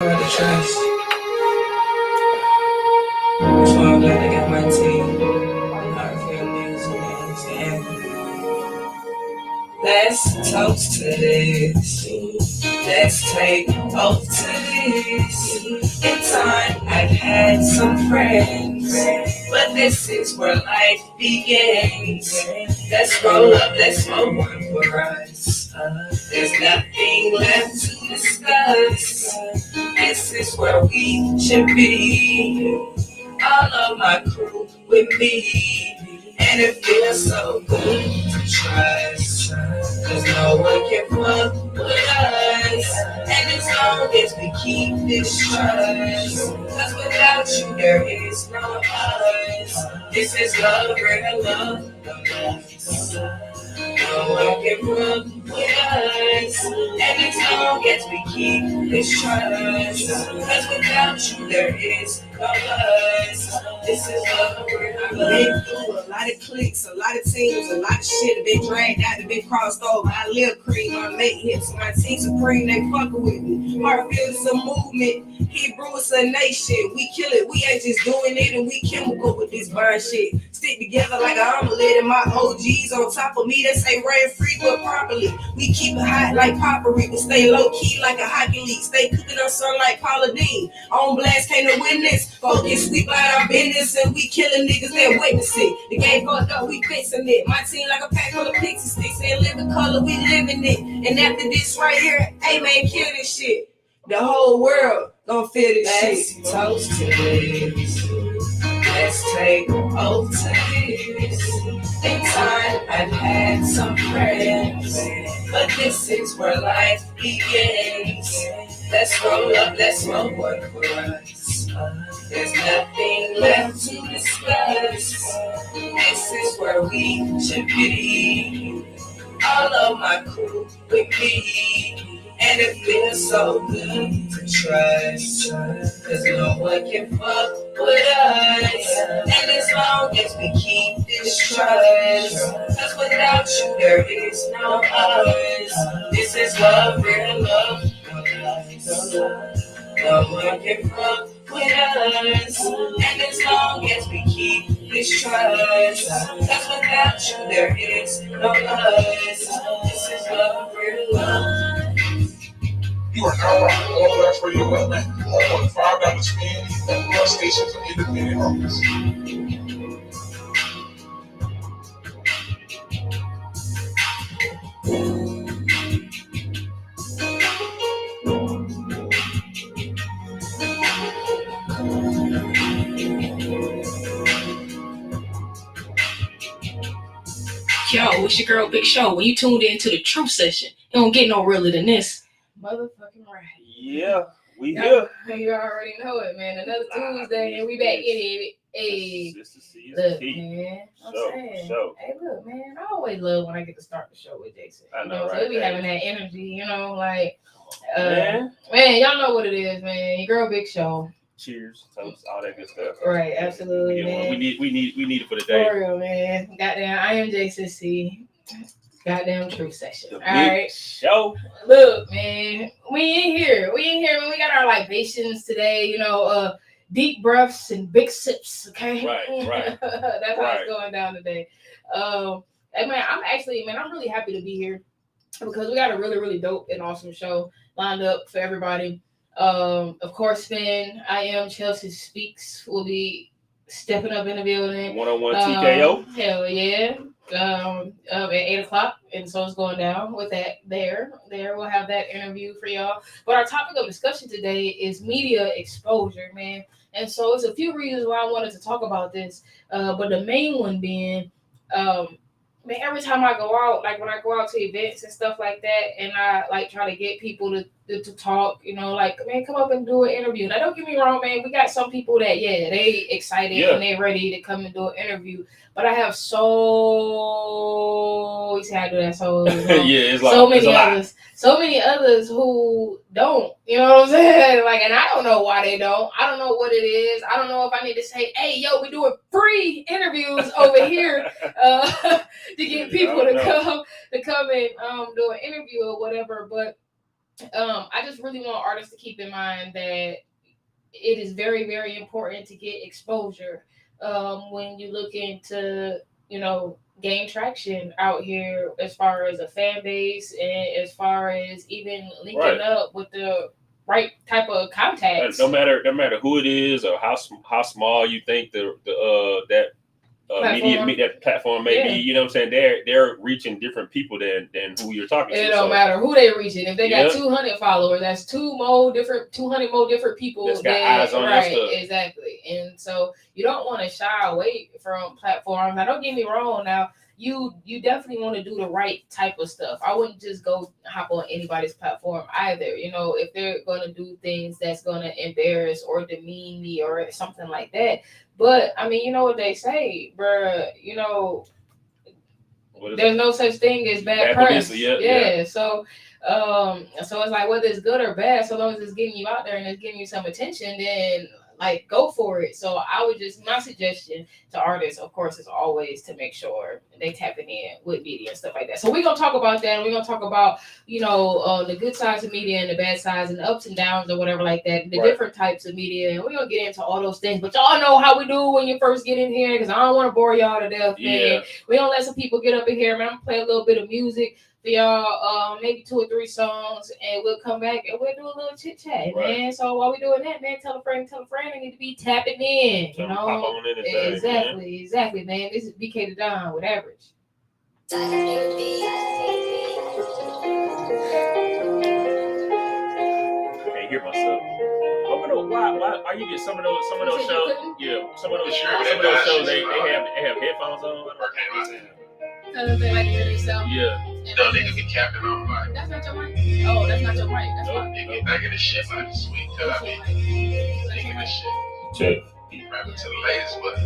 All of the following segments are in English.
The trust. That's why I'm glad I got my team. Our families, understand. Let's toast to this. Let's take oath to this. In time, I've had some friends, but this is where life begins. Let's roll up, let's smoke one for us. There's nothing left to discuss. This is where we should be. All of my crew with me. And it feels so good to trust. Cause no one can fuck with us. And as long as we keep this trust. Cause without you there is no us. This is love, real love, no us. No one can fuck with us. And as long as we keep this trust. Cause without you there is no us. This is love, I've been through a lot of clicks, a lot of teams, a lot of shit have been dragged out, have been crossed over. I live cream, my mate hits, my team supreme, they fucking with me. Heartfield is a movement, Hebrew is a nation. We kill it, we ain't just doing it, and we chemical with this burn shit. Stick together like an omelet, and my OGs on top of me, they say rain free but properly. We keep it hot like potpourri, we stay low key like a hockey league. Stay cooking up sun like Paula Dean. On blast, can't no witness. Focus, we about our business, and we killing niggas that witness it. The game fucked up, we fixing it. My team like a pack full of pixie sticks, and living color, we living it. And after this right here, hey man, kill this shit. The whole world gon' feel this shit. Let's toast to this. Let's take oath to this. In time, I've had some friends, but this is where life begins. Let's roll up, let's smoke one for us. There's nothing left to discuss. This is where we should be. All of my crew with me. And it feels so good to trust. Cause no one can fuck with us. And as long as we keep this trust. Cause without you there is no us. This is love, real love. No one can fuck with us. And as long as we keep this trust. Cause without you there is no us. This is love, real love. You are now rocking All Blacks Radio Atlanta, home of the $5 community and plus stations of independent artists. Yo, it's your girl Big Show. When you tuned into the Truth Session, you don't get no realer than this. Motherfucking right. Yeah, we here. You already know it, man. Another Tuesday, and we back in it. Hey, look, man. I'm saying, hey, look, man. I always love when I get to start the show with Jason. I know, right? So we be having that energy, you know, like, man, y'all know what it is, man. Your girl Big Show. Cheers, toast, all that good stuff. Right, absolutely, man. We need it for the day. For real, man. Goddamn, I am Jason C. Goddamn Truth Session. The all right. Show. Look, man, we in here, man. We got our libations today, you know, deep breaths and big sips, okay? Right. That's how it's going down today. And man, I'm really happy to be here because we got a really, really dope and awesome show lined up for everybody. Of course, Finn, I am Chelsea Speaks will be stepping up in the building. 101 TKO. Hell yeah. At 8:00, and so it's going down with that there we'll have that interview for y'all. But our topic of discussion today is media exposure, man. And so it's a few reasons why I wanted to talk about this, but the main one being man, every time I go out, like when I go out to events and stuff like that, and I like try to get people to talk, you know, like, man, come up and do an interview. Now, don't get me wrong, man, we got some people that, they excited and they ready to come and do an interview. But I have so it's like so many others who don't, you know what I'm saying? Like, and I don't know why they don't. I don't know what it is. I don't know if I need to say, hey, yo, we doing free interviews over here to get people to come and do an interview or whatever. But I just really want artists to keep in mind that it is very, very important to get exposure when you look into, gain traction out here as far as a fan base and as far as even linking Right. up with the right type of contacts. No matter who it is or how small you think that that platform may be, you know what I'm saying? They're reaching different people than who you're talking to. It don't matter who they reaching. If they got 200 followers, that's 200 more different people that's got eyes on your stuff. Exactly. And so you don't want to shy away from platforms. Now, don't get me wrong. Now, you definitely want to do the right type of stuff. I wouldn't just go hop on anybody's platform either. If they're going to do things that's going to embarrass or demean me or something like that. But I mean, you know what they say, bruh. There's no such thing as bad press. Yeah. So it's like whether it's good or bad, so long as it's getting you out there and it's getting you some attention, then like go for it. So my suggestion to artists, of course, is always to make sure they tapping in with media and stuff like that. So we're gonna talk about that. And we're gonna talk about the good sides of media and the bad sides and the ups and downs or whatever like that, the different types of media, and we're gonna get into all those things. But y'all know how we do when you first get in here, because I don't want to bore y'all to death, man. We gonna let some people get up in here, man. I'm gonna play a little bit of music for y'all, maybe 2 or 3 songs, and we'll come back and we'll do a little chit chat, man. So while we're doing that, man, tell a friend, they need to be tapping in, Pop on in exactly, man. This is BK the Don with Average. Can't hear myself. Why are you get some of those shows? Yeah, some of those shows they have headphones on. Because they like to hear themselves. Yeah. No, they could be capping on fire. That's not your mic. Oh, that's not your mic. That's why. They get back in the shit like the sweet. Taking this shit. Check. Rapping to the latest, but I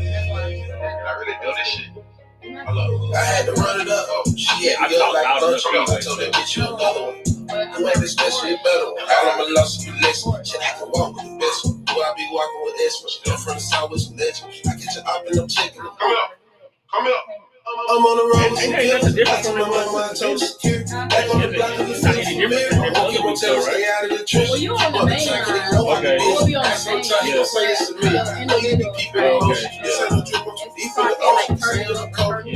really do this shit. Hello. I had to run it up. She had to go like lunch. I told that bitch you another one. You ain't this shit better. All of my losses be listen. Shit, I can walk with the best one. Do I be walking with this one? She come from the south with some legend. I get you up and I'm checking them. Come up. I'm on the road with some killers. I told my mama I told security. Back on the block of the city from mirror. I'm gonna tell stay out of the trench. Well, you on the main line. Okay. We'll be on the main line. You gon' say this to me. You know you be keeping it motion. This ain't no drip on too deep in the ocean. This ain't no coke. I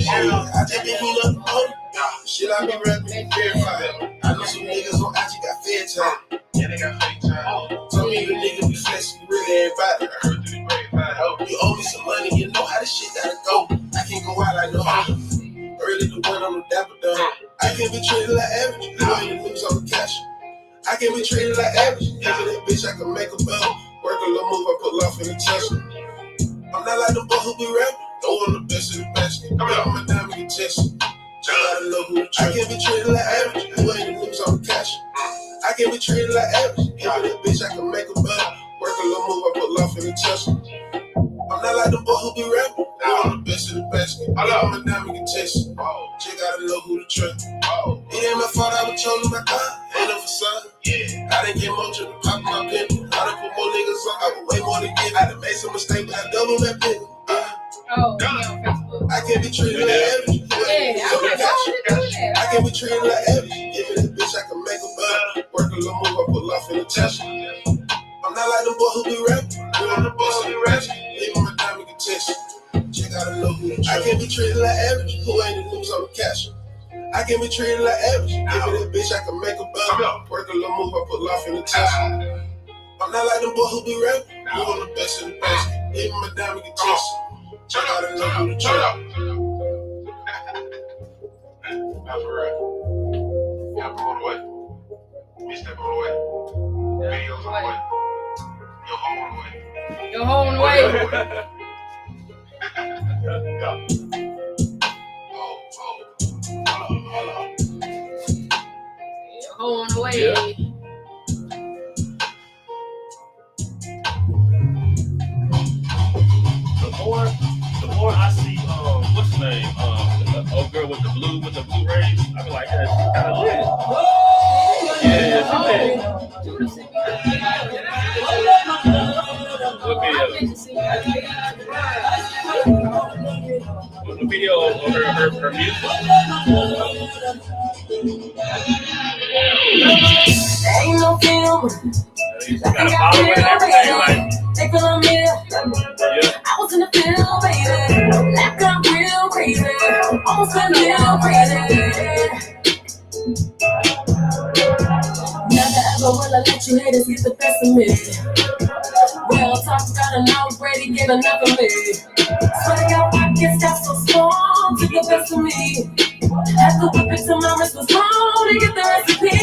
just been heat up the motor. Shit, I be rapping verified. I know some niggas on IG got fair time. Yeah, they got fake time. Tell me the nigga be flexing, you really everybody. I heard through the grapevine. You owe me some money, you know how this shit gotta go. I can't go out like no hoe. Early to one, I'm a dapper dog. I can't be treated like average. You ain't lose on the cash. I can't be treated like average. Give me that bitch, I can make a bell. Work a little move, I put love in the Tesla. I'm not like the boy who be rapping. Throw on the best of the basket. I'm a diamond contestant. You gotta know who to trust. I can't be treated like average. You ain't lose on the cash. I can't be treated like average. Give me that bitch, I can make a bell. Work a little move, I put love in the Tesla. I'm not like the boy who be rapping. I'm the best of the basket. I'm a diamond contestant. You gotta know who to trust. It ain't my fault I was chosen my car. Ain't no facade. Yeah. I didn't get more to the pop of my pen. I done put more niggas on. I was way more than get. I done made some mistakes, but I double that pen. Oh, yeah, on Facebook. I can't be treated like average. Yeah, I'm like, why would you do that? I can't be treated like average. Give me that bitch, I can make a bell. Work a little move, I put love in the Tesla. I'm not like the boy who be rapping. I'm the boss who be rapping. Leave my diamond contestant. You gotta know who to trust. I can't be treated like average. Who ain't the news on the cash? I can't be treated like average. Give me that bitch, I can make a bell. Work a little move, I put love in the Tesla. I'm not like the boy who be rapping. I'm the best of the basket. Leave my diamond contestant. You gotta know who to trust. Not for real. Yeah, I'm on the way. We step on the way. Videos on the way. Your home on the way. Your home on the way. Your home on the way. Yeah. The more I see, what's the name? The old girl with the blue rays. I be like, yeah, she's kind of lit. Yeah, she lit. What video of her music? Ain't no film. You got a follower and everything, like. They feel I'm here. Yeah. I was in the film, baby. Like I'm real crazy. Almost a little crazy. Never ever will I let you haters get the best of me. Real talk got enough, Brady get enough of me. Swear to God, pockets got so small to get best of me. Had to whip it till my wrist was long to get the recipe.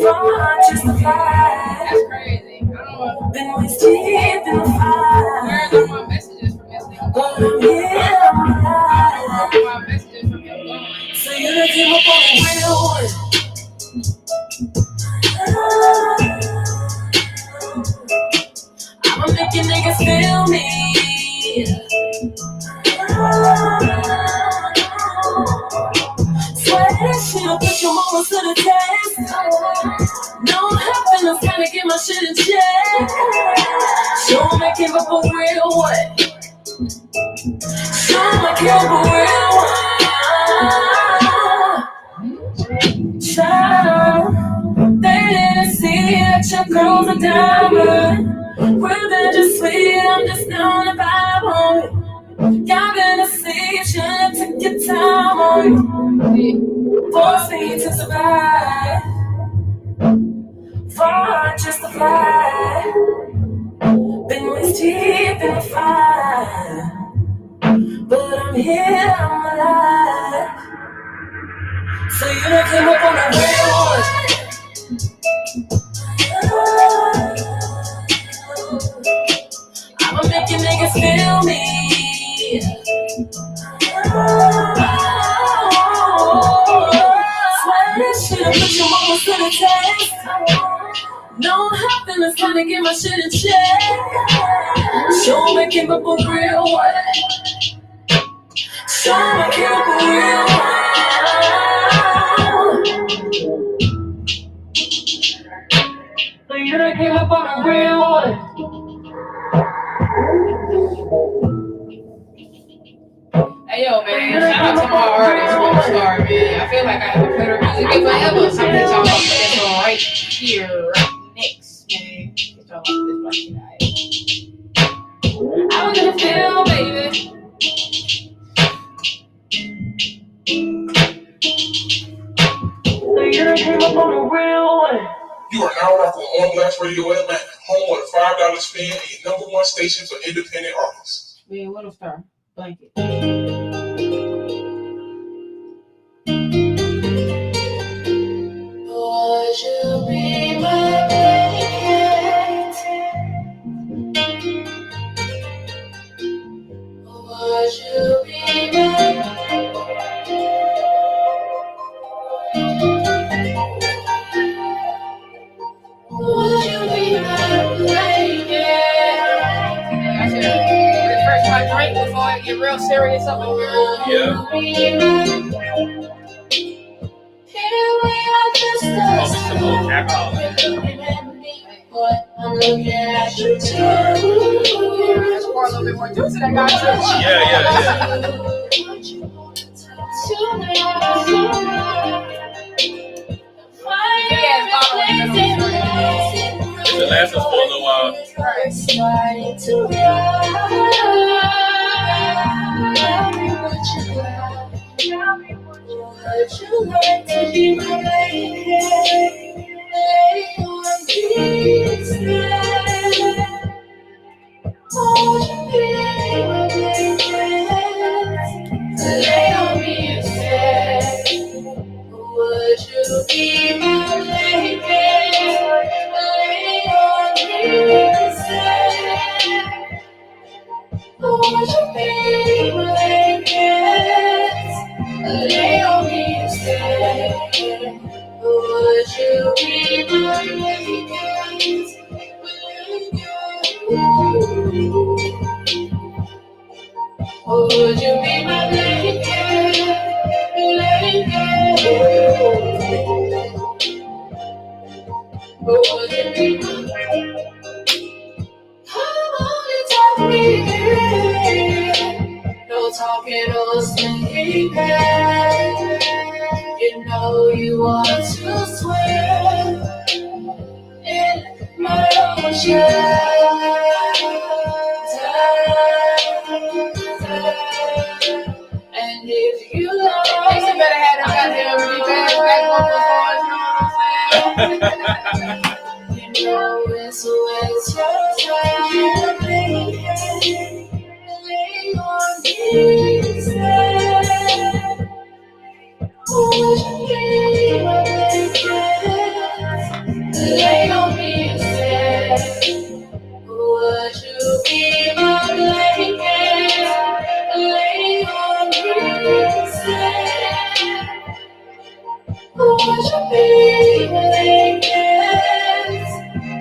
For justified. That's crazy. I don't know. Been always deep in the fire. Where's all my messages from this nigga? But I'm here, I'm alive. Where are my messages from him going? So you done came up on the real one. I'ma make you niggas feel me. Swear this shit'll put your mama to the test. No happiness, gotta get my shit in check. Show 'em I came up a real one. Show 'em I came up a real one. Child, they didn't see that your girl's a diamond. Revenge is sweet, I'm just down to vibe on it. Y'all gonna see, should've took your time on it. Force me to survive. For justified. Been waist deep in the fire. But I'm here, I'm alive. So you done came up on the real one. I'ma make you niggas feel me. Swear this shit'll put your mama to the test. No happiness, trying to get my shit in check. Show 'em I came up a real one. Show 'em I came up a real one. So you done came up on a real one. Hey yo, man, shout out to my artist, One Star, man. I feel like I haven't played her music in forever. So I'm gonna talk about this one right here, right next, man. Get y'all off this black shit, alright? I was in the film, baby. So you done came up on a real one. You are now rocking on Blast Radio Atlanta, home of the $5 spin and your #1 station for independent artists. Man, One Star, blanket. Would you be my blanket? Would you be my Would you be my blanket? I should refresh my drink before I get real serious up in here. Yeah. Oh, we some more alcohol. I'm looking at you too. Let's pour a little bit more juice in that guy too. The last one's for a little while. Would you like to be my lady? Lay on me instead. Would you be my blanket? Lay on me instead. Would you be my blanket? Lay on me instead. Would you be my blanket? Lay on me instead. Would you be my blanket? Would you be my blanket? Would you be my Come on and talk me. No talking or sleeping. You know know you want to swim in my ocean. And if you love, you better have them goddamn really bad back vocals going, you know what I'm saying? you know it's always your time. Lay on me instead. Would you be my blanket? Lay on me instead. Would you be my blanket? Lay on me instead. Would you be my blanket?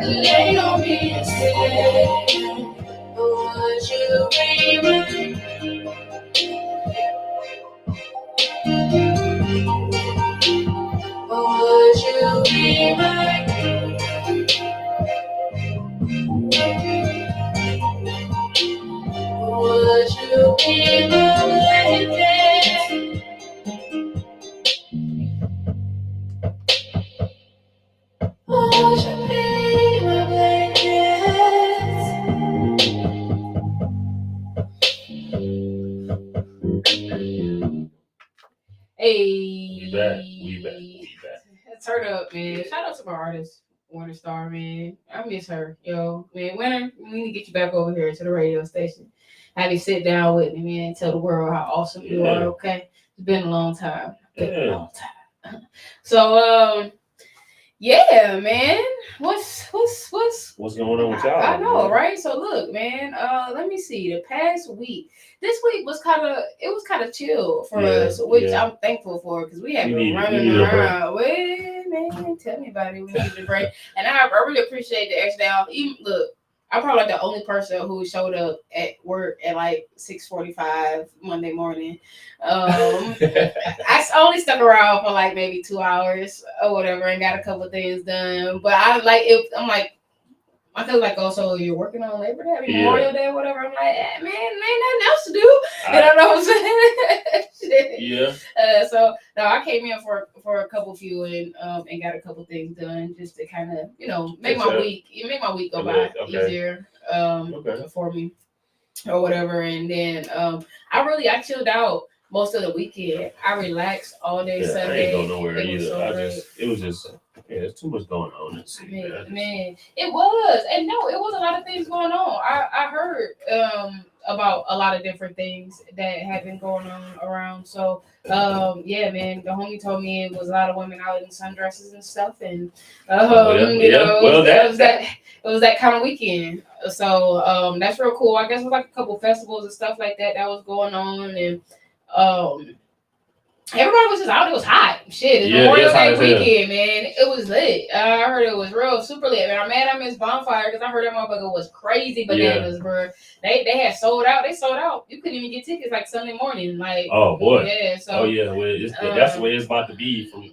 Lay on me instead. Would you be my Would you be my Would you be my blanket? Would you be my blanket? Hey, We back. Turn up, man. Shout out to my artist, Winter Star, man. I miss her, yo, man. Winter, we need to get you back over here to the radio station. Have you sit down with me, man, and tell the world how awesome you are. Okay, it's been a long time. So, yeah, man. What's going on with y'all? I know, man? right? So look, man. Let me see. The past week, this week was kind of chill for us, which I'm thankful for because we have been running around. Wait, man, tell me about it. We need a break, and I really appreciate the extra day off. Even look, I'm probably like the only person who showed up at work at like 6:45 Monday morning. I only stuck around for like maybe 2 hours or whatever and got a couple things done. But I like it. I'm like, I feel like also you're working on Labor Day, Memorial Day, or whatever. I'm like, man, ain't nothing else to do. You know what I'm saying? Yeah. So no, I came in for a couple few and got a couple things done just to kind of make my week go by easier for me or whatever. And then I chilled out most of the weekend. I relaxed all day Sunday. I ain't go nowhere either. It was there's too much going on. Man, it was. And no, it was a lot of things going on. I heard about a lot of different things that have been going on around. So yeah, man, the homie told me it was a lot of women out in sundresses and stuff, and it was that kind of weekend. So that's real cool. I guess it was like a couple festivals and stuff like that was going on, and everybody was just out. It was hot. Shit, it's Memorial Day weekend, man. It was lit. I heard it was real super lit. Man, I'm mad I missed Bonfire because I heard that motherfucker was crazy bananas, bro. They had sold out. They sold out. You couldn't even get tickets like Sunday morning. Like, oh boy, yeah. So well, that's the way it's about to be. Oh no,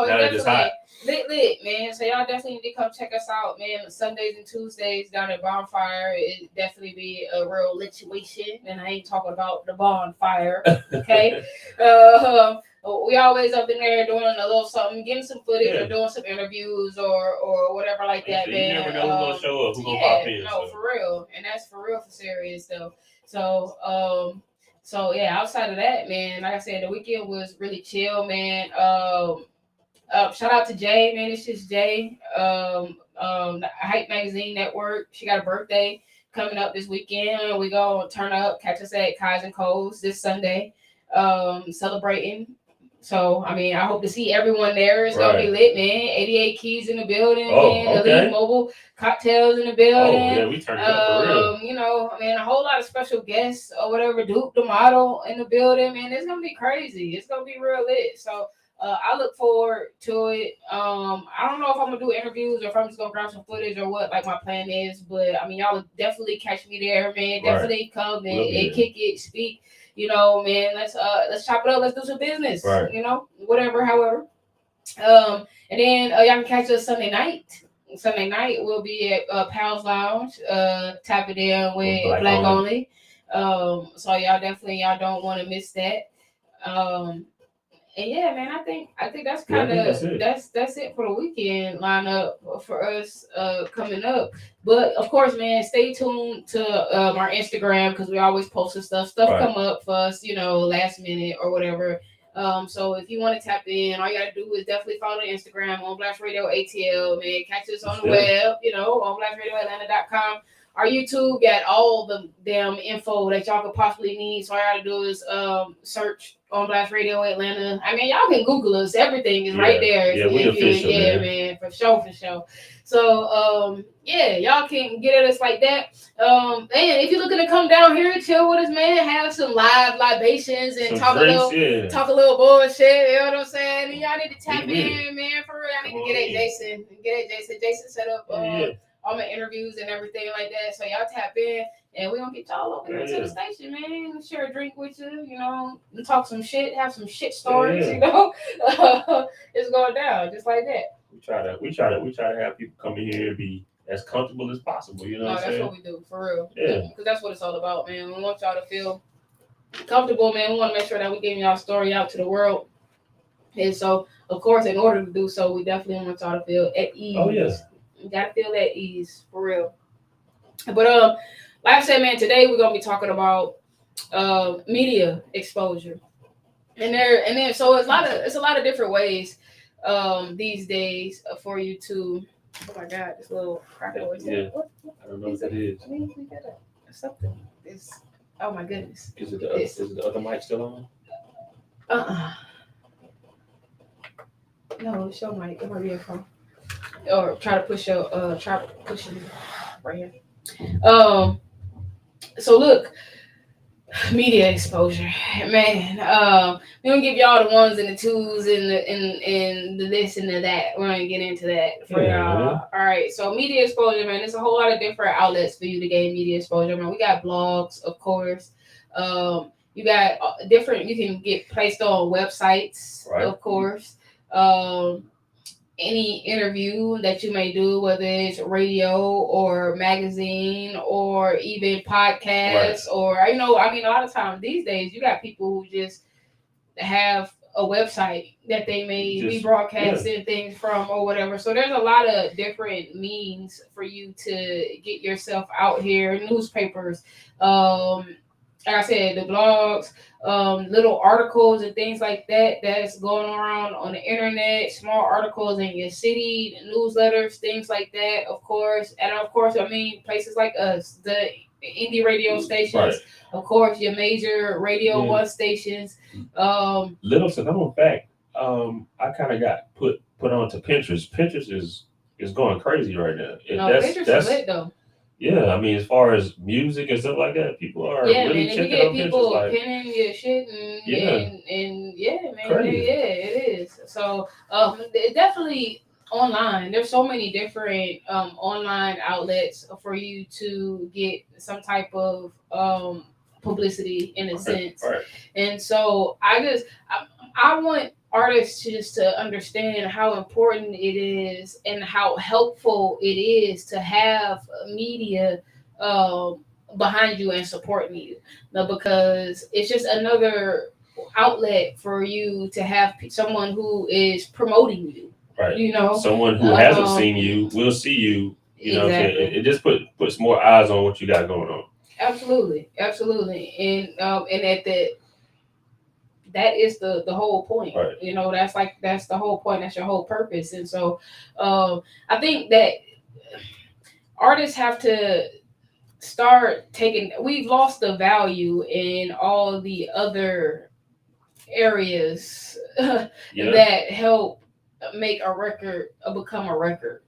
it's definitely lit, man. So y'all definitely need to come check us out, man. Sundays and Tuesdays down at Bonfire. It definitely be a real lituation, and I ain't talking about the bonfire. Okay. We always up in there doing a little something, getting some footage or doing some interviews or whatever like that, man. You never know who's gonna show up, who's gonna pop in. No, for real, and that's for real, for serious though. So yeah, outside of that, man, like I said, the weekend was really chill, man. Shout out to Jay, man. It's just Jay. The Hype Magazine Network. She got a birthday coming up this weekend. We gonna turn up, catch us at Kai's and Cole's this Sunday, celebrating. So I mean, I hope to see everyone there. It's gonna be lit, man. 88 Keys in the building, man. Elite Mobile Cocktails in the building. Oh yeah, we turned it up for real. Man, a whole lot of special guests or whatever. Duke the model in the building, man. It's gonna be crazy. It's gonna be real lit. So. I look forward to it. I don't know if I'm gonna do interviews or if I'm just gonna grab some footage or what like my plan is, but I mean y'all will definitely catch me there, man. Definitely come and kick it, speak. Man, let's chop it up. Let's do some business. Right. Whatever, however. And then y'all can catch us Sunday night. Sunday night we'll be at Pal's Lounge, tapping in with Black Only. So y'all don't want to miss that. And yeah, man, I think that's Yeah, I kind think of that's it for the weekend lineup for us coming up. But of course, man, stay tuned to our Instagram because we always posting stuff. Stuff Right. come up for us, last minute or whatever. So if you want to tap in, all you gotta do is definitely follow the Instagram on Blast Radio ATL, man. Catch us on the web, on blastradioatlanta.com. Our YouTube got all the damn info that y'all could possibly need. So all you gotta do is search on Blast Radio Atlanta. I mean, y'all can Google us. Everything is right there. Yeah, we official, man, for sure. So y'all can get at us like that. And if you're looking to come down here and chill with us, man, have some libations and talk a little bullshit. You know what I'm saying? And y'all need to tap in, man. For real, I need to get at Jason. Jason set up all my interviews and everything like that. So y'all tap in. And we're going to get y'all over here to the station, man. Share a drink with you, and talk some shit, have some shit stories, It's going down just like that. We try to have people come in here and be as comfortable as possible, what I'm saying? That's what we do, for real. Yeah. Because that's what it's all about, man. We want y'all to feel comfortable, man. We want to make sure that we're getting y'all story out to the world. And so, of course, in order to do so, we definitely want y'all to feel at ease. Oh, yeah. You got to feel at ease, for real. But, like I said, man, today we're gonna be talking about media exposure, and then so it's a lot of different ways these days for you to. Oh my God, this little crack noise. Yeah, I don't know what that is. We got something. Oh my goodness. Is it the other mic still on? No, it's your mic. It might be your phone. Or try to push it right here. So look, media exposure, man. We gonna give y'all the ones and the twos and the this and the that. We're gonna get into that for y'all. All right. So media exposure, man. There's a whole lot of different outlets for you to gain media exposure, man. We got blogs, of course. You got different. You can get placed on websites, of course. Any interview that you may do, whether it's radio or magazine or even podcasts or, a lot of times these days you got people who just have a website that they may be broadcasting things from or whatever. So there's a lot of different means for you to get yourself out here. Newspapers, like I said, the blogs, little articles and things like that that's going around on the internet, small articles in your city, newsletters, things like that, of course. And of course, places like us, the indie radio stations, of course, your major Radio 1 stations. Little to no fact, I kind of got put onto Pinterest. Pinterest is going crazy right now. Pinterest is lit though. Yeah, as far as music and stuff like that, people are really checking out Pinterest. People pinning your shit and man, crazy. It is. So definitely online. There's so many different online outlets for you to get some type of publicity in a sense. Right. And so I want artists just to understand how important it is and how helpful it is to have media behind you and supporting you. Because it's just another outlet for you to have someone who is promoting you. Right. Someone who hasn't seen you will see you. Exactly. It just puts more eyes on what you got going on. Absolutely. And at that is the whole point. Right. That's the whole point. That's your whole purpose. And so I think that artists have to start we've lost the value in all the other areas that help make a record become a record,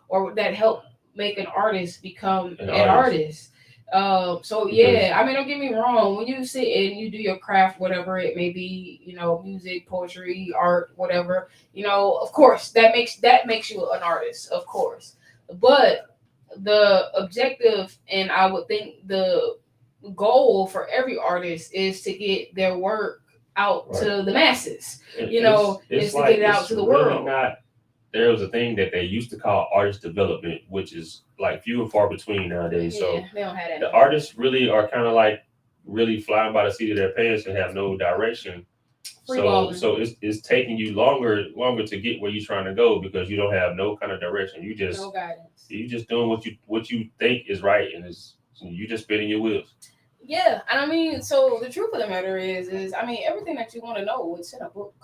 or that help make an artist become an artist. Don't get me wrong. When you sit and you do your craft, whatever it may be, music, poetry, art, whatever, of course that makes you an artist, of course. But the objective, and I would think the goal for every artist is to get their work out to the masses. Is to get it out to the world. There was a thing that they used to call artist development, which is like few and far between nowadays. So they don't have that. The artists really are kind of like really flying by the seat of their pants and have no direction. So it's taking you longer to get where you're trying to go because you don't have no kind of direction. You just no guidance. You just doing what you think is right, and you just spinning your wheels. Yeah, and I mean, so the truth of the matter is I mean, everything that you want to know, it's in a book.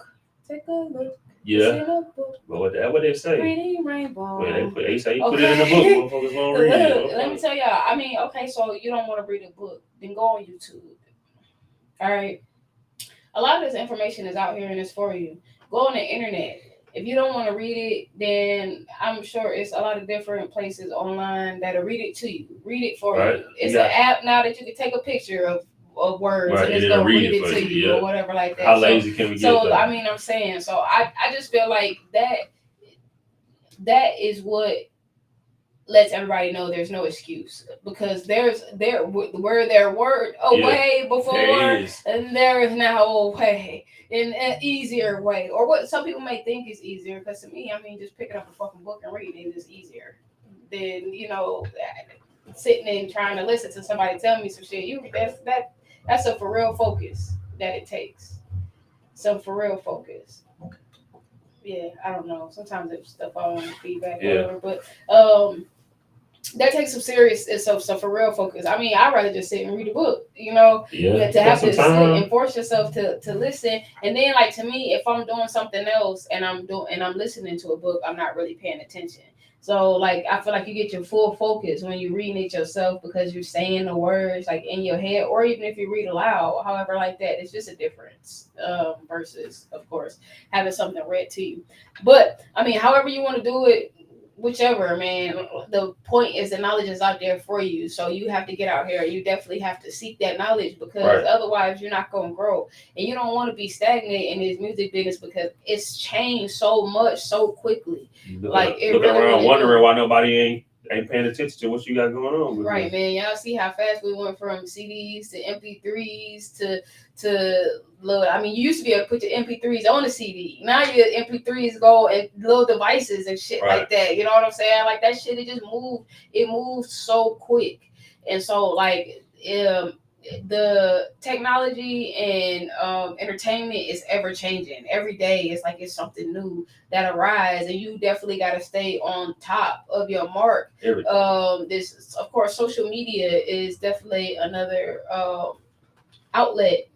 Take a look. Yeah. But what they say? Pretty rainbow. Well, they say you put it in the book, motherfuckers won't read it. Okay. Let me tell y'all. I mean, okay, so you don't want to read a book, then go on YouTube. All right. A lot of this information is out here and it's for you. Go on the internet. If you don't want to read it, then I'm sure it's a lot of different places online that'll read it to you. Read it for you. It's an app now that you can take a picture of words and it's going to read it to you or whatever like that. How lazy can we get? So, I mean, I'm saying, so I just feel like that is what lets everybody know there's no excuse because where there were a way before and there is now a way, in an easier way, or what some people may think is easier. Because to me, I mean, just picking up a fucking book and reading is easier than sitting and trying to listen to somebody tell me some shit. That's a for real focus that it takes. Some for real focus. Yeah, I don't know. Sometimes there's stuff I want to feedback, whatever, but that takes some serious some for real focus. I mean, I'd rather just sit and read a book, to have to sit and force yourself to listen. And then, like, to me, if I'm doing something else and I'm listening to a book, I'm not really paying attention. So, like, I feel like you get your full focus when you're reading it yourself because you're saying the words, like, in your head, or even if you read aloud, however, like that. It's just a difference versus, of course, having something read to you. But, I mean, however you want to do it, whichever, man, the point is the knowledge is out there for you. So you have to get out here. You definitely have to seek that knowledge because otherwise you're not going to grow. And you don't want to be stagnant in this music business because it's changed so much so quickly. Like, it looking really, around really wondering why nobody ain't paying attention to what you got going on. Right, man. Y'all see how fast we went from CDs to MP3s to little. I mean, you used to be able to put your MP3s on the CD. Now your MP3s go and little devices and shit like that. You know what I'm saying? Like, that shit, it just moved. It moved so quick, and so like the technology and entertainment is ever changing. Every day it's like it's something new that arises, and you definitely got to stay on top of your mark. This, of course, social media is definitely another outlet.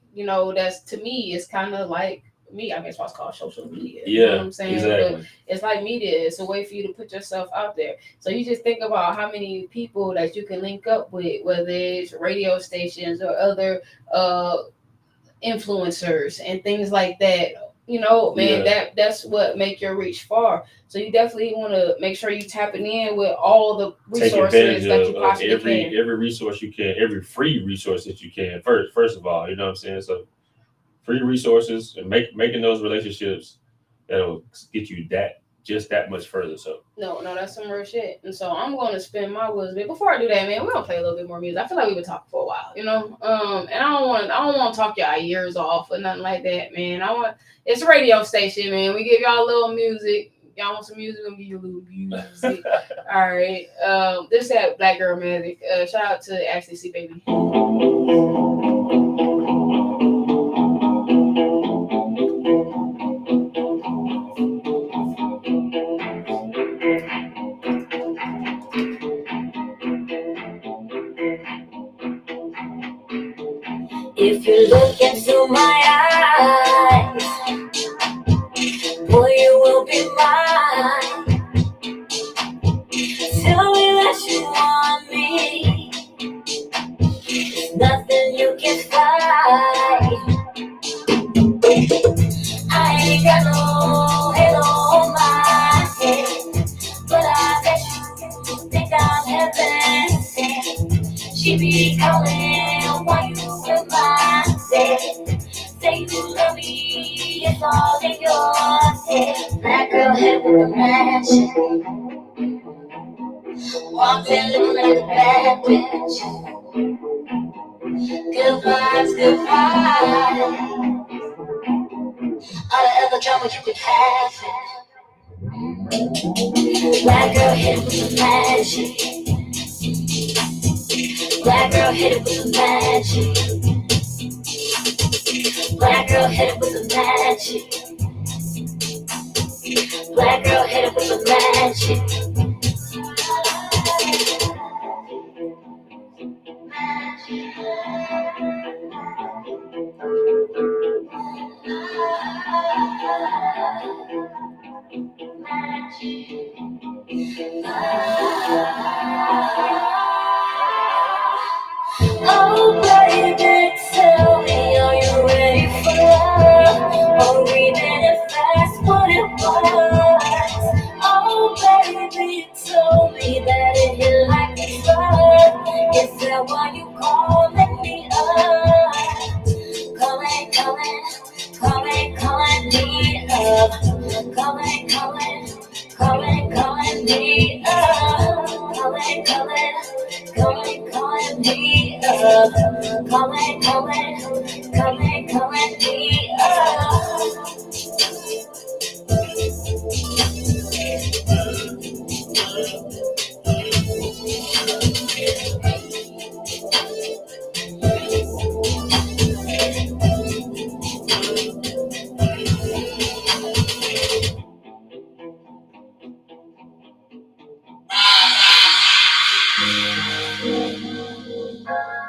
That's, to me, is kind of like me. I guess what's called social media. Yeah, you know what I'm saying? exactly. But it's like media. It's a way for you to put yourself out there. So you just think about how many people that you can link up with, whether it's radio stations or other influencers and things like that. That's what make your reach far. So you definitely want to make sure you tapping in with all the resources that you possibly can. Every resource you can, every free resource that you can. First of all, you know what I'm saying? So free resources and making those relationships that'll get you just that much further. So no, that's some real shit. And so I'm going to spend my wisdom. Before I do that, man, we're gonna play a little bit more music. I feel like we've been talking for a while, And I don't want to talk y'all years off or nothing like that, man. It's a radio station, man. We give y'all a little music. Y'all want some music? We'll give you a little music. All right. This is that Black Girl Magic. Shout out to Ashley C. Baby. If you look into my eyes, boy, you will be mine. Tell me that you want me. There's nothing you can fight. I ain't got no halo on my head, but I bet you think I'm heaven sent. She be calling while you remind me. Say you love me, it's all in your head. Black girl head with the mansion. Walked in looking like a bad bitch. Good vibes, good vibes. All the other drama you could have it. Black girl hit it with some magic. Black girl hit it with some magic. Black girl hit it with the magic. Black girl hit it with the magic. Oh baby, tell me, are you ready for love? Or reading it fast, what it was? Oh baby, you told me that it hit like a flood. Is that why you calling me up? Calling me up. Calling me up. Calling me up. Calling me up.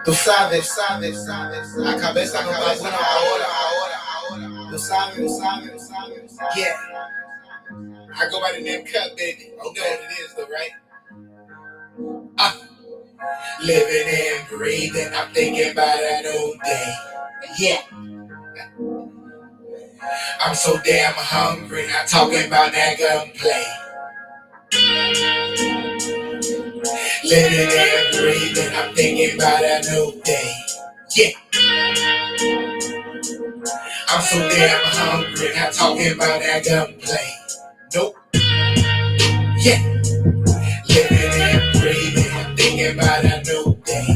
Tú sabes, la cabeza no va bueno ahora. Tú sabes. Yeah, I go by the name Cut, baby. You know what it is, though, right? Living and breathing, I'm thinking about that old day. Yeah, I'm so damn hungry, not talking about that gunplay. Living and breathing, I'm thinking about that old day. Yeah, I'm so damn hungry, not talking about that gunplay. Nope. Yeah, living and breathing, I'm thinking about that old day.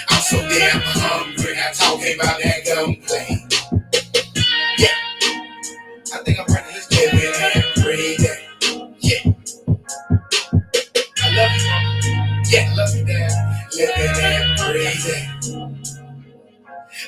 I'm so damn hungry, not talking about that gunplay. Yeah, I think I'm ready. Let's living and breathing. Yeah, I love you, mama. Yeah, I love you, dad. Living and breathing.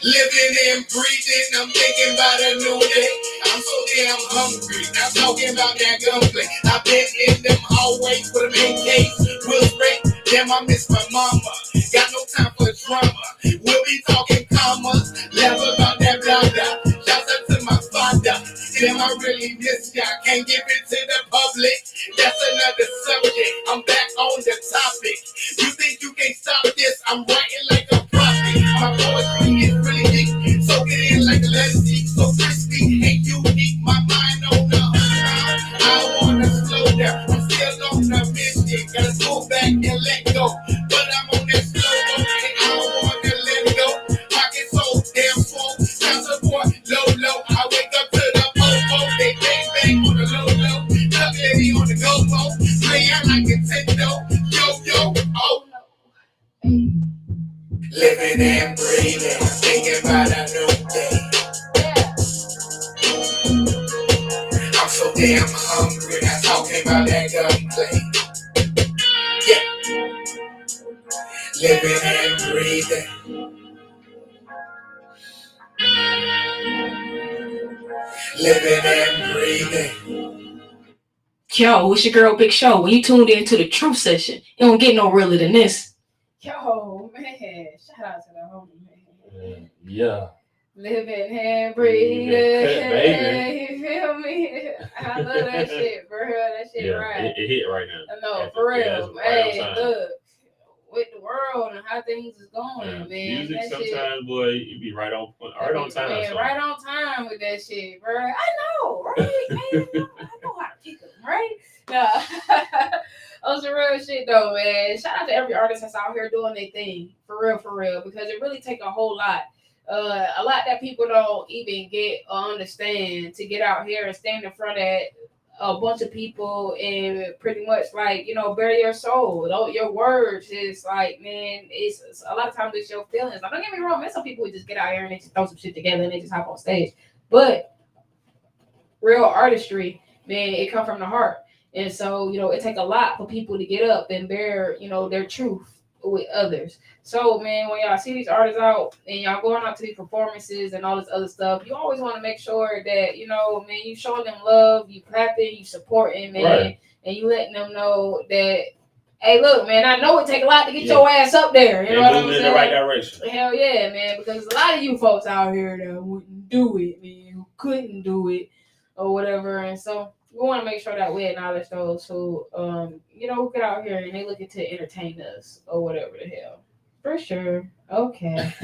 Living and breathing, I'm thinking about a new day. I'm so damn hungry, not talking about that gunplay. I've been in them hallways with a main case. Will break, damn, I miss my mama. Got no time for drama. We'll be talking commas, laugh about that blah. Shout out to my father. Damn, I really miss ya. Can't give it to the public. That's another subject. I'm back on the topic. You think you can't stop this? I'm writing like a prophet. My poetry is really deep. So get in like a legacy. So crispy and unique. My mind on the hunt. I wanna slow down. I'm still on the mission. Gotta go back and let go. But I'm on that slow mo and I don't wanna let go. Pocket so damn full. Sound support low. I wake up to the popo. They bang on the low. Love lady on the go-go. Play out like Nintendo. Yo, oh. Living and breathing, thinking about a new day. I'm so damn hungry, not talking about that gunplay. Yeah, living and breathing. Living and breathing. Yo, it's your girl Big Show. When you tuned into the truth session, you don't get no realer than this. Yo, man, shout out to the homie, man. Yeah. Living and breathing, you feel me? I love that shit, bro. That shit right. It hit right now. No, for real. Hey, right look, with the world and how things is going, man. Music that sometimes, shit, boy, you be right on point, right on time. Man, right on time with that shit, bro. I know, right? I know how to pick them, right? Nah. Oh, some real shit though, man. Shout out to every artist that's out here doing their thing, for real, because it really take a whole lot. A lot that people don't even get or understand to get out here and stand in front of a bunch of people and pretty much like, bury your soul. Your words is like, man, it's a lot of times it's your feelings. Like, don't get me wrong, man, some people would just get out here and they just throw some shit together and they just hop on stage. But real artistry, man, it come from the heart. And so, it take a lot for people to get up and bear, their truth with others. So, man, when y'all see these artists out and y'all going out to these performances and all this other stuff, you always want to make sure that, man, you showing them love, you clapping, you supporting, man, right. And you letting them know that, hey, look, man, I know it take a lot to get your ass up there. You know what I'm saying? In the right direction. Hell yeah, man, because a lot of you folks out here that wouldn't do it, man, who couldn't do it or whatever. And so we want to make sure that we acknowledge those who, who get out here and they looking to entertain us or whatever the hell. For sure. Okay.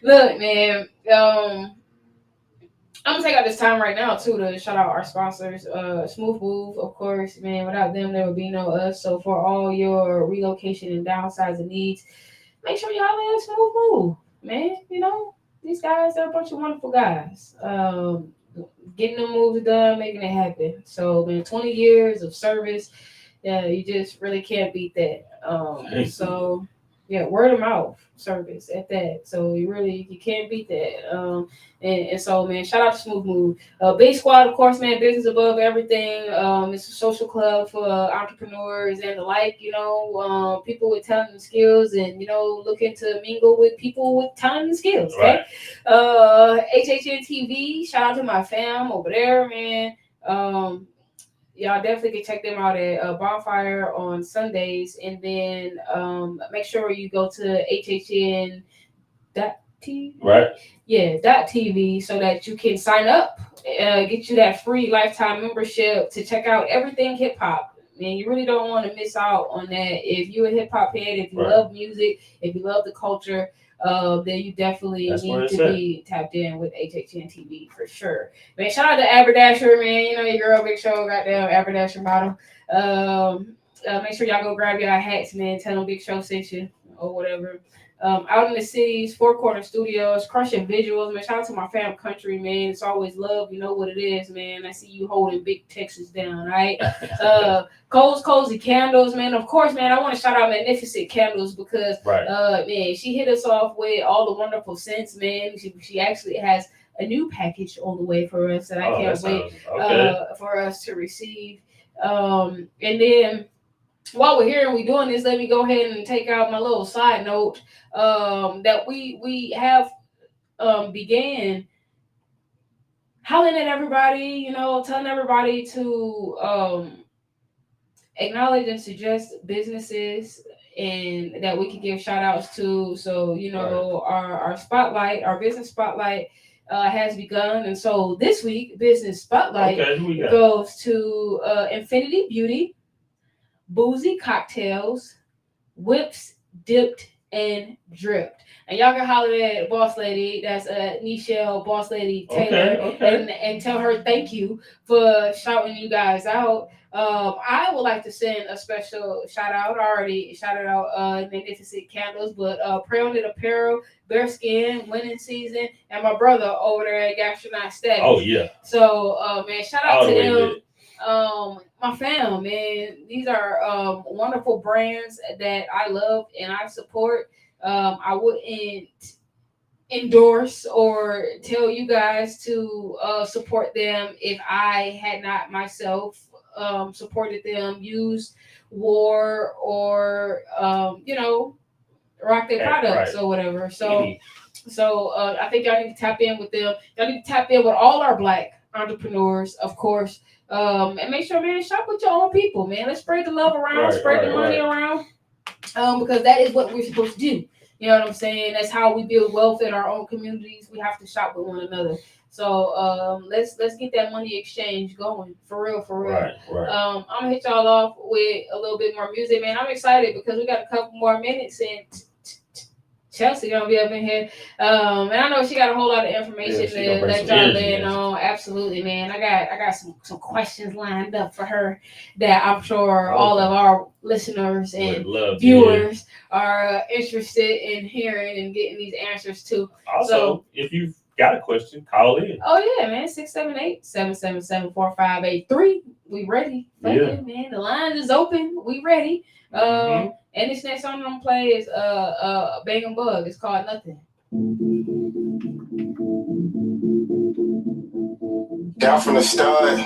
Look, man, I'm gonna take out this time right now too to shout out our sponsors. Smooth Move, of course, man. Without them, there would be no us. So for all your relocation and downsizing needs, make sure y'all in Smooth Move, man. These guys are a bunch of wonderful guys. Getting the moves done, making it happen. So, man, 20 years of service, yeah, you just really can't beat that. So, yeah, word of mouth service at that. So you can't beat that. And so, man, shout out to Smooth Move. Big Squad, of course, man, business above everything. It's a social club for entrepreneurs and the like, people with talent and skills and, looking to mingle with people with talent and skills, okay? Right. HHN TV, shout out to my fam over there, man. Y'all definitely can check them out at Bonfire on Sundays. And then make sure you go to HHN.TV. Right. Yeah, .TV so that you can sign up, get you that free lifetime membership to check out everything hip hop. Man, you really don't want to miss out on that. If you're a hip hop head, if you love music, if you love the culture, then you definitely need to be tapped in with HHN TV for sure. Man, shout out to Aberdasher, man. Your girl Big Show got them Aberdasher model. Make sure y'all go grab y'all hats, man. Tell them Big Show sent you or whatever. Out in the cities, Four Corner Studios, crushing visuals, man. Shout out to my fam country, man. It's always love. You know what it is, man. I see you holding big Texas down, all right? Cole's Cozy Candles, man. Of course, man, I want to shout out Magnificent Candles because, man, she hit us off with all the wonderful scents, man. She actually has a new package on the way for us that I can't wait for us to receive. And then while we're here and we're doing this, let me go ahead and take out my little side note that we have began hollering at everybody, telling everybody to acknowledge and suggest businesses and that we can give shout outs to. So, our spotlight, our business spotlight has begun. And so this week, business spotlight goes to Infinity Beauty, Boozy Cocktails, Whips, Dipped, and Dripped. And y'all can holler at Boss Lady, that's Nichelle Boss Lady Taylor, and tell her thank you for shouting you guys out. I would like to send a special shout out. I already shouted out Magnificent Candles, but Pray on It Apparel, Bearskin, Winning Season, and my brother over there at Gastronaut Status. Oh, yeah. So, man, shout out to them. My fam, man, these are wonderful brands that I love and I support. I wouldn't endorse or tell you guys to support them if I had not myself supported them, used, wore, or rock their products or whatever. So I think y'all need to tap in with them. Y'all need to tap in with all our Black entrepreneurs, of course. And make sure, man, shop with your own people, man. Let's spread the love around, spread the money around, because that is what we're supposed to do. You know what I'm saying? That's how we build wealth in our own communities. We have to shop with one another. So let's get that money exchange going for real. Right. I'm gonna hit y'all off with a little bit more music, man. I'm excited because we got a couple more minutes and Chelsea gonna be up in here, and I know she got a whole lot of information to let y'all in on. Absolutely, man. I got some questions lined up for her that I'm sure all of our listeners and viewers are interested in hearing and getting these answers to. Also, if you've got a question, call in. Oh yeah, man. 678-777-4583. We ready? Yeah, man. The line is open. We ready. And this next song I'm gonna play is Bang and Bug. It's called Nothing. Down from the start,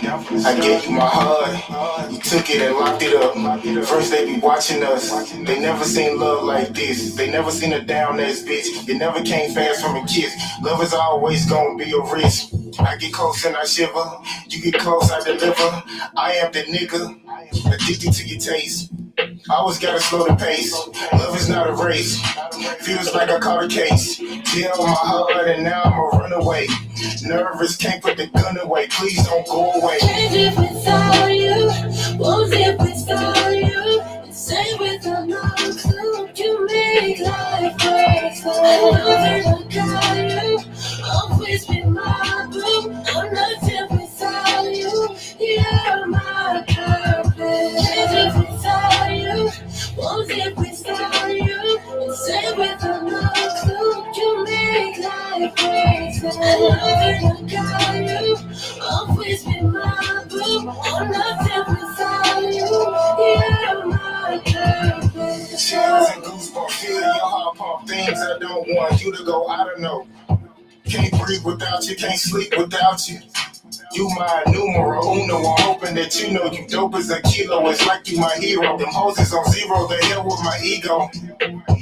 I gave you my heart. You took it and locked it up. First they be watching us. They never seen love like this. They never seen a down ass bitch. It never came fast from a kiss. Love is always gonna be a risk. I get close and I shiver. You get close, I deliver. I am the nigga, addicted to your taste. I always gotta slow the pace. Love is not a race. Feels like I caught a case. Tell my heart and now I'm a runaway. Nervous, can't put the gun away. Please don't go away. Can't live without you. Won't live without you. Stay without no clue. You make life worth it. I know that I got you. Always be my boo. I'm nothing without you. You're my purpose. Can't live without you. Won't live without you. Stay without no clue. You make life worth it. I know that I got you. Always be my boo. I'm nothing without you. You're my purpose. Chills and goosebumps, feel your heart pump. Things I don't want you to go, I don't know. Can't breathe without you, can't sleep without you. You my numero uno, I'm hoping that you know you dope as a kilo. It's like you my hero. Them hoes is on zero, the hell with my ego.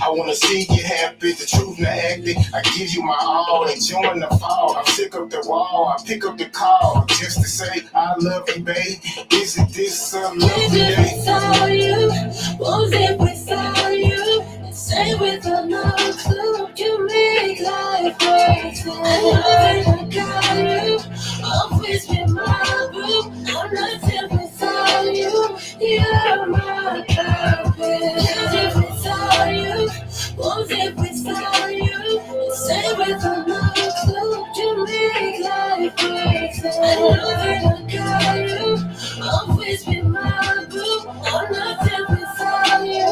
I wanna see you happy, the truth not acting. I give you my all, enjoying the fall. I pick up the wall, I pick up the call, just to say I love you, babe. Isn't this a lovely Can't live day? without you. Won't live without you. Stay without no clue. You make life worth it. I know that I got you. Always be my boo. I'm nothing without you. You're my purpose. Can't live without you. Won't live without you. Stay without no clue. You make life worth it. I know that I got you. Always be my boo. I'm nothing without you.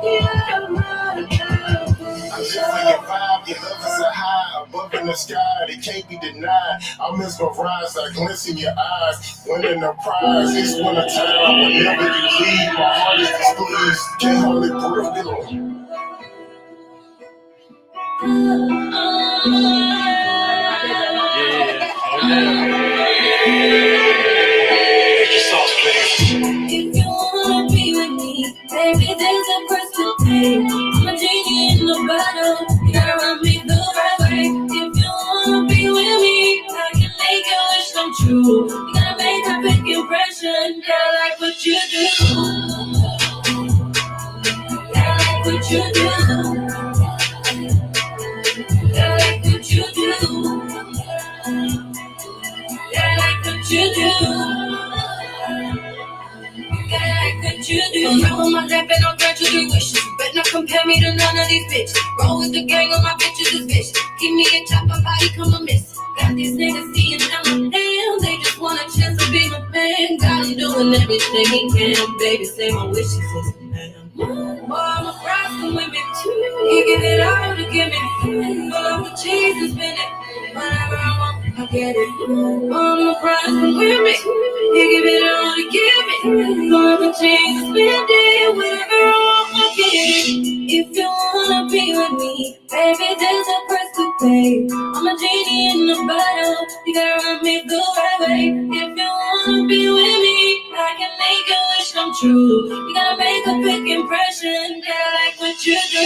You're my purpose. I live for your vibe, your love is a high above in the sky, it can't be denied. I mesmerize, I glimpse in your eyes. Winning the prize, it's winter time. Whenever you leave, my heart is displeased. Can't hardly breathe. If you wanna be with me, baby, there's a price to pay. I'm a genie in the bottle, you gotta run me the right way. If you wanna be with me, I can make your wish come true. You gotta make a big impression, gotta like what you do. Gotta like what you do. Gotta like what you do. Gotta like what you do. What you do? I'm on my lap and I'll grant you the wishes. You better not compare me to none of these bitches. Roll with the gang on my bitches is vicious. Give me a chopper body, come a miss. Got these niggas seeing I'm damn. They just want a chance to be my man. Got him doing everything he can. Baby, say my wishes is the man. Boy, I'm a problem with me too. He give it all to give me. Full up with cheese and spin it. Whatever I want, I get it. I'm a problem with me. He give it all to give me. Full up with cheese and spin it. Whatever I want, I get it. If you wanna be with me, baby, there's a price to pay. I'm a genie in the bottle. You gotta run me the right way. If you wanna be with me, I can make your wish come true. You gotta make a big impression. Gotta like what you do.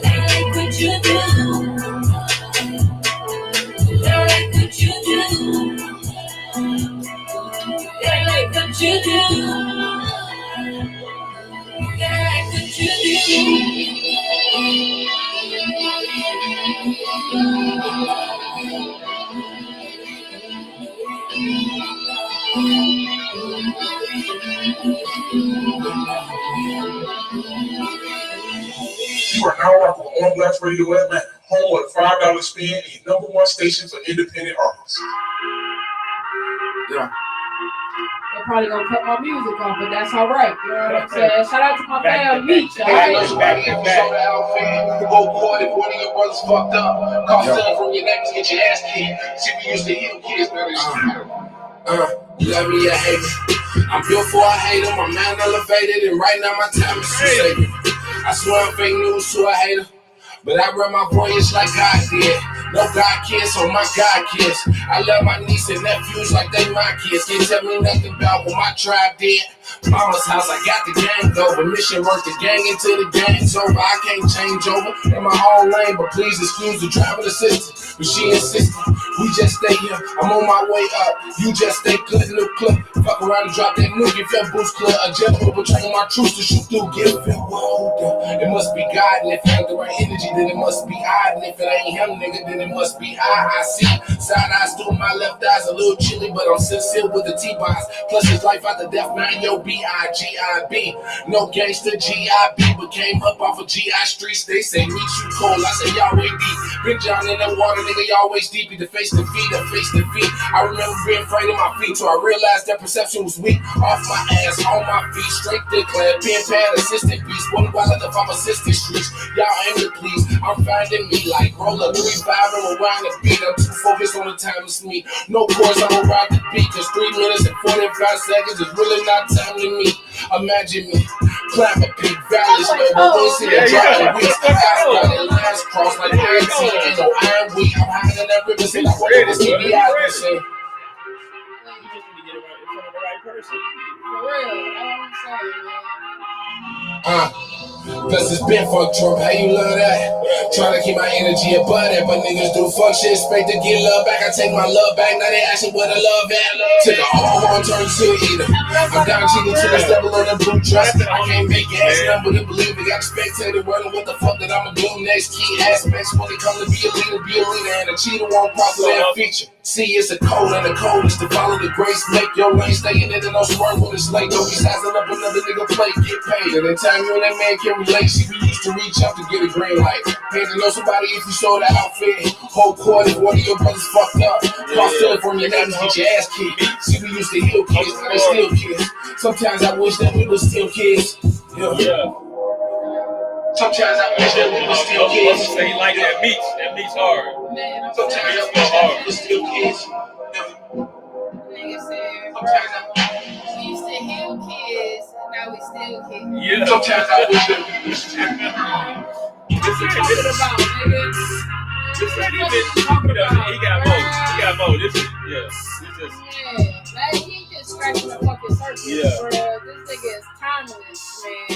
Gotta like what you do. Gotta like what you do. Gotta like what you do. Gotta like what you do. You are now rocking with On Blast Radio Atlanta, home of $5 spin and number one station for independent artists. They're probably gonna cut my music off, but that's all right. You know what I'm saying? Shout out to my fam, Meech. Back outfit, go party, one of your brothers fucked up. Cost from your neck to get your ass kicked. See, we used to heal kids, You love me or hate me. I'm built for a hater, my mind elevated, and right now my time is too sacred. I swear I'm fake news to a hater. But I run my voyage like God did. No God kids on my God kids. I love my niece and nephews like they my kids. Can't tell me nothing about what my tribe did. Mama's house, I got the gang over. Mission work the gang until the gang's over. I can't change over in my own lane, but please excuse the driving assistant. But she insisted, we just stay here. I'm on my way up. You just stay good in the club. Fuck around and drop that nuke. If your boots club, a general betraying my troops to shoot through. Get a feel older. It must be God, and if I ain't the right energy, then it must be I. And if it ain't him, nigga, then it must be I see side eyes through my left eyes, a little chilly, but I'm sincere with the T-bars. Plus his life out the death, man, yo, B-I-G-I-B. No gangster G-I-B, but came up off of G.I. streets. They say meet you cold, I say y'all way deep. Big John in the water, nigga, y'all waist deep. The face to feet, the face to feet. I remember being afraid of my feet, so I realized that perception was weak. Off my ass, on my feet, straight thick clad, being pad, assistant beast. One while enough, I'm assistant streets. Y'all aim to please, I'm finding me like roller 3-5 and rewind the beat. I'm too focused on the time it's me. No course, I'm around the beat, cause 3 minutes and 45 seconds is really not time to meet. Imagine me, climb a peak, valley, slow, but we see the dropping weeks. Eyes got it, last cross like INT, ain't no iron weak. I'm hiding in that river, see, I want to see the eyes, say. You just need to get around in front of the right person. For real, that's what I'm saying, man. Plus it's been fuck Trump, how you love that? Trying to keep my energy above that, but niggas do fuck shit, expect to get love back. I take my love back, now they asking where the love at. Took a whole horn, turn to a eater. I'm down chicken to the level on the blue dress. I can't make your ass number to believe it. Got a spectator running what the fuck that I'ma do next. Key aspects when it comes to be a leader, and a cheater won't prosper that feature. See, it's a code, and the code is to follow the grace. Make your lane, stay in it, and don't swerve when it's late. Don't be sizing up another nigga plate, get paid. And in time you and that man can relate. See, we used to reach out to get a green light. Pay to know somebody if you saw the outfit. Whole quarter, one of your brothers fucked up. Cross stealing from your neighbors, get your ass kicked. See, we used to heal kids, now they still kids. Sometimes I wish that we were still kids. Yeah. Sometimes I wish that we were still kids. Say like that beats hard. Man, Sometimes I wish that we were still kids. Nigga said, bro, we used to heal kids, now we still kids. Yeah. Sometimes I wish that we were still kids. What you talking about, nigga? This nigga been talking about. He got more. This is like he just scratching the fucking surface, bro. This nigga is timeless, man.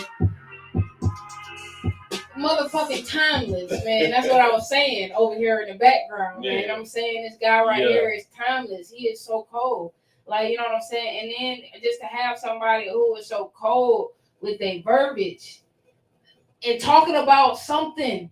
Motherfucking timeless, man. That's what I was saying over here in the background, man. I'm saying this guy right here is timeless. He is so cold. Like, you know what I'm saying? And then just to have somebody who is so cold with their verbiage and talking about something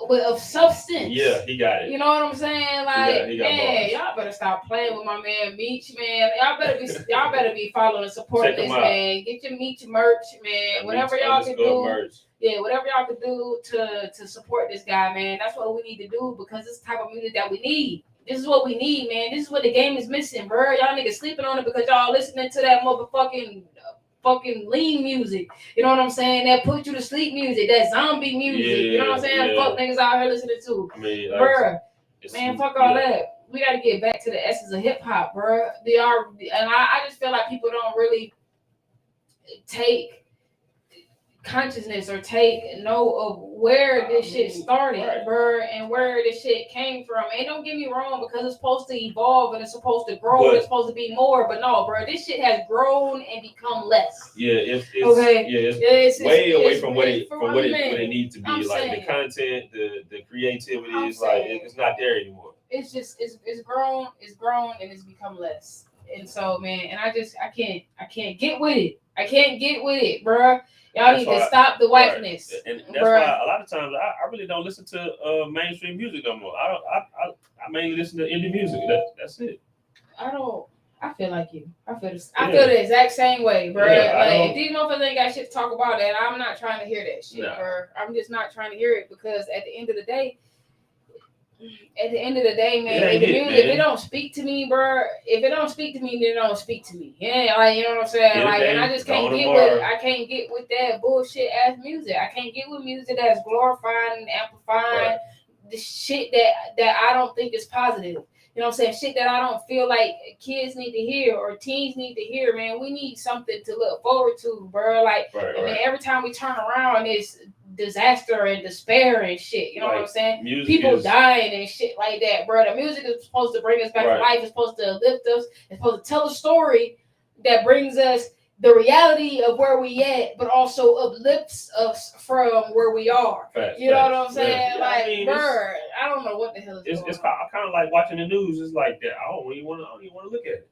of substance. Yeah, he got it. You know what I'm saying? Like, he got man, y'all better stop playing with my man Meech, man. Y'all better be following and supporting this man. Get your Meech merch, man. Whatever y'all can do. Merch. Yeah, whatever y'all can do to support this guy, man. That's what we need to do because it's the type of music that we need. This is what we need, man. This is what the game is missing, bro. Y'all niggas sleeping on it because y'all listening to that motherfucking fucking lean music. You know what I'm saying? That put you to sleep music, that zombie music. You know what I'm saying? Fuck niggas out here listening to. I mean, bruh, man, fuck all that. We got to get back to the essence of hip hop, bruh. I just feel like people don't really take consciousness or take note of where this shit started, bruh, and where this shit came from. And don't get me wrong, because it's supposed to evolve and it's supposed to grow and it's supposed to be more, but no, bruh, this shit has grown and become less. Yeah, it's way away from what it needs to be. I'm like saying, the content, the creativity is like it's not there anymore. It's just it's grown, and it's become less. And so, man, and I can't get with it. I can't get with it, bruh. Y'all need to stop the wifeness. Right. And that's why a lot of times I really don't listen to mainstream music no more. I mainly listen to indie music. That's it. I feel like you. I feel the exact same way, bro. Yeah, like if these motherfuckers ain't got shit to talk about, that I'm not trying to hear that shit, bro. I'm just not trying to hear it because at the end of the day, man, if it don't speak to me, bro, if it don't speak to me, then it don't speak to me. Yeah, like, you know what I'm saying? Like, and I just can't get with that bullshit ass music. I can't get with music that's glorifying and amplifying the shit that I don't think is positive. You know what I'm saying? Shit that I don't feel like kids need to hear or teens need to hear, man. We need something to look forward to, bro. Like, and then every time we turn around, it's disaster and despair and shit. You know what I'm saying? People dying and shit like that, bro. The music is supposed to bring us back to life. It's supposed to lift us. It's supposed to tell a story that brings us the reality of where we at, but also uplifts us from where we are. You know what I'm saying? Yeah, like, bro, I don't know what the hell is going on. It's kind of like watching the news. It's like that. I don't even want to look at it.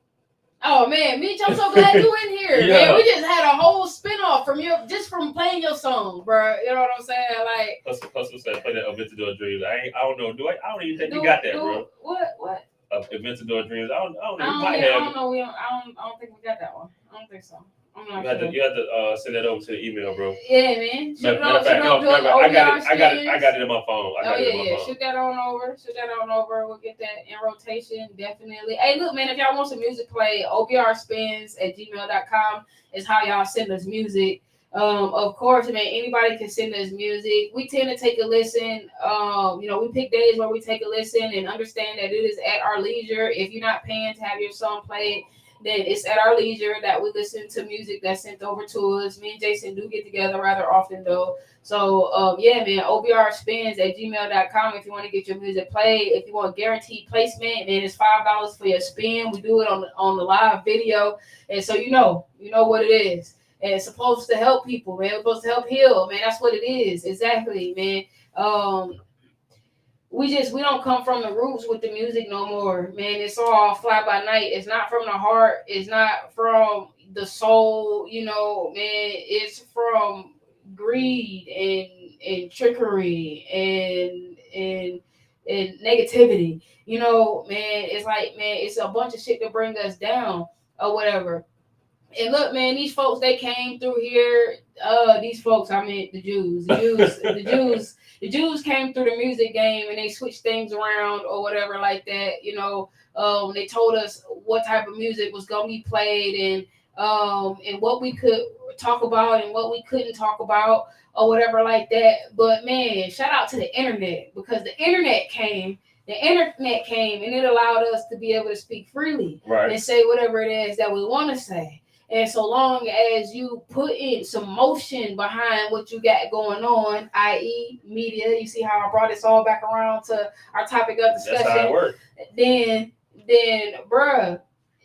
Oh man, Mitch, I'm so glad you in here, man. We just had a whole spinoff from from playing your song, bro. You know what I'm saying? Like, Hustle said, "Play that Aventador Dreams." I don't know. I don't even think you got that, bro. What? Aventador Dreams. I don't know. I don't know. I don't think we got that one. I don't think so. I'm not sure. You have to send that over to the email, bro. Yeah, man. Matter of fact, I got it in my phone. Shoot that on over. We'll get that in rotation, definitely. Hey, look, man, if y'all want some music play, obrspins@gmail.com is how y'all send us music. Of course, man, anybody can send us music. We tend to take a listen. We pick days where we take a listen and understand that it is at our leisure. If you're not paying to have your song played, then it's at our leisure that we listen to music that's sent over to us. Me and Jason do get together rather often, though. So, yeah, man, obrspins@gmail.com if you want to get your music played. If you want guaranteed placement, then it's $5 for your spin. We do it on the live video. And so you know what it is. And it's supposed to help people, man. It's supposed to help heal, man. That's what it is. Exactly, man. We don't come from the roots with the music no more, man. It's all fly by night. It's not from the heart. It's not from the soul, man. It's from greed and trickery and negativity, man. It's like, man, it's a bunch of shit to bring us down or whatever. And look, man, these folks, they came through here. These folks, I mean the Jews. The Jews came through the music game and they switched things around or whatever like that. They told us what type of music was gonna be played and what we could talk about and what we couldn't talk about or whatever like that. But man, shout out to the internet, because the internet came and it allowed us to be able to speak freely and say whatever it is that we want to say. And so long as you put in some motion behind what you got going on, i.e. media, you see how I brought this all back around to our topic of discussion. That's how it works.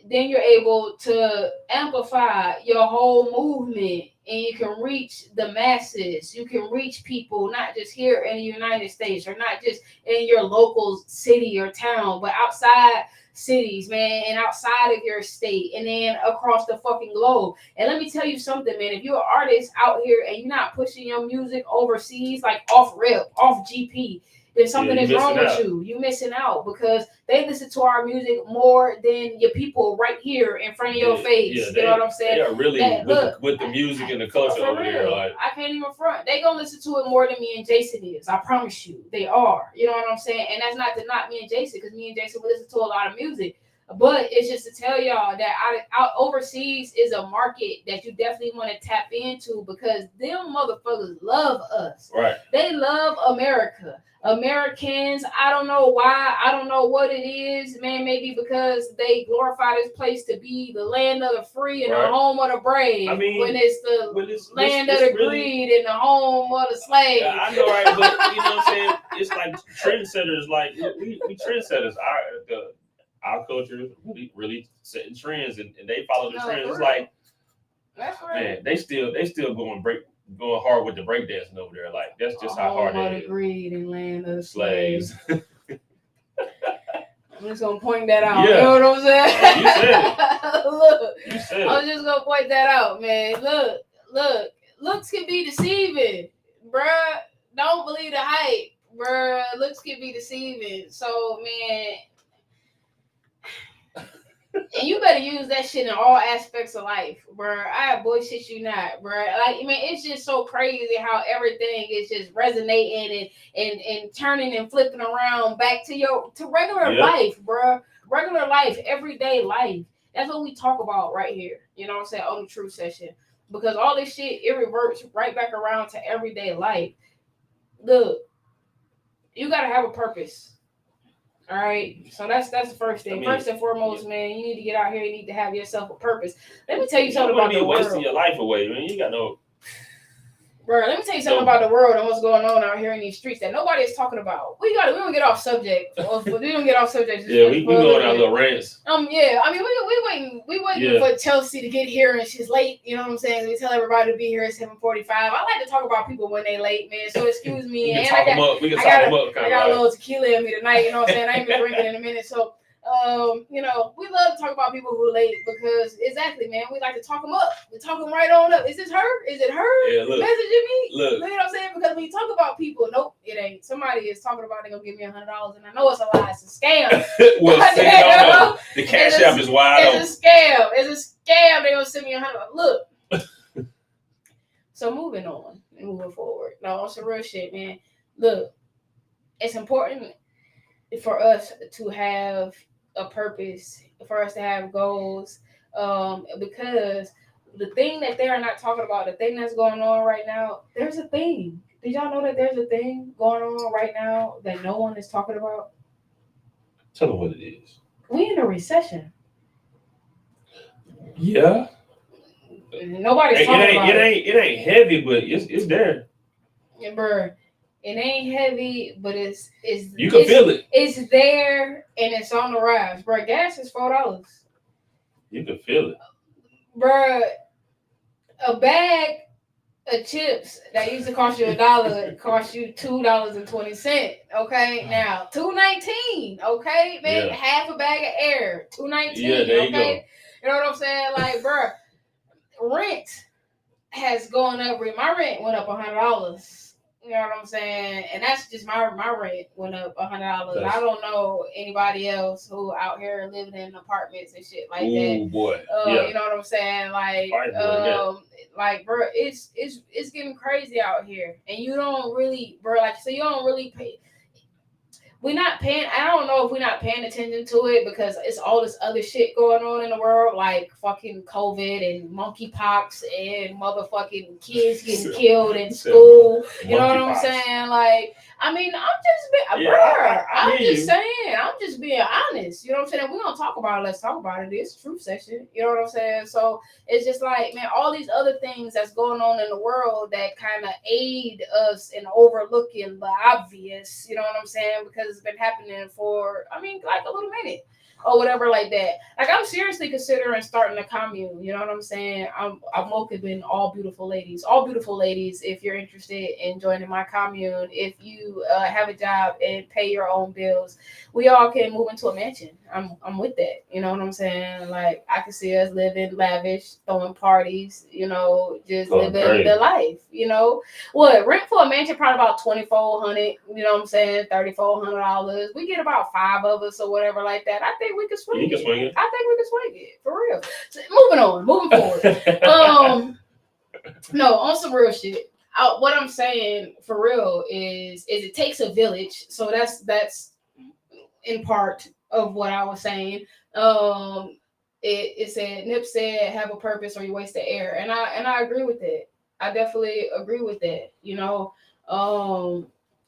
Then you're able to amplify your whole movement and you can reach the masses. You can reach people not just here in the United States or not just in your local city or town, but outside cities, man, and outside of your state, and then across the fucking globe. And let me tell you something, man. If you're an artist out here and you're not pushing your music overseas, like off rip, off GP, then something is wrong with you. You're missing out, because they listen to our music more than your people right here in front of your face. You know what I'm saying? They are really with the music and the culture over here. Like, I can't even front. They gonna listen to it more than me and Jason is. I promise you, they are. You know what I'm saying? And that's not to knock me and Jason, because me and Jason will listen to a lot of music. But it's just to tell y'all that out overseas is a market that you definitely want to tap into, because them motherfuckers love us. Right. They love America. Americans, I don't know why. I don't know what it is, man. Maybe because they glorify this place to be the land of the free and the home of the brave. I mean, when it's the land of the greed and the home of the slave. Yeah, I know, right? But you know what I'm saying? It's like trendsetters. Like we trendsetters. Our culture really setting trends, and they follow the trends. It's like, that's right. Man, they still going hard with the breakdancing over there. Like, that's just how hard it is. Greed and land of the slaves. I'm just gonna point that out. Yeah. You know what I'm saying? You said it. Look, you said it. I'm just gonna point that out, man. Look, looks can be deceiving, bruh. Don't believe the hype, bruh. Looks can be deceiving. So, man. And you better use that shit in all aspects of life, bro. I bullshit you not, bro. Like, I mean, it's just so crazy how everything is just resonating and turning and flipping around back to regular life, bro. Regular life, everyday life. That's what we talk about right here. You know what I'm saying? On the True Session. Because all this shit, it reverts right back around to everyday life. Look, you gotta have a purpose. All right, so that's the first thing. First and foremost, man, you need to get out here. You need to have yourself a purpose. Let me tell you something about the world. Wasting your life away, man. You got no. Bro, let me tell you something about the world and what's going on out here in these streets that nobody is talking about. We don't get off subject. We don't get off subject. Yeah, we going on little rants. Yeah, I mean, we waiting for Chelsea to get here and she's late. You know what I'm saying? We tell everybody to be here at 7:45. I like to talk about people when they late, man. So excuse me. We can talk them up. I got a little tequila in me tonight. You know what I'm saying? I ain't been drinking in a minute, so. We love to talk about people who are late because exactly, man, we like to talk them up. We talk them right on up. Is this her? Is it her? Yeah, look, messaging me? Look. You know what I'm saying? Because when you talk about people, nope, it ain't. Somebody is talking about they gonna give me $100, and I know it's a lie. It's a scam. Well, the cash app is wide open. It's a scam. It's a scam. They gonna send me $100. Look. So moving on and moving forward. No, on some real shit, man. Look, it's important for us to have a purpose, for us to have goals, because the thing that they are not talking about, the thing that's going on right now, there's a thing. Did y'all know that there's a thing going on right now that no one is talking about? Tell them what it is. We in a recession. Yeah. Nobody's talking about it. It ain't heavy, but it's there. Yeah, bro. It ain't heavy, but it's you can feel it. It's there and it's on the rise, bro. Gas is $4. You can feel it, bro. A bag of chips that used to cost you $1 cost you $2.20. Okay, now $2.19. Okay, man, half a bag of air, $2.19. Yeah, there you go. You know what I'm saying? Like, bro, rent has gone up. My rent went up $100. You know what I'm saying? And that's just my rent went up $100. I don't know anybody else who out here living in apartments and shit like that. Oh boy. You know what I'm saying? Like, bro, it's getting crazy out here. And you don't really, bro, like, so you don't really pay. I don't know if we're not paying attention to it because it's all this other shit going on in the world, like fucking COVID and monkeypox and motherfucking kids getting killed in school. You know what I'm saying? Like, I mean, I'm just being honest. You know what I'm saying? If we're gonna talk about it, let's talk about it. It's a truth session. You know what I'm saying? So it's just like, man, all these other things that's going on in the world that kind of aid us in overlooking the obvious. You know what I'm saying? Because it's been happening for, like a little minute or whatever like that. Like, I'm seriously considering starting a commune. You know what I'm saying? I'm welcoming all beautiful ladies. All beautiful ladies, if you're interested in joining my commune, if you have a job and pay your own bills, we all can move into a mansion. I'm with that. You know what I'm saying? Like, I can see us living lavish, throwing parties, you know, just living the life, you know. What, rent for a mansion probably about $2,400, you know what I'm saying, $3,400. We get about 5 of us or whatever like that. I think we can swing it. I think we can swing it, for real. So, moving forward. No, on some real shit. What I'm saying for real is it takes a village. So that's in part of what I was saying. It said, Nip said, have a purpose or you waste the air, and I agree with that. I definitely agree with that. You know,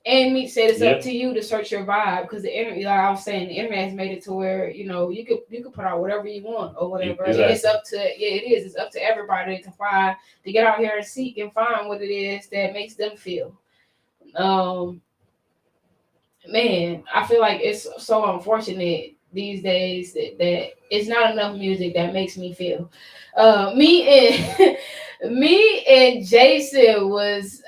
and Meat said it's up to you to search your vibe, because the internet, like I was saying, the internet has made it to where, you know, you could put out whatever you want or whatever. Exactly. And it's up to it's up to everybody to get out here and seek and find what it is that makes them feel. Man, I feel like it's so unfortunate these days that it's not enough music that makes me feel. Me and Jason was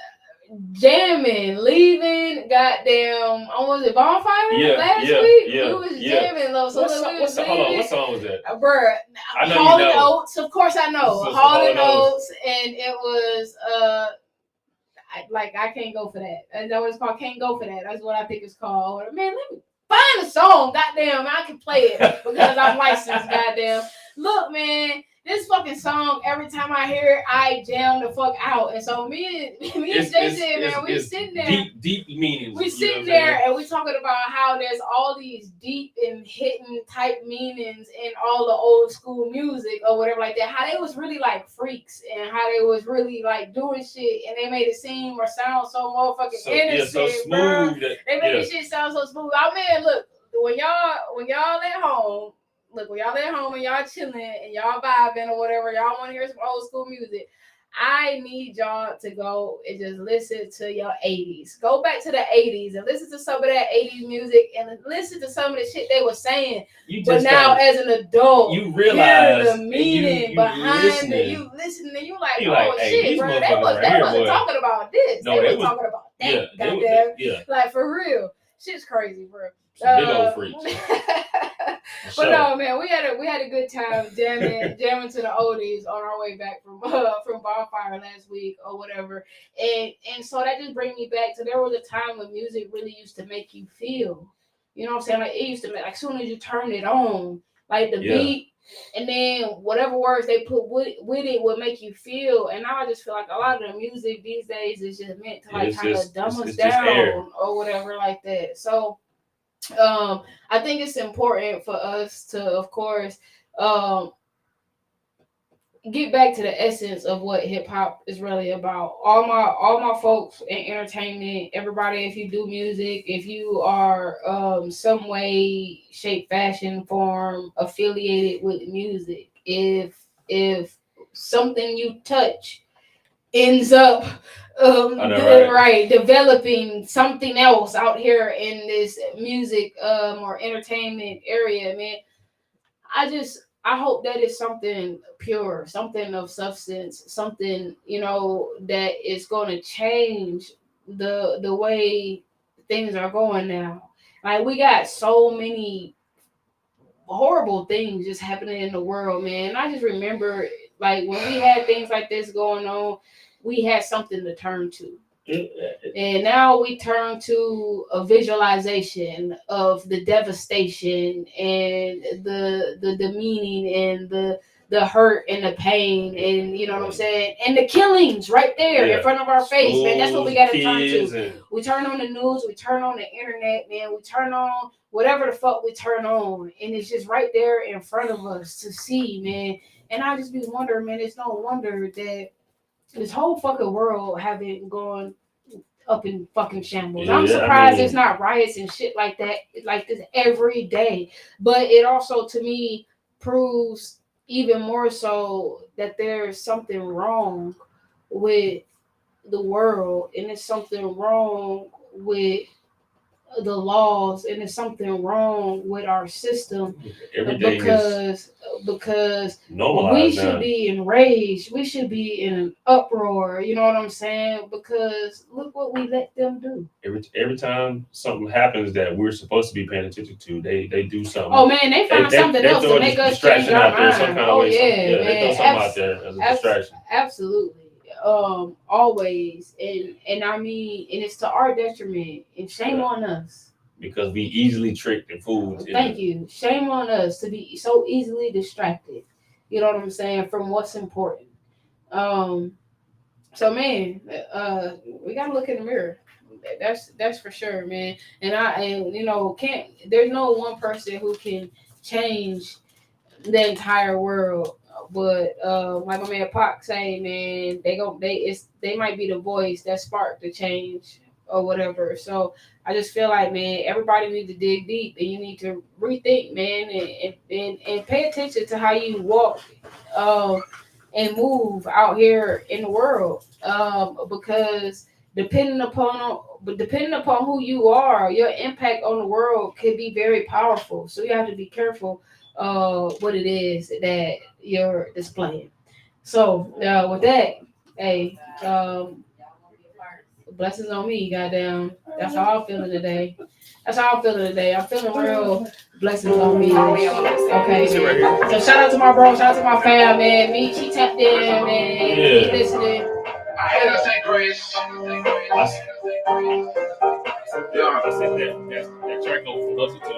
jamming, leaving goddamn, was it Bonfire last week? We was jamming though. So what song was that? Bruh, Hall and Oates, of course I know. Hall and Oates, and it was I can't go for that. Is that what it's called? Can't go for that. That's what I think it's called. Man, let me find a song. Goddamn, I can play it because I'm licensed. Goddamn. Look, man, this fucking song, every time I hear it, I jam the fuck out. And so me and Jason, man, we sitting there. Deep meanings. We sitting there and we talking about how there's all these deep and hidden type meanings in all the old school music or whatever like that. How they was really like freaks and how they was really like doing shit, and they made it seem or sound so motherfucking innocent. So smooth. They made this shit sound so smooth. Oh man, look, when y'all at home. Look, when y'all at home and y'all chilling and y'all vibing or whatever, y'all want to hear some old school music, I need y'all to go and just listen to your 80s. Go back to the 80s and listen to some of that 80s music and listen to some of the shit they were saying. But now, as an adult, you realize the meaning behind it. You listening and you like, oh hey, shit, bro, they wasn't talking about this. No, they was talking about that. Goddamn, like for real, shit's crazy, bro. Big old freaks. But no, man, we had a good time jamming to the oldies on our way back from Bonfire last week or whatever, and so that just brings me back to there was a time when music really used to make you feel, you know what I'm saying? Like it used to make, like, as soon as you turn it on, like the beat, and then whatever words they put with it would make you feel. And now I just feel like a lot of the music these days is just meant to like kind of dumb us down or whatever like that. So. I think it's important for us to, of course, get back to the essence of what hip hop is really about. All my folks in entertainment, everybody, if you do music, if you are some way, shape, fashion, form affiliated with music, if something you touch ends up developing something else out here in this music or entertainment area, man, I hope that is something pure, something of substance, something, you know, that is going to change the way things are going now. Like we got so many horrible things just happening in the world, man. I just remember like when we had things like this going on, we had something to turn to. And now we turn to a visualization of the devastation and the meaning and the hurt and the pain, and you know what I'm saying, and the killings right there in front of our face, man. That's what we got to turn to. We turn on the news, we turn on the internet, man. We turn on whatever the fuck we turn on, and it's just right there in front of us to see, man. And I just be wondering, man, it's no wonder that this whole fucking world haven't gone up in fucking shambles. I'm surprised it's not riots and shit like that, like this every day. But it also, to me, proves even more so that there's something wrong with the world, and there's something wrong with the laws, and there's something wrong with our system. Everything because we should be enraged, we should be in an uproar, you know what I'm saying? Because look what we let them do. Every time something happens that we're supposed to be paying attention to, they do something. Oh man, they find something else to make us change our mind. Some kind of way. Man. They throw something out there as a distraction. Absolutely. Always, and I mean, and it's to our detriment, and shame on us because we easily tricked and fooled. Thank you. Shame on us to be so easily distracted, you know what I'm saying, from what's important. So man, we gotta look in the mirror. That's for sure, man. And you know, there's no one person who can change the entire world. But like my man Pac say, man, they might be the voice that sparked the change or whatever. So I just feel like, man, everybody needs to dig deep, and you need to rethink, man, and pay attention to how you walk and move out here in the world, because depending upon who you are, your impact on the world can be very powerful. So you have to be careful what it is that you're displaying. So with that, hey, blessings on me, goddamn. That's how I'm feeling today. I'm feeling real blessings on me. Okay. So shout out to my bro, shout out to my fam, man. Me, she tapped in, man. He listening. I had to say grace. That track goes from Hustle to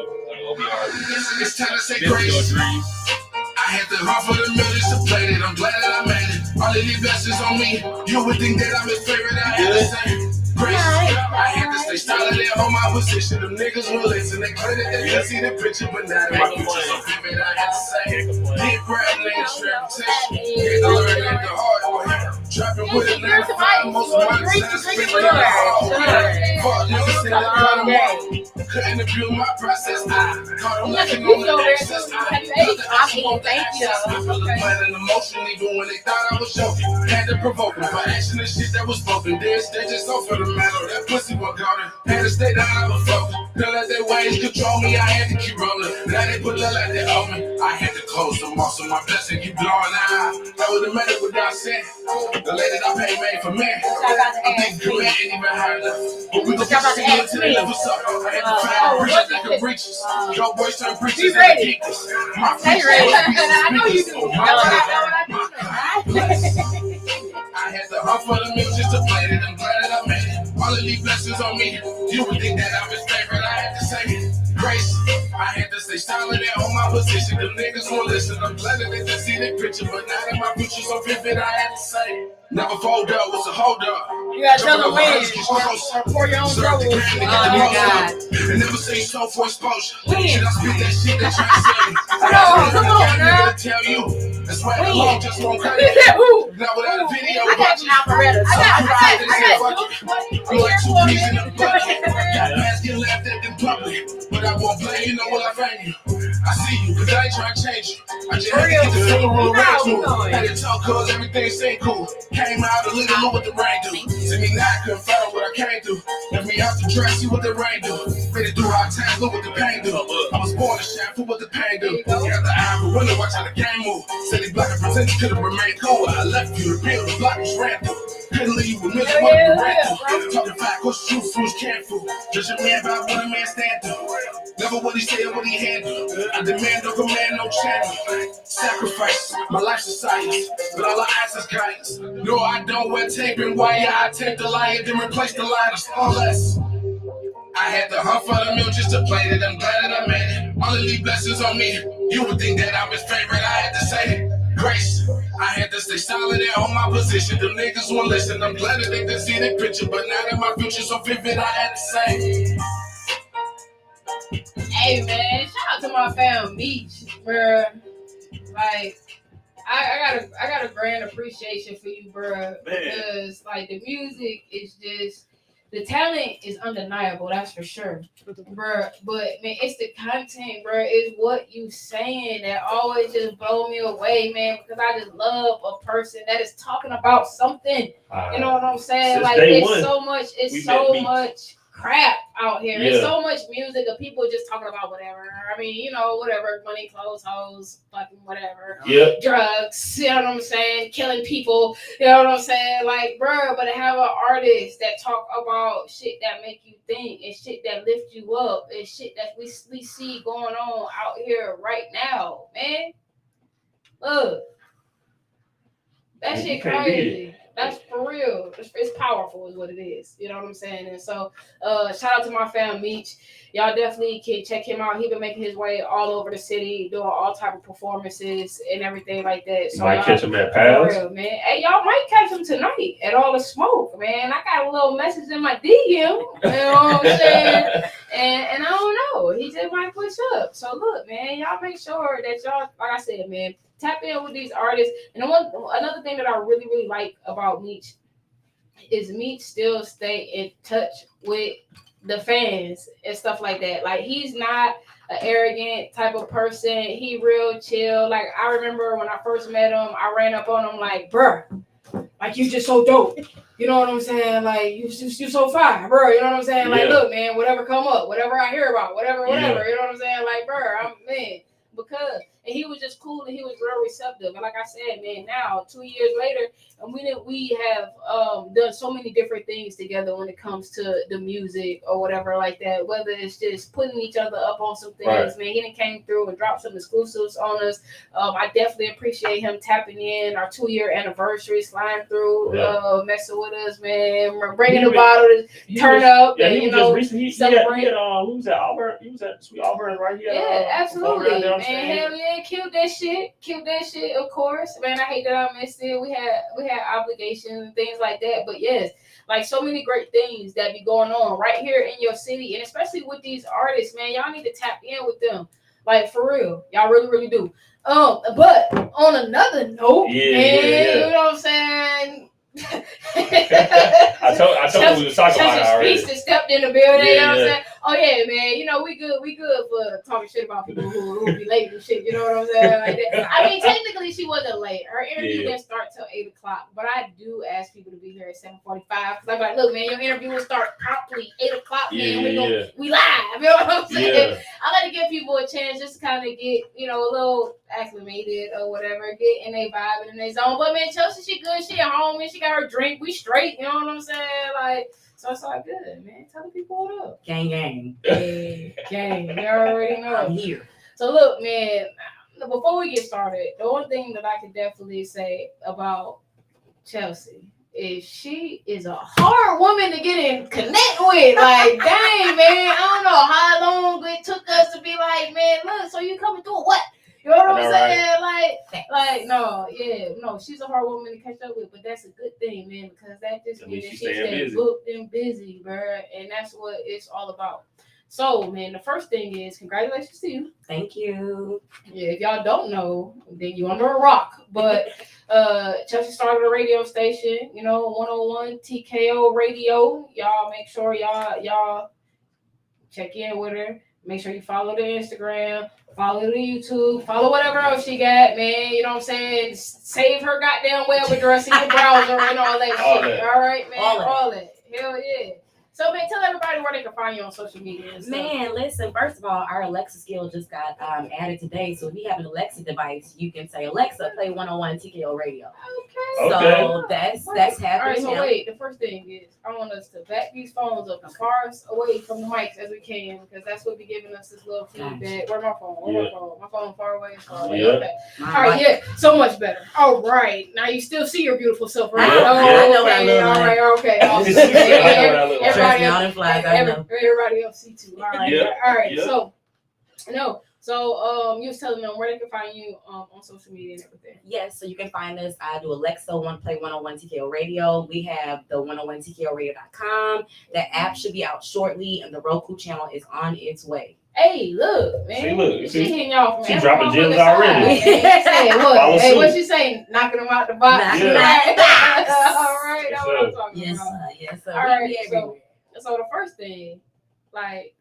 OBR. It's time to say grace. I had to run for the millions to play it. I'm glad that I made it. All of these blessings on me. You would think that I'm his favorite. I had to say grace. I had to stay solid there on my position. Them niggas will listen. They claim that they can see the picture, but now my future's so vivid. I had to say big bread, niggas, reputation. Had to learn it the hard way. Trapping with a nigga, fighting most of my success. Fuck niggas in the bottom. couldn't abuse my process. I caught him looking on the access. I felt the plan and emotion even when they thought I was joking. Had to provoke them for action and shit that was spoken. They just so for the matter. That pussy was golden. Had to stay down, I was focused. Don't let their ways control me. I had to keep rolling. Now they put love like they owe me. I had to close them off so my blessing keep blowing out. That was the matter without sin. The lady I paid made for me. I think you ain't even high enough. But we gon' get you until they level up. I had to find bridges that could reach us. Your boys turn preachers and geek us. My I know you do. I had to hunt for the milk just to play it. I'm glad that I made it. All of these blessings on me. You would think that I'm his favorite. I had to say it. Grace. I had to stay silent and hold my position. The niggas won't listen. I'm glad that they didn't see the picture, but now that my future's so vivid, I had to say it. Never fold up. What's a hold up? You gotta tell them when. Or pour your own trouble. Oh my God. And never say so for exposure. Should I speak that shit that try to sell me? Come on, now. Tell you. That's why the law just won't cut it. Now without a video, I got you, Alpharetta. I'm like 2 peas in a bucket. Got past get left at the public. But I won't blame you, know what I blame you. I see you, cause I ain't trying to change you. I just had to get the funeral arranged. Had to talk cause everything seemed cool. Came out a little, look what the rain do. See me now, I couldn't find what I came through. Let me out the dress, see what the rain do. Ready through hard times, look what the pain do. I was born to shine for what the pain do. Got the eye of a window, watch how the game move. Said they black and pretend you could've remained cool. I left you, the bill, the block was ran through. Couldn't leave with million what the ran through. Talking fact, what's true, fruits can't fool. Judge a man by what a man stand through. Never what he said, what he handled. I demand no command, no channel. Sacrifice, my life's a science, but all I ask is guidance. No, I don't wear tape and wire. I take the liar, then replace the liners. All less. I had to hunt for the milk just to play it. I'm glad that I made it. All of these blessings on me. You would think that I'm his favorite. I had to say it. Grace. I had to stay solid and hold my position. The niggas won't listen. I'm glad that they didn't see the picture, but now that my future's so vivid, I had to say. Hey man, shout out to my fam Beach, bro. Like, I got a grand appreciation for you, bro. Because like the music is just, the talent is undeniable, that's for sure, bro. But man, it's the content, bro. It's what you saying that always just blow me away, man. Because I just love a person that is talking about something. You know what I'm saying? Like it's so much. It's so much crap out here. There's so much music of people just talking about whatever. I mean, you know, whatever, money, clothes, hoes, fucking whatever. Drugs, you know what I'm saying? Killing people, you know what I'm saying? Like, bro, but to have an artist that talk about shit that make you think and shit that lift you up and shit that we see going on out here right now, man. Look. That shit crazy. That's for real. It's powerful is what it is. You know what I'm saying? And so shout out to my fam Meech. Y'all definitely can check him out. He been making his way all over the city, doing all type of performances and everything like that. So might catch him at Pals. For real, man. Hey, y'all might catch him tonight at All the Smoke, man. I got a little message in my DM. You know what I'm saying? And I don't know. He just might push up. So look, man, y'all make sure that y'all, like I said, man, tap in with these artists. And another thing that I really, really like about Meech is Meech still stay in touch with the fans and stuff like that. Like, he's not an arrogant type of person. He real chill. Like, I remember when I first met him, I ran up on him like, bruh, like, you just so dope. You know what I'm saying? Like, you so fire, bro. You know what I'm saying? Like, look, man, whatever come up, whatever I hear about, whatever. You know what I'm saying? Like, bro, because and he was just cool and he was real receptive. And like I said, man, now 2 years later, and we have done so many different things together when it comes to the music or whatever like that. Whether it's just putting each other up on some things, man. He done came through and dropped some exclusives on us. I definitely appreciate him tapping in our 2-year anniversary, sliding through, messing with us, man. Bringing the bottle to turn up, and you know, celebrate. Who was at Auburn? He was at Sweet Auburn right here. Yeah, absolutely, man. Hell yeah. Killed that shit, of course. Man, I hate that I missed it. We had obligations and things like that. But yes, like so many great things that be going on right here in your city, and especially with these artists, man. Y'all need to tap in with them. Like, for real. Y'all really, really do. But on another note, you know what I'm saying? I told you we were talking about it already. Chelsea stepped in the building, you know what I'm saying? Oh yeah, man. You know we good for talking shit about people who be late and shit. You know what I'm saying? Like that. I mean, technically she wasn't late. Her interview didn't start till 8:00, but I do ask people to be here at 7:45 because I'm like, look, man, your interview will start promptly 8:00, man. We live. You know what I'm saying? Yeah. I like to give people a chance just to kind of get, a little acclimated or whatever, get in their vibe and in their zone. But man, Chelsea, she good. She at home and she got her drink. We straight. You know what I'm saying? Like. So it's all good, man. Tell the people what up. Gang. Hey, gang. You already know. I'm here. So look, man, before we get started, the one thing that I can definitely say about Chelsea is she is a hard woman to get in connect with. Like, dang, man. I don't know how long it took us to be like, man, look, so you coming through what? You know what I'm saying? Right. No, she's a hard woman to catch up with, but that's a good thing, man, because that just means that she's staying booked and busy, bro, and that's what it's all about. So, man, the first thing is congratulations to you. Thank you. Yeah, if y'all don't know, then you under a rock. But Chelsea started a radio station, 101 TKO Radio. Y'all make sure y'all check in with her. Make sure you follow the Instagram, follow the YouTube, follow whatever else she got, man. You know what I'm saying? Save her goddamn web address in your browser and all that shit. All right, man. All that. Hell yeah. So, man, tell everybody where they can find you on social media and stuff. Man, listen, first of all, our Alexa skill just got added today. So if you have an Alexa device, you can say, Alexa, play 101 TKO Radio. Okay. So that's happening. All right, so wait, the first thing is I want us to back these phones up as far as away from the mics as we can, because that's what be giving us this little feedback. Where's my phone? My phone far away. Okay. All right, yeah, so much better. All right, now you still see your beautiful self, right? I know what I look like. All right, okay. Everybody else see too. All right. So you was telling them where they can find you on social media and everything. Yes, so you can find us. I do Alexa play 101 TKO Radio. We have the 101TKORadio.com. The app should be out shortly, and the Roku channel is on its way. Hey, look, man. She hitting y'all from dropping gems already. Say what? Hey, what she saying? Knocking them out the box. Knocking them out the box. All right, that's what I'm talking about. Yes, sir. All right, so the first thing, like,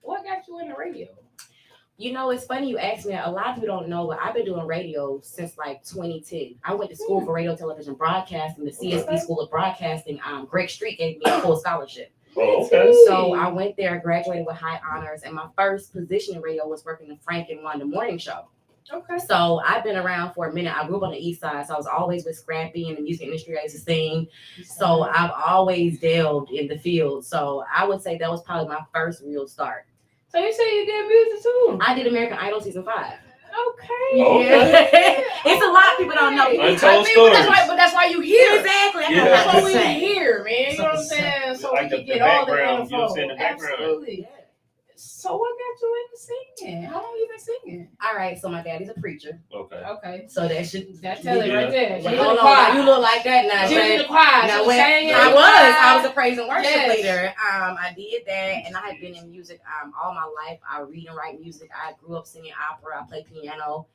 what got you in the radio? It's funny you asked me that. A lot of people don't know, but I've been doing radio since like 2010. I went to school for radio, television, broadcasting, the CSB School of Broadcasting. Greg Street gave me a full scholarship. Oh, okay. So I went there, graduated with high honors, and my first position in radio was working the Frank and Wanda morning show. Okay. So I've been around for a minute. I grew up on the east side, so I was always with Scrappy in the music industry. I used to sing. So I've always delved in the field. So I would say that was probably my first real start. So you say you did music too? I did American Idol season 5. Okay. Yeah. It's a lot of people don't know. Untold stories. But that's why you here. Exactly. That's why we here, man. You know what I'm saying? So like we can the get all the background. info. You know, in the background. Absolutely. So what got you into singing? How long you been singing? All right, so my daddy's a preacher. Okay. So that should tell it right there. You look like that now. She was in the choir. Now, I was a praise and worship leader. I did that, and I had been in music all my life. I read and write music. I grew up singing opera. I play piano.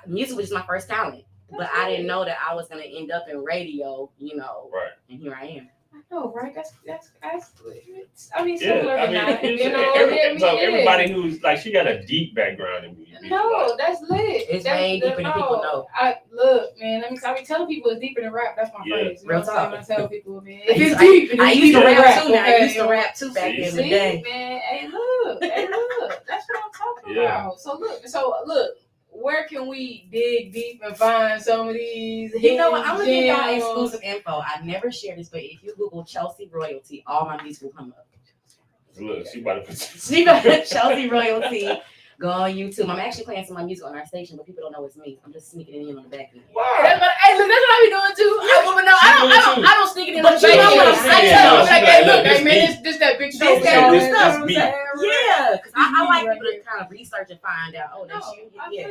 Music was just my first talent, but I didn't know that I was gonna end up in radio. Right. And here I am. I know, right? That's I mean, everybody who's like, she got a deep background in music. No, that's lit. It's way deeper than people know. Look, man. I be telling people it's deeper than rap. That's my phrase. Real talk. I tell people, man, it's deep. I used to rap too. I used to rap too back in the day. Man, hey, look. That's what I'm talking about. So look. Where can we dig deep and find some of these? You know what? I'm gonna give y'all exclusive info. I never shared this, but if you Google Chelsea Royalty, all my music will come up. Look, she about to Chelsea Royalty. Go on YouTube. I'm actually playing some of my music on our station, but people don't know it's me. I'm just sneaking it in on the back end. Wow. That's what I be doing too. I don't sneak it in on the back end. You know what I'm saying? Like, hey, look, hey man, this that big show. That's me. Yeah, because I like people to kind of research and find out. Oh, that's you. Yeah.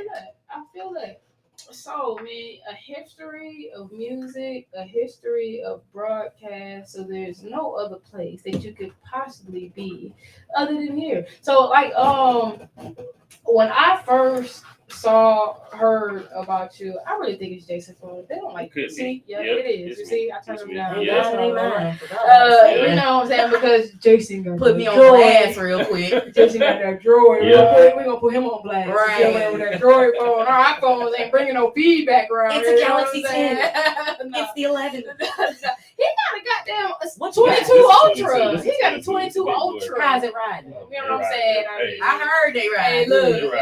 I feel that. So, man, a history of music, a history of broadcast. So there's no other place that you could possibly be other than here. So, like, when I first heard about you, I really think it's Jason Flores. They don't like it. See, it is. You see, I turned them down. You know what I'm saying? Because Jason got put me on blast real quick. Jason got that droid. We're gonna put him on blast. Right. With that droid phone. Our iPhones ain't bringing no feedback around. It's a Galaxy 10. It's the 11. He got a goddamn 22 Ultra. He got a 22 Ultra. How's it riding? You know what I'm saying? I heard they ride. Hey, look,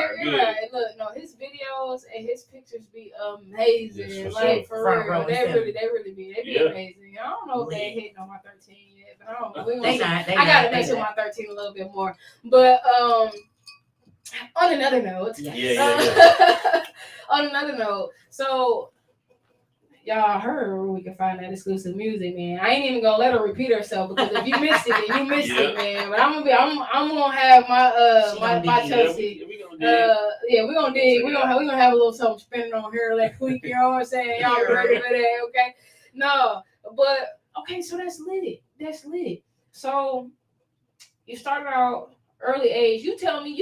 look, no, his videos and his pictures be amazing. Yes, like for real, they really be Yeah. amazing. I don't know if they ain't hitting on my 13 yet, but I don't know. They not. I gotta mess with my 13 a little bit more. But on another note, on another note, so. Y'all heard where we can find that exclusive music, man. I ain't even gonna let her repeat herself because if you missed it, then you missed it, man. But I'm gonna have my Chelsea. We're gonna dig. We're gonna have a little something spinning on here like quick, you know what I'm saying? Y'all ready for that, okay? No, but okay, so that's lit. So you started out early age. You tell me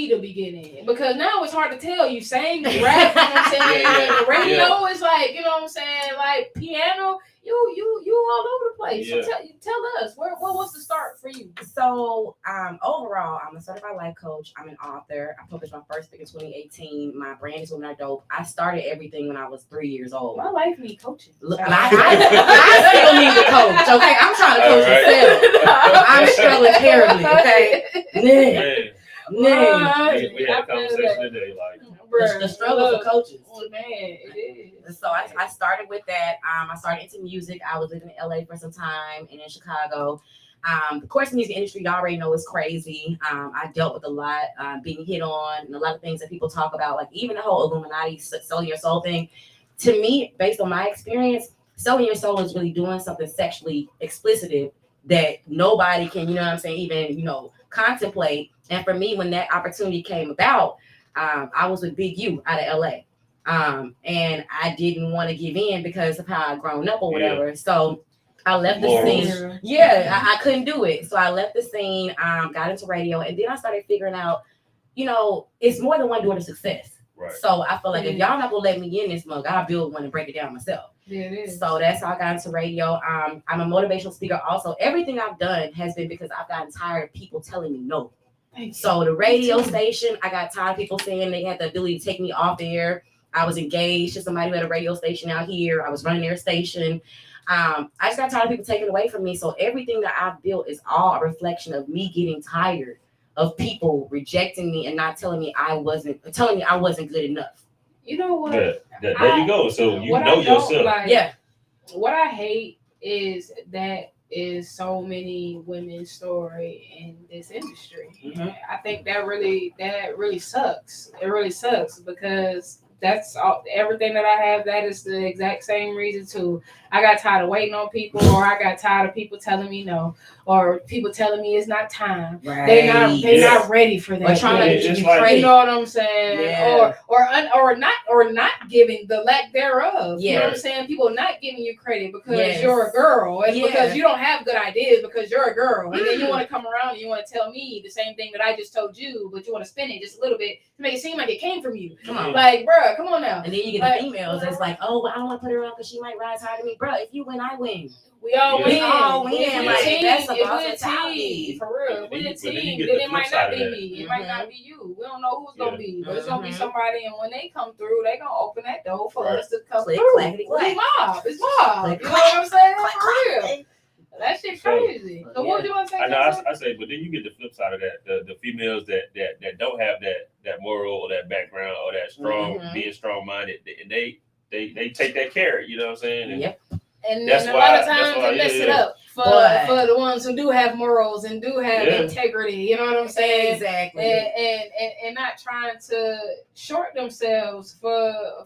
the beginning because now it's hard to tell. You sing, you rap, you know what I'm saying? The radio is like, you know what I'm saying, like piano. You all over the place. So tell us what was the start for you? So overall, I'm a certified life coach. I'm an author. I published my first book in 2018. My brand is Women Are Dope. I started everything when I was 3 years old. My life needs coaching. Look, I still need the coach. Okay, I'm trying to coach myself. I'm struggling terribly. Okay, we had a conversation today, like the struggle for coaches. Oh man, it is. So I started with that. I started into music. I was living in LA for some time and in Chicago. The course music industry, you already know, is crazy. I dealt with a lot, being hit on, and a lot of things that people talk about, like even the whole Illuminati selling your soul thing. To me, based on my experience, selling your soul is really doing something sexually explicit that nobody can, you know what I'm saying, even, contemplate. And for me, when that opportunity came about, I was with Big U out of LA. And I didn't want to give in because of how I'd grown up or whatever. Yeah. So I left the scene. Yeah, I couldn't do it. So I left the scene, got into radio, and then I started figuring out, it's more than one door to success. Right. So I feel like if y'all not gonna let me in this mug, I'll build one and break it down myself. Yeah, it is. So that's how I got into radio. I'm a motivational speaker also. Everything I've done has been because I've gotten tired of people telling me no. So the radio station, I got tired of people saying they had the ability to take me off air. I was engaged to somebody who had a radio station out here. I was running their station. I just got tired of people taking away from me. So everything that I've built is all a reflection of me getting tired of people rejecting me and not telling me I wasn't good enough. You know what? There you go. So you know yourself. What I hate is that is so many women's story in this industry. Mm-hmm. I think that really sucks. It really sucks because that's all, everything that I have. That is the exact same reason too. I got tired of waiting on people, or I got tired of people telling me no, or people telling me it's not time. Right. They're not ready for that. Or trying to get you credit. You know what I'm saying? Yeah. Or not giving the lack thereof. Yeah. You know what I'm saying? People not giving you credit because you're a girl, and because you don't have good ideas because you're a girl, and then you want to come around and you want to tell me the same thing that I just told you, but you want to spin it just a little bit to make it seem like it came from you. Come on. Like, bruh, come on now. And then you get the females that's like, oh, well, I don't want to put her on because she might rise higher than me. Bro, if you win, I win. We all win. We all win. Like, that's a team. For real. We're a team. Then it might not be me. It might not be you. We don't know who's going to be. But it's going to be somebody. And when they come through, they're going to open that door for us to come through. It's mob. You know what I'm saying? For real. That shit crazy. So what do you want to say? I say, but then you get the flip side of that. The females that don't have that moral or that background or that strong, being strong-minded, and they take that carrot, you know what I'm saying? And and then a lot of times they mess it up for the ones who do have morals and do have integrity, you know what I'm saying? Exactly. And not trying to short themselves for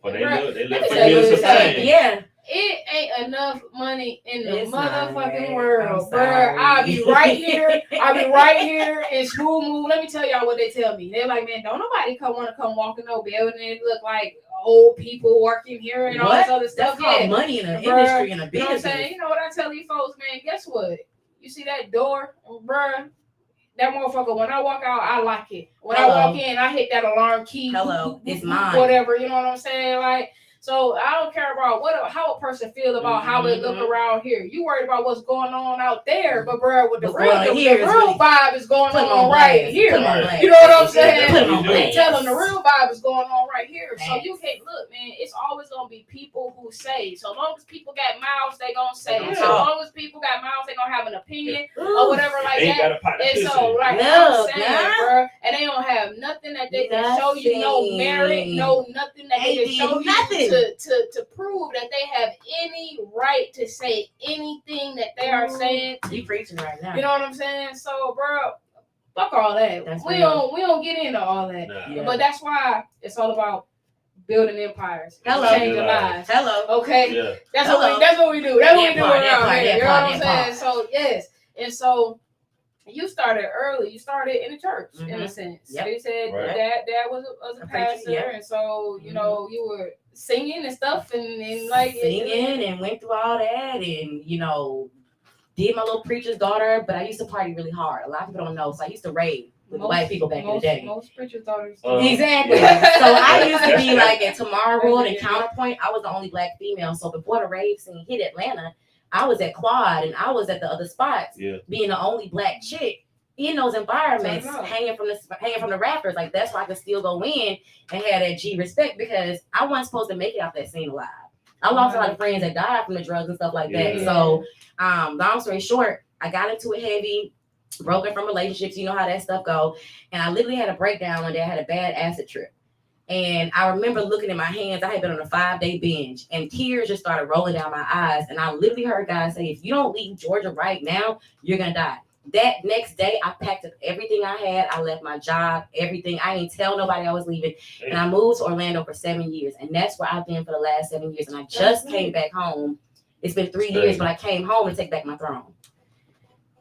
they live for years of fame. Yeah. It ain't enough money in the motherfucking world, bro. I'll be right here in Smooth Move. Let me tell y'all what they tell me. They're like, man, don't nobody want to come walk in no building and look like old people working here and all this other stuff. That's called money in the industry and a business. You know what I'm saying? You know what I tell these folks, man? Guess what? You see that door, bro? that motherfucker, when I walk out, I lock it. When I walk in, I hit that alarm key. It's mine. Whatever, you know what I'm saying? Like, so I don't care about how a person feels about how they look around here. You worried about what's going on out there, but bro, with the real vibe is going on right here. You know what I'm saying? Tell them the real vibe is going on right here. So you can't look, man. It's always gonna be people who say. So long as people got mouths, they gonna say. So long as people got mouths, they gonna have an opinion or whatever like that. And so, like I'm saying, bro, and they don't have nothing that they can show you, no merit, no nothing that they can show you. To prove that they have any right to say anything that they are saying. You preaching right now. You know what I'm saying? So, bro, fuck all that. We don't get into all that. Nah. But that's why it's all about building empires. Changing lives. Okay. Yeah. That's what we do. That's what we do around here. You know what I'm saying? So yes. And so you started early. You started in the church, in a sense. Yep. So you said dad was a pastor, and so you know you were singing and stuff, and like singing, and went through all that, and did my little preacher's daughter. But I used to party really hard. A lot of people don't know, so I used to rave with white people back in the day. Most preacher's daughters. Exactly. So I used to be like at Tomorrow World and Counterpoint. I was the only black female. So before the rave scene hit Atlanta, I was at Quad and I was at the other spots, being the only black chick in those environments, hanging from the rafters. Like that's why I could still go in and have that G respect, because I wasn't supposed to make it out that scene alive. I lost a lot of friends that died from the drugs and stuff like that. So, long story short, I got into it heavy, broken from relationships. You know how that stuff go. And I literally had a breakdown one day. I had a bad acid trip. And I remember looking at my hands. I had been on a 5-day binge, and tears just started rolling down my eyes. And I literally heard God say, if you don't leave Georgia right now, you're going to die. That next day, I packed up everything I had. I left my job, everything. I didn't tell nobody I was leaving. And I moved to Orlando for 7 years. And that's where I've been for the last 7 years. And I just came back home. It's been 3 years, but I came home to take back my throne.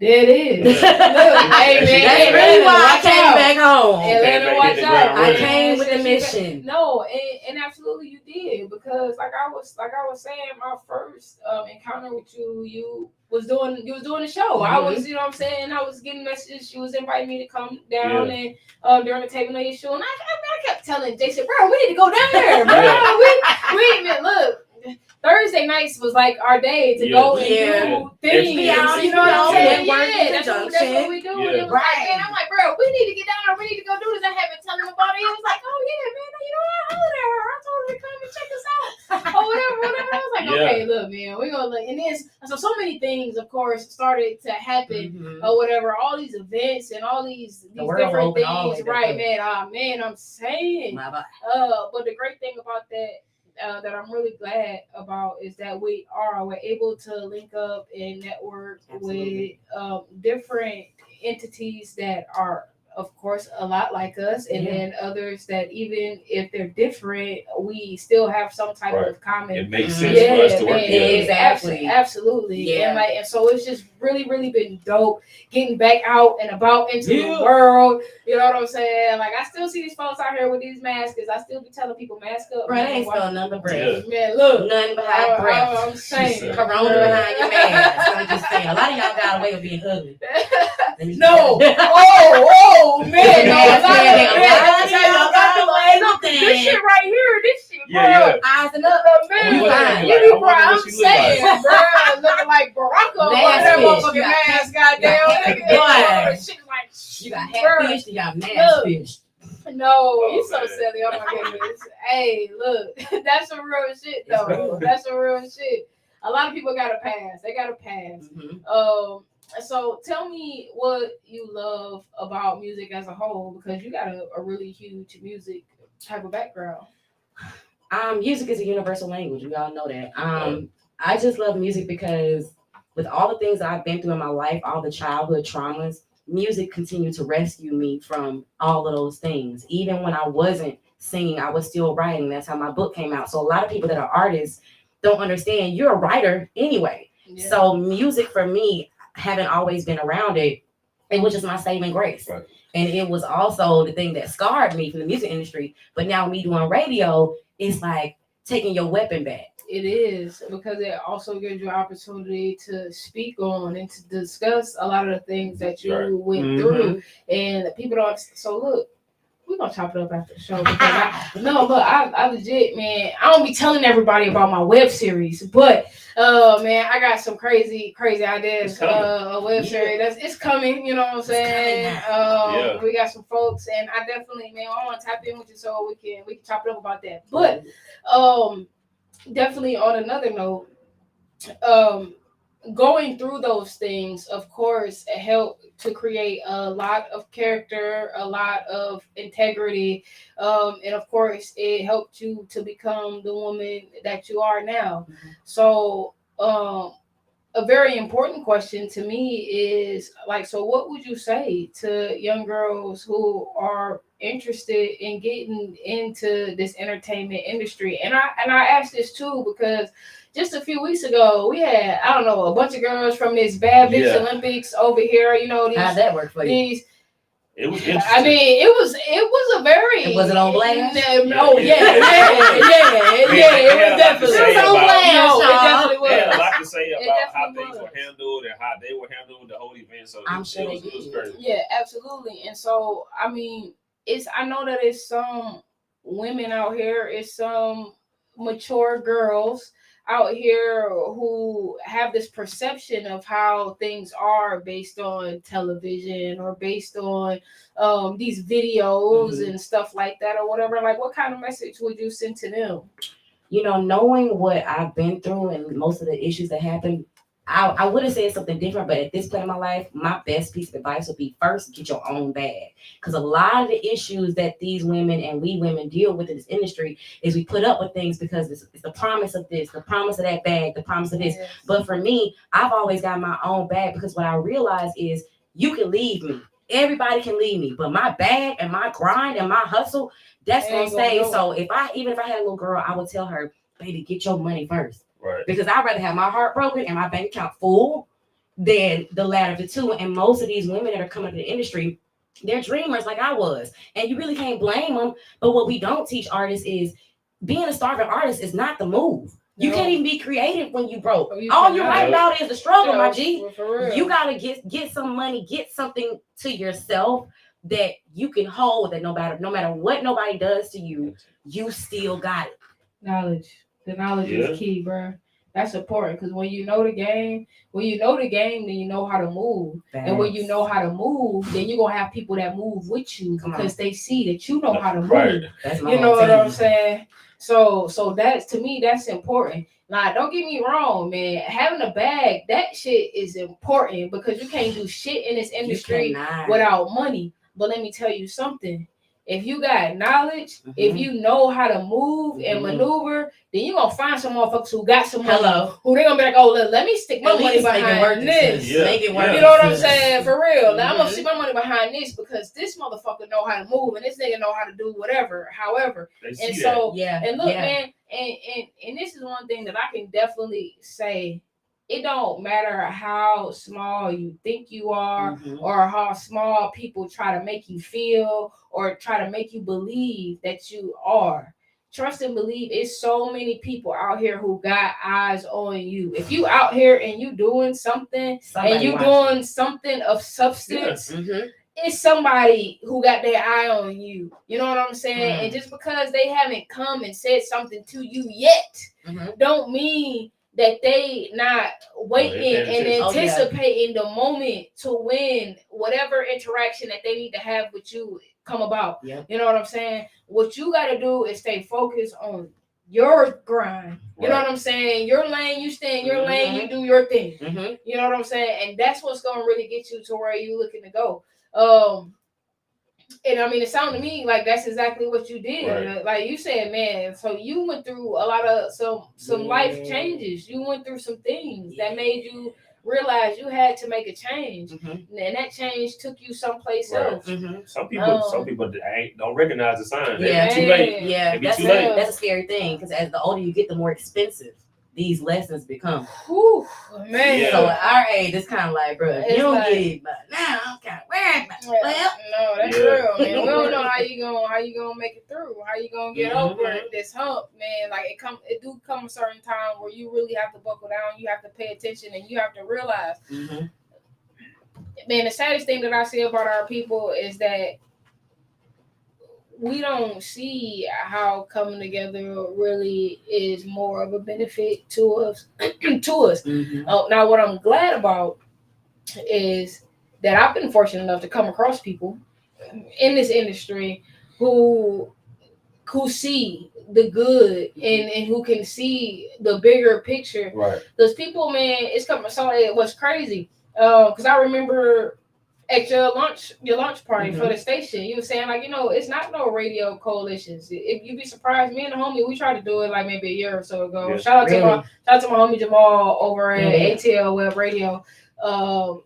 There it is. Look, hey, man, that's really why I came back home. Atlanta, watch out. I came with a mission. No, and absolutely you did, because like I was saying, my first encounter with you was doing the show. I was, you know what I'm saying, I was getting messages. She was inviting me to come down and during the Table Night show, and I kept telling Jason, bro, we need to go down there, bro. We even look. Thursday nights was like our day to go and do things. You know what I'm saying? That's what we do. Yeah. Right. And I'm like, bro, we need to get down there. We need to go do this. I haven't told him about it. He was like, oh yeah, man, you know what? I hollered at her. I told her to come and check us out. Or whatever. I was like, okay, look, man, we're gonna look. And then so many things, of course, started to happen or whatever. All these events and all these different things. Right, man. I'm saying. But the great thing about that I'm really glad about is that we're able to link up and network with different entities that are, of course, a lot like us, and then others that even if they're different, we still have some type of common. It makes sense for us to work together. Exactly, absolutely. And so it's just really, really been dope getting back out and about into the world. You know what I'm saying? Like I still see these folks out here with these masks. I still be telling people mask up. Right, ain't spelling nothing but breath. Man, look, nothing behind breath. I'm saying Corona behind your mask. I'm just saying, a lot of y'all got away with being ugly. No, man, this shit right here, bro. Eyes and up, man. You bro, I'm saying, bro, looking like Barack Obama. That motherfucking mask, goddamn. Shit like you got hat fish, you got mask fish. No, you so silly. Oh my goodness. Hey, look, that's some real shit though. That's some real shit. A lot of people got a pass. They got a pass. So tell me what you love about music as a whole, because you got a really huge music type of background. Music is a universal language. We all know that. I just love music because with all the things that I've been through in my life, all the childhood traumas, music continued to rescue me from all of those things. Even when I wasn't singing, I was still writing. That's how my book came out. So a lot of people that are artists don't understand you're a writer anyway. Yeah. So music for me, having always been around it was just my saving grace. Right. And it was also the thing that scarred me from the music industry. But now me doing radio, it's like taking your weapon back. It is, because it also gives you an opportunity to speak on and to discuss a lot of the things that you went through, and people don't. So look, we're gonna chop it up after the show, because I legit, man, I don't be telling everybody about my web series, but man, I got some crazy ideas. A web series it's coming, you know what I'm saying? We got some folks, and I definitely, man, I want to tap in with you so we can chop it up about that. But definitely on another note, going through those things, of course, help to create a lot of character, a lot of integrity, and of course, it helped you to become the woman that you are now. So, a very important question to me is like, so what would you say to young girls who are interested in getting into this entertainment industry? And I asked this too because just a few weeks ago we had, I don't know, a bunch of girls from this Bad Bitch Olympics over here. You know, how'd that work for you? It was interesting. I mean, it was a very. Was it on blast? No, yeah, it was definitely. It was on blast. No, it definitely was. They had a lot to say about how things were handled and how they were handled the whole event. So I'm sure it was great. Yeah, absolutely. And so, I mean, I know that it's some women out here, it's some mature girls out here who have this perception of how things are based on television or based on these videos and stuff like that or whatever. Like, what kind of message would you send to them? You know, knowing what I've been through and most of the issues that happen, I would have said something different, but at this point in my life, my best piece of advice would be first, get your own bag. Because a lot of the issues that these women and we women deal with in this industry is we put up with things because it's the promise of this, the promise of that bag, the promise of this. Yes. But for me, I've always got my own bag because what I realize is you can leave me. Everybody can leave me, but my bag and my grind and my hustle, that's going to stay. So even if I had a little girl, I would tell her, baby, get your money first. Right. Because I'd rather have my heart broken and my bank account full than the latter of the two. And most of these women that are coming to the industry, they're dreamers like I was. And you really can't blame them. But what we don't teach artists is being a starving artist is not the move. You can't even be creative when you broke. All you write about is the struggle, my G. You gotta get some money, get something to yourself that you can hold, that no matter what nobody does to you, you still got it. Knowledge. The knowledge is key, bro. That's important because when you know the game, then you know how to move. Thanks. And when you know how to move, then you're gonna have people that move with you because they see that you know how to move. Right. You know what I'm saying? So that's, to me, that's important. Now, don't get me wrong, man. Having a bag, that shit is important because you can't do shit in this industry without money. But let me tell you something. If you got knowledge, if you know how to move and maneuver, then you're going to find some motherfuckers who got some money. Who they're going to be like, oh, let me stick my money behind this. Make it work. You know what I'm saying? For real. Now, I'm going to stick my money behind this because this motherfucker know how to move and this nigga know how to do whatever, however. And so, and look, man, and this is one thing that I can definitely say. It don't matter how small you think you are or how small people try to make you feel or try to make you believe that you are. Trust and believe, it's so many people out here who got eyes on you. If you out here and you doing something and you doing something of substance, it's somebody who got their eye on you. You know what I'm saying? And just because they haven't come and said something to you yet, don't mean that they not waiting and anticipating the moment to win whatever interaction that they need to have with you come about. You know what I'm saying? What you got to do is stay focused on your grind. You know what I'm saying? Your lane, you stay in your lane, you do your thing. You know what I'm saying? And that's what's going to really get you to where you looking to go. And I mean, it sounded to me like that's exactly what you did. Like you said, man, so you went through a lot of some life changes. You went through some things that made you realize you had to make a change. And that change took you someplace else. Some people don't recognize the signs. Yeah, too late. Yeah, too late. That's a scary thing because as the older you get, the more expensive these lessons become. Whew, man. Yeah. So at our age, it's kind of like, bro, if you don't like, get it, but now I'm kind of worried about it. Well, no, that's real, man. We don't know how you gonna make it through, how you gonna get over this hump, man. Like it do come a certain time where you really have to buckle down, you have to pay attention, and you have to realize, man, the saddest thing that I see about our people is that we don't see how coming together really is more of a benefit to us. Now, what I'm glad about is that I've been fortunate enough to come across people in this industry who see the good and who can see the bigger picture. Right. Those people, man, it's coming. So it was crazy. Because I remember at your launch party for the station, you were saying like, it's not no radio coalitions. If you'd be surprised, me and the homie, we tried to do it like maybe a year or so ago. Yeah. Shout out to my homie Jamal over at ATL Web Radio.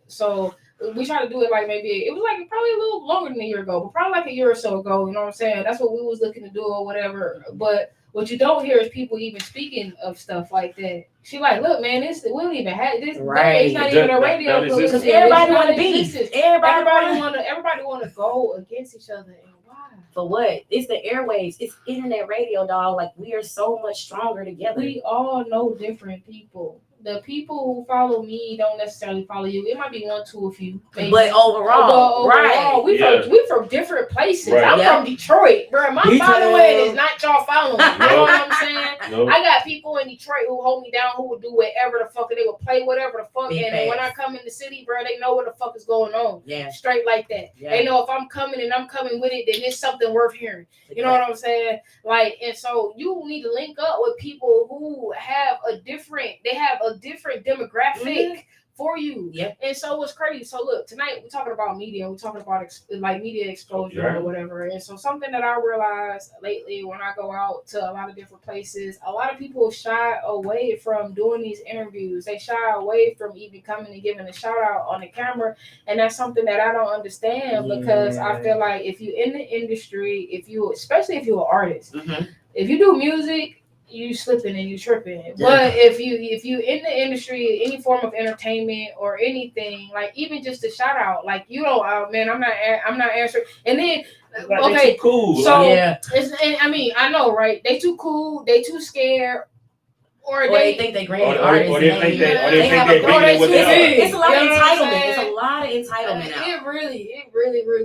So we tried to do it like maybe it was like probably a little longer than a year ago, but probably like a year or so ago. You know what I'm saying? That's what we was looking to do or whatever. But what you don't hear is people even speaking of stuff like that. She like, look, man, we don't even have this. Right. It's not even a radio because everybody want to be. Everybody want to go against each other. And why? For what? It's the airwaves. It's internet radio, dog. Like, we are so much stronger together. We all know different people. The people who follow me don't necessarily follow you. It might be 1, 2, a few, maybe. But overall, right? We from different places. Right. I'm from Detroit, bro. My following is not y'all following. You know what I'm saying? Nope. I got people in Detroit who hold me down, who will do whatever the fuck, they will play whatever the fuck. And when I come in the city, bro, they know what the fuck is going on. Yeah, straight like that. Yeah. They know if I'm coming and I'm coming with it, then it's something worth hearing. You know what I'm saying? Like, and so you need to link up with people who have a different demographic for you. Yeah. And so it's crazy. So look, tonight we're talking about media. We're talking about like media exposure or whatever. And so something that I realized lately when I go out to a lot of different places, a lot of people shy away from doing these interviews. They shy away from even coming and giving a shout out on the camera. And that's something that I don't understand because I feel like if you're in the industry, especially if you're an artist, if you do music, you slipping and you tripping. Yeah. But if you in the industry, any form of entertainment or anything, like even just a shout out, like you don't, man, I'm not answering. And then like okay, too cool. So I know, right? They too cool. They too scared. Or they think they great artists. Or they think they bigger with them. It's a lot of entitlement. It's a lot of entitlement out. It really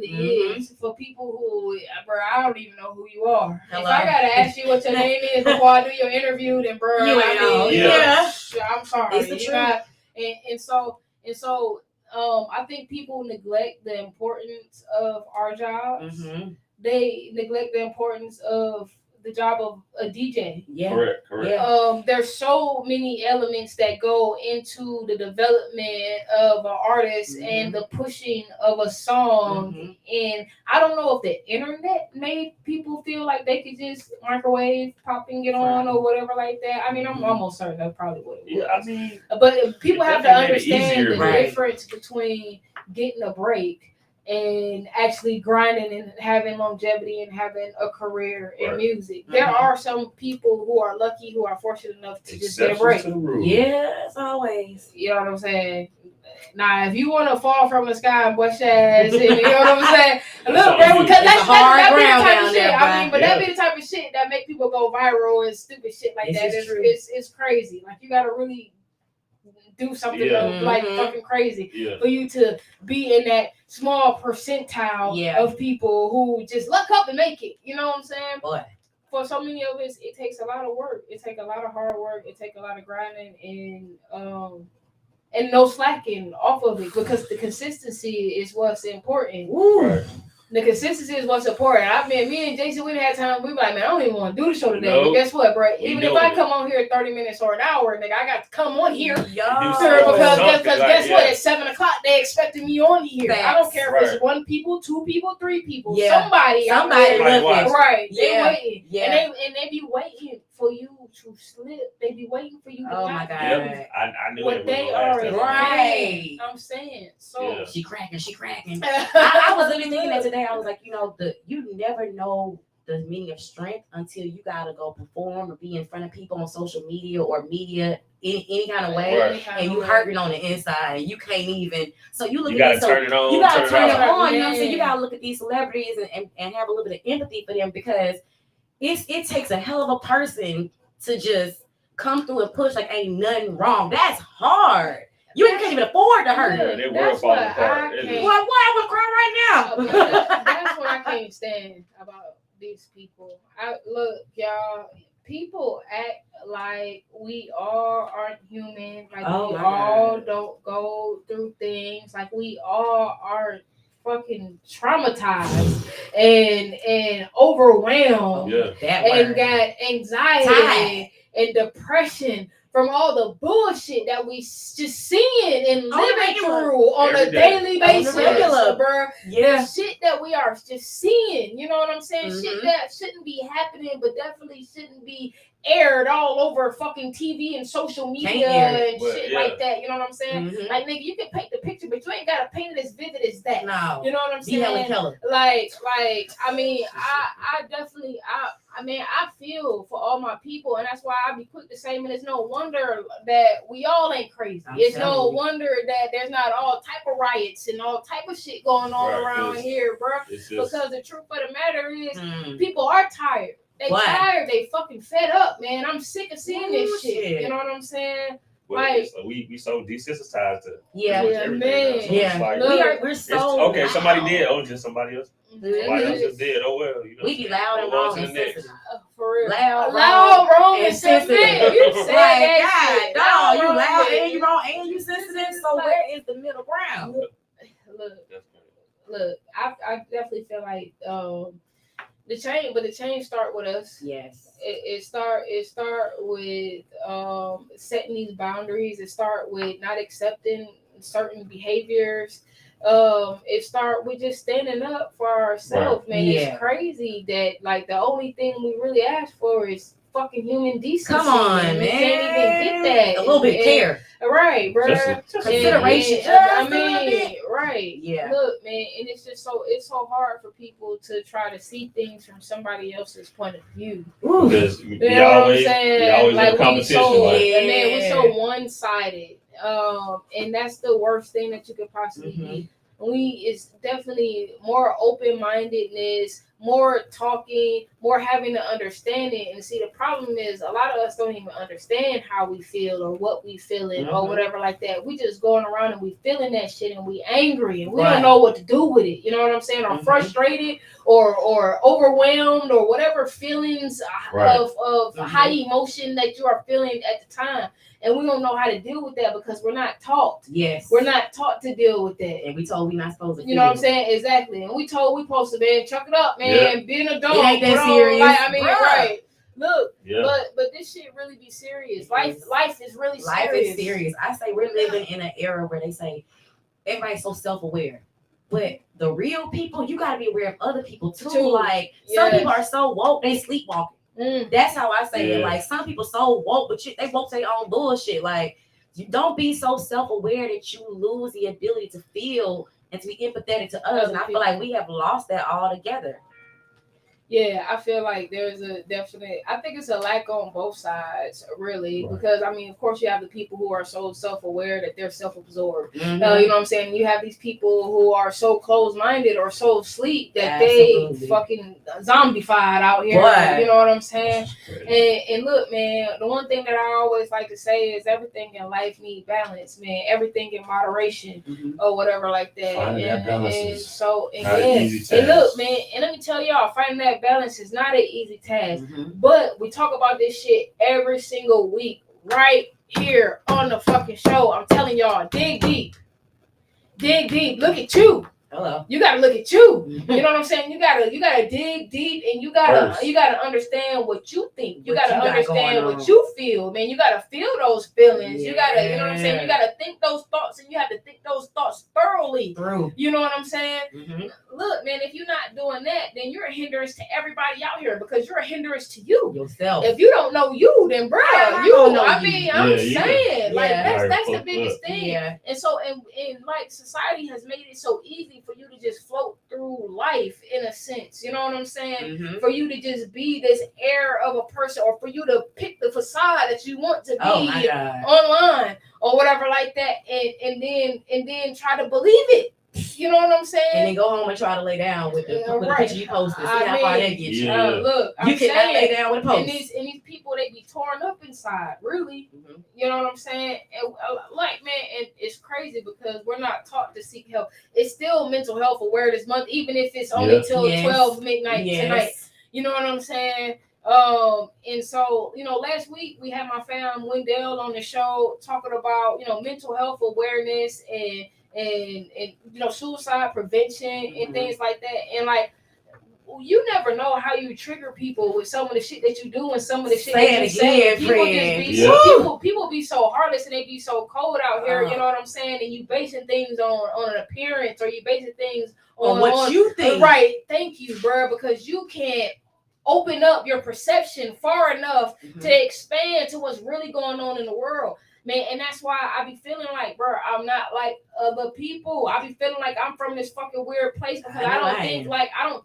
is for people who, bro, I don't even know who you are. Hello. If I gotta ask you what your name is before I do your interview, then bro, I'm sorry. It's the truth. And so I think people neglect the importance of our jobs. They neglect the importance of the job of a DJ. Yeah. Correct. Yeah. There's so many elements that go into the development of an artist and the pushing of a song. And I don't know if the internet made people feel like they could just microwave, pop and get on or whatever like that. I mean, I'm almost certain that's probably what it was. Yeah, I mean, but people have to understand the difference between getting a break and actually grinding and having longevity and having a career in music. There are some people who are lucky, who are fortunate enough to just get a break. Yes, always. You know what I'm saying? Now, if you want to fall from the sky and bust your ass, you know what I'm saying? Look, bro, because that's hard ground down there. I mean, but that be the type of shit that make people go viral and stupid shit like that. It's crazy. Like, you got to really do something like fucking crazy for you to be in that small percentile of people who just luck up and make it. You know what I'm saying? Boy. For so many of us, it takes a lot of work. It takes a lot of hard work. It takes a lot of grinding and no slacking off of it because the consistency is what's important. Right. The consistency is what's important. Me and Jason, we had time. We be like, man, I don't even want to do the show today. But guess what, bro? Even if I come on here 30 minutes or an hour, nigga, I got to come on here. Because guess what? At 7:00, they expecting me on here. I don't care if it's 1 people, 2 people, 3 people. Somebody looking. Right. They waiting. Yeah. And they be waiting for you to slip. They be waiting for you to my God. I knew what they are. Right. I'm saying. So she cracking. I was literally thinking that today. I was like, you never know the meaning of strength until you gotta go perform or be in front of people on social media or media in any kind of way, Right. and you hurting on the inside, and you can't even. So you look You at gotta turn it on. you gotta turn it on. You know what I'm Man. saying? You gotta look at these celebrities and have a little bit of empathy for them, because it takes a hell of a person to just come through and push like ain't nothing wrong. That's hard. You can't even afford to hurt. Yeah, they world falling apart. I would cry right now. That's what I can't stand about these people. Look, y'all. People act like we all aren't human. Like we all don't go through things. Like we all aren't fucking traumatized and overwhelmed. And got anxiety and depression from all the bullshit that we just seeing and living through on a daily basis, bro. The shit that we are just seeing, you know what I'm saying? Shit that shouldn't be happening, but definitely shouldn't be aired all over fucking TV and social media and shit like that. You know what I'm saying? Like, nigga, you can paint the picture, but you ain't gotta paint it as vivid as that. No, you know what I'm saying? Like, I mean, I definitely, I feel for all my people, and that's why I be quick to say, man, it's no wonder that we all ain't crazy. It's no wonder that there's not all type of riots and all type of shit going on around here, bro. Because the truth of the matter is, people are tired. They tired. They fucking fed up, man. I'm sick of seeing this shit. You know what I'm saying? Well, like, so we so desensitized to man. So like, we're so okay. Somebody did. Oh, just somebody else. Somebody else just did. Oh well, you know. We be loud and wrong and sensitive. For real. Loud, wrong, and sensitive. You said that shit. No, you loud and you wrong and you sensitive. So where is the middle ground? Look. I definitely feel like the change start with us. Yes. It start with setting these boundaries. It start with not accepting certain behaviors. It start with just standing up for ourselves, man. It's crazy that like the only thing we really ask for is fucking human decency. Come on, man. We can't even get that. A little bit of care. Right, bro. Just consideration. Right. Yeah. Look, man, and it's so hard for people to try to see things from somebody else's point of view. Because you know what I'm saying? Always like in competition. we're so one-sided. And that's the worst thing that you could possibly be. It's definitely more open-mindedness, more talking, more having to understand it. And see, the problem is a lot of us don't even understand how we feel or what we feeling or whatever like that. We just going around and we feeling that shit and we angry and we don't know what to do with it. You know what I'm saying? Or frustrated or overwhelmed or whatever feelings of high emotion that you are feeling at the time. And we don't know how to deal with that because we're not taught. Yes. We're not taught to deal with that. And we told we're not supposed to. You know what I'm saying? Exactly. And we told we supposed to, man, chuck it up, man. Be an adult. It ain't that serious. Like, I mean, right. Look, but this shit really be serious. Life is really serious. Life is serious. I say we're living in an era where they say everybody's so self-aware. But the real people, you gotta be aware of other people too. Like some people are so woke, they sleepwalking. That's how I say it. Like some people so woke, but they woke their own bullshit. Like you don't be so self-aware that you lose the ability to feel and to be empathetic to others. And I feel like we have lost that altogether. Yeah, I feel like there's a definite, I think it's a lack on both sides, really, because, I mean, of course, you have the people who are so self-aware that they're self-absorbed. You know what I'm saying? You have these people who are so closed-minded or so asleep that they fucking zombified out here. You know what I'm saying? And look, man, the one thing that I always like to say is everything in life needs balance, man. Everything in moderation or whatever like that. And so, and look, man, and let me tell y'all, finding that balance is not an easy task, but we talk about this shit every single week right here on the fucking show. I'm telling y'all, dig deep, look at you. Hello. You gotta look at you. You know what I'm saying? You gotta dig deep, and you gotta understand what you think. You gotta understand what you feel, man. You gotta feel those feelings. You gotta, you know what I'm saying? You gotta think those thoughts, and you have to think those thoughts thoroughly. You know what I'm saying? Look, man, if you're not doing that, then you're a hindrance to everybody out here because you're a hindrance to you yourself. If you don't know you, then bro, you don't know. I mean, I'm saying, like that's the biggest thing. Yeah. And so and like society has made it so easy for you to just float through life in a sense. You know what I'm saying? For you to just be this air of a person, or for you to pick the facade that you want to be online or whatever like that, and then try to believe it. You know what I'm saying? And then go home and try to lay down with the picture you posted. See how far that gets you. Look, you cannot lay down with a post. And these people, they be torn up inside, really. You know what I'm saying? And like, man, it's crazy because we're not taught to seek help. It's still mental health awareness month, even if it's only till 12 midnight tonight. You know what I'm saying? And so, you know, last week we had my fam Wendell on the show talking about, you know, mental health awareness and you know, suicide prevention and things like that. And like, you never know how you trigger people with some of the shit that you do and some of the shit that you say. People be so heartless and they be so cold out here. You know what I'm saying? And you basing things on an appearance, or you basing things on what you think. Right. Thank you, bro, because you can't open up your perception far enough to expand to what's really going on in the world. Man, and that's why I be feeling like, bro, I'm not like other people. I be feeling like I'm from this fucking weird place because I don't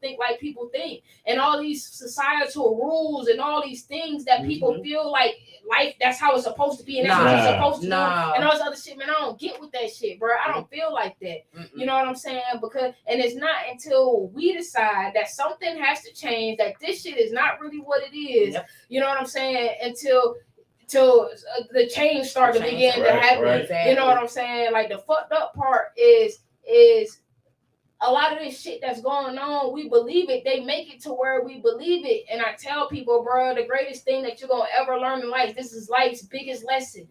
think like people think. And all these societal rules and all these things that people feel like life, that's how it's supposed to be, and that's what you're supposed to do. And all this other shit, man, I don't get with that shit, bro. I don't feel like that. You know what I'm saying? And it's not until we decide that something has to change, that this shit is not really what it is. You know what I'm saying? Until the change started to begin to happen. You know what I'm saying? Like, the fucked up part is a lot of this shit that's going on, we believe it. They make it to where we believe it. And I tell people, bro, the greatest thing that you're going to ever learn in life, this is life's biggest lesson.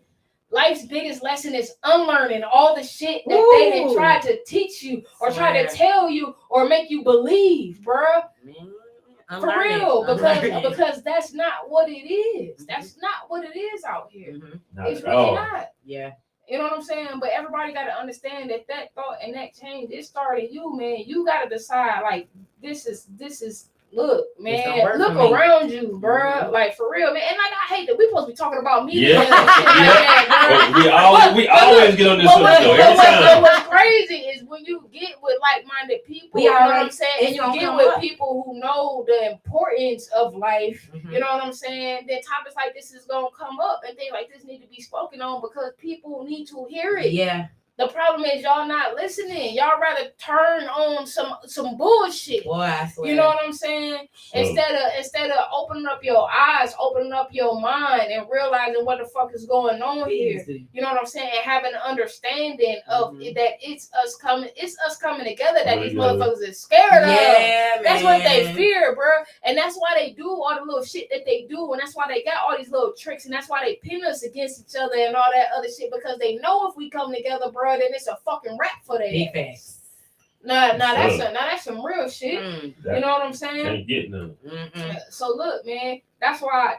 Life's biggest lesson is unlearning all the shit that they had tried to teach you or try to tell you or make you believe, bro. For real, because that's not what it is. That's not what it is out here. It's really not. Yeah. You know what I'm saying? But everybody got to understand that thought and that change, it started you, man. You got to decide, like, this is. Look, man, look around you, bro. Like, for real, man. And like, I hate that we supposed to be talking about me. Yeah. And shit like that, we always get on this one, though. Every time. What's crazy is when you get with like-minded people, you know what I'm saying? And you get with people who know the importance of life, you know what I'm saying? Then topics like this is going to come up and things like this need to be spoken on because people need to hear it. Yeah. The problem is y'all not listening. Y'all rather turn on some bullshit. Boy, I swear. You know what I'm saying? Instead of opening up your eyes, opening up your mind, and realizing what the fuck is going on here. You know what I'm saying? And having an understanding of that it's us coming together. That these motherfuckers is scared of. That's what they fear, bro. And that's why they do all the little shit that they do, and that's why they got all these little tricks, and that's why they pin us against each other and all that other shit, because they know if we come together, bro, then it's a fucking rap for that ass. Nah, that's some real shit. You know what I'm saying? Can't get none. So look, man, that's why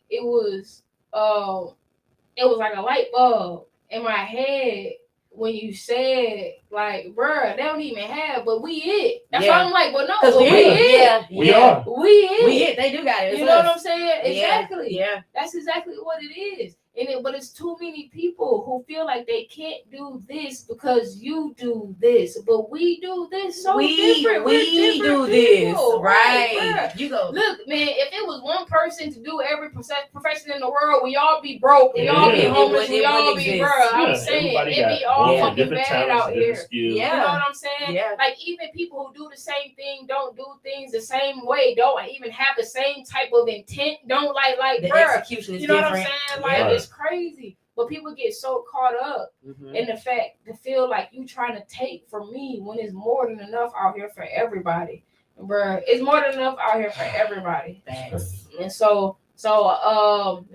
it was like a light bulb in my head when you said, like, bruh, they don't even have, but we it. That's why I'm like, well, no, but we it. We are. We it. We it. They do got it. You know what I'm saying? Exactly. Yeah. That's exactly what it is. But it's too many people who feel like they can't do this because you do this, but we do this so different. We do this, right? You go. Look, man. If it was one person to do every profession in the world, we all be broke, we all be homeless, we all be, bro. I'm saying it be all fucking bad out here. You know what I'm saying? Yeah. Like, even people who do the same thing don't do things the same way. Don't even have the same type of intent. Don't like, the bro. execution is you know different. what I'm saying? Like, it's crazy. But people get so caught up in the fact to feel like you trying to take from me when it's more than enough out here for everybody. Bruh, it's more than enough out here for everybody. Thanks. And so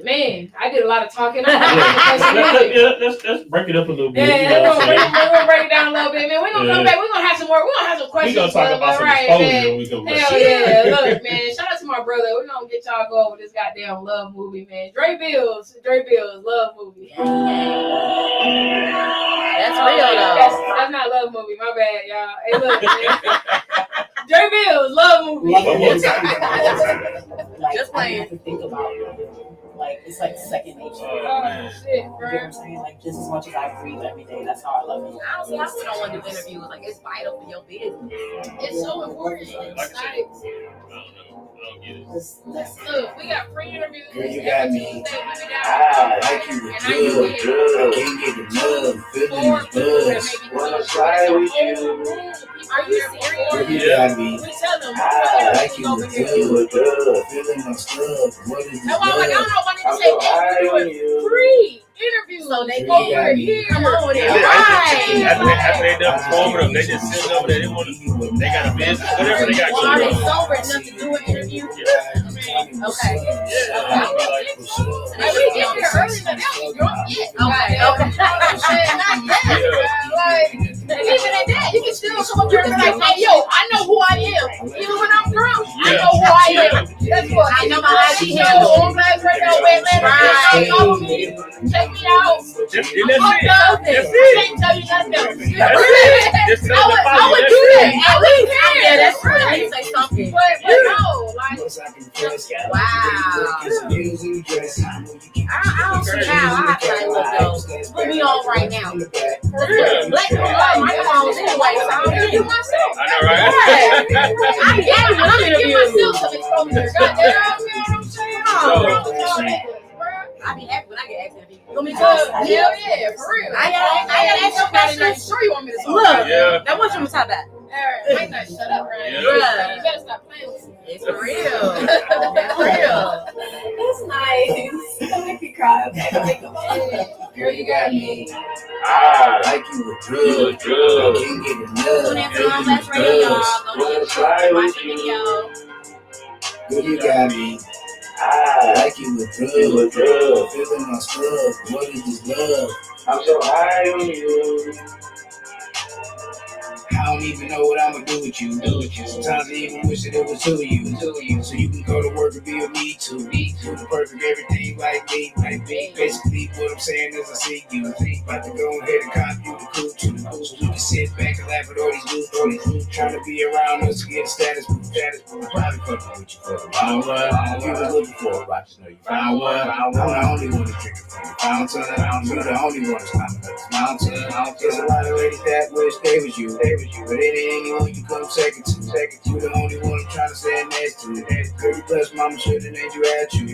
man, I did a lot of talking. Let's break it up a little bit. Yeah, we're gonna break it down a little bit, man. We're gonna come back. We're gonna have some more. We're gonna have some questions. We're gonna talk about some exposure. Hell yeah. Look, man, shout out to my brother. We're gonna get y'all go over this goddamn love movie, man. Dre Bills, love movie. That's real though. That's not love movie. My bad, y'all. Hey, look, man. Dre Bills, love movie. Just playing. Like it's like second nature. Oh shit, You know what bro. I'm saying? Like just as much as I breathe every day. That's how I love it. Honestly, I still don't want to do interviews. Like it's vital for your business. It's so important. Like I said, I don't get it. Look, we got free interviews. Girl, you got me. I Like you were good. I can't get enough. Feeling is buzz. Wanna fly with you? Are you serious? Girl, you got me. We tell them. Like you were good. Feeling my stuff. What is That's why I'm like, I don't this? know if I need to say interview. Free interview. So they go over here. Come on with it. After they done performing them, they just sitting over there. They got a business, whatever they got Are they going on. sober enough to do an interview? Okay. Yeah. And we get here early, but they don't be drunk yet. Okay. Not yet. And even at that, you can still come up here and be like, hey, yo, I know who I am. Even when I'm drunk, I know who I am. That's what I know my ID. On blast right now, wetland. Follow me. Check me out. That's I'm it. fucked up. I That's it. can't tell you nothing else. That's it. Just tell them to I follow would you. do that. That's At least. Yeah, that's At right. least say something. But no, like, Wow. I don't see how I have to like, look though. Put me on right now. Yeah. Black people love microphones anyway, so I don't interview do myself. I know, right? I get it when I'm Give interviewing. myself some exposure. Goddamn, you know what I'm saying? I be happy when I get asked interview. You want me to Hell talk? yeah, for real. I gotta ask you questions. Sure you want me to talk Look, about it. Yeah. now what you want to talk about? Might not shut up right now. Yeah. You better stop playing with me. It's for real. It's for real. That's nice. Don't make me cry. Okay, Girl, you got me. Like you were good. I can't get enough. Tune in to Long Last Radio, y'all. Go to YouTube, watch the video. Girl, you got me. Like you were good. Feeling my stuff. What is this love? I'm so high on you. I don't even know what I'ma do with you. Sometimes I even wish that it was to you. So you can go to work and be with me too. Do the perfect everything like me. Basically, what I'm saying is I see you. About to go ahead and cop you the cool too. So we can sit back and laugh at all these dudes. Trying to be around us to get a status. I'm probably fucking with you for the long run. You was looking for a rock, just know you found one. I'm the only one to drink it from the fountain. You're the only one that's climbing up this mountain. There's a lot of ladies that wish they was you. But it ain't anyone you come second to. You the only one I'm trying to stand next to. Girl, you blessed mama should've named you at you.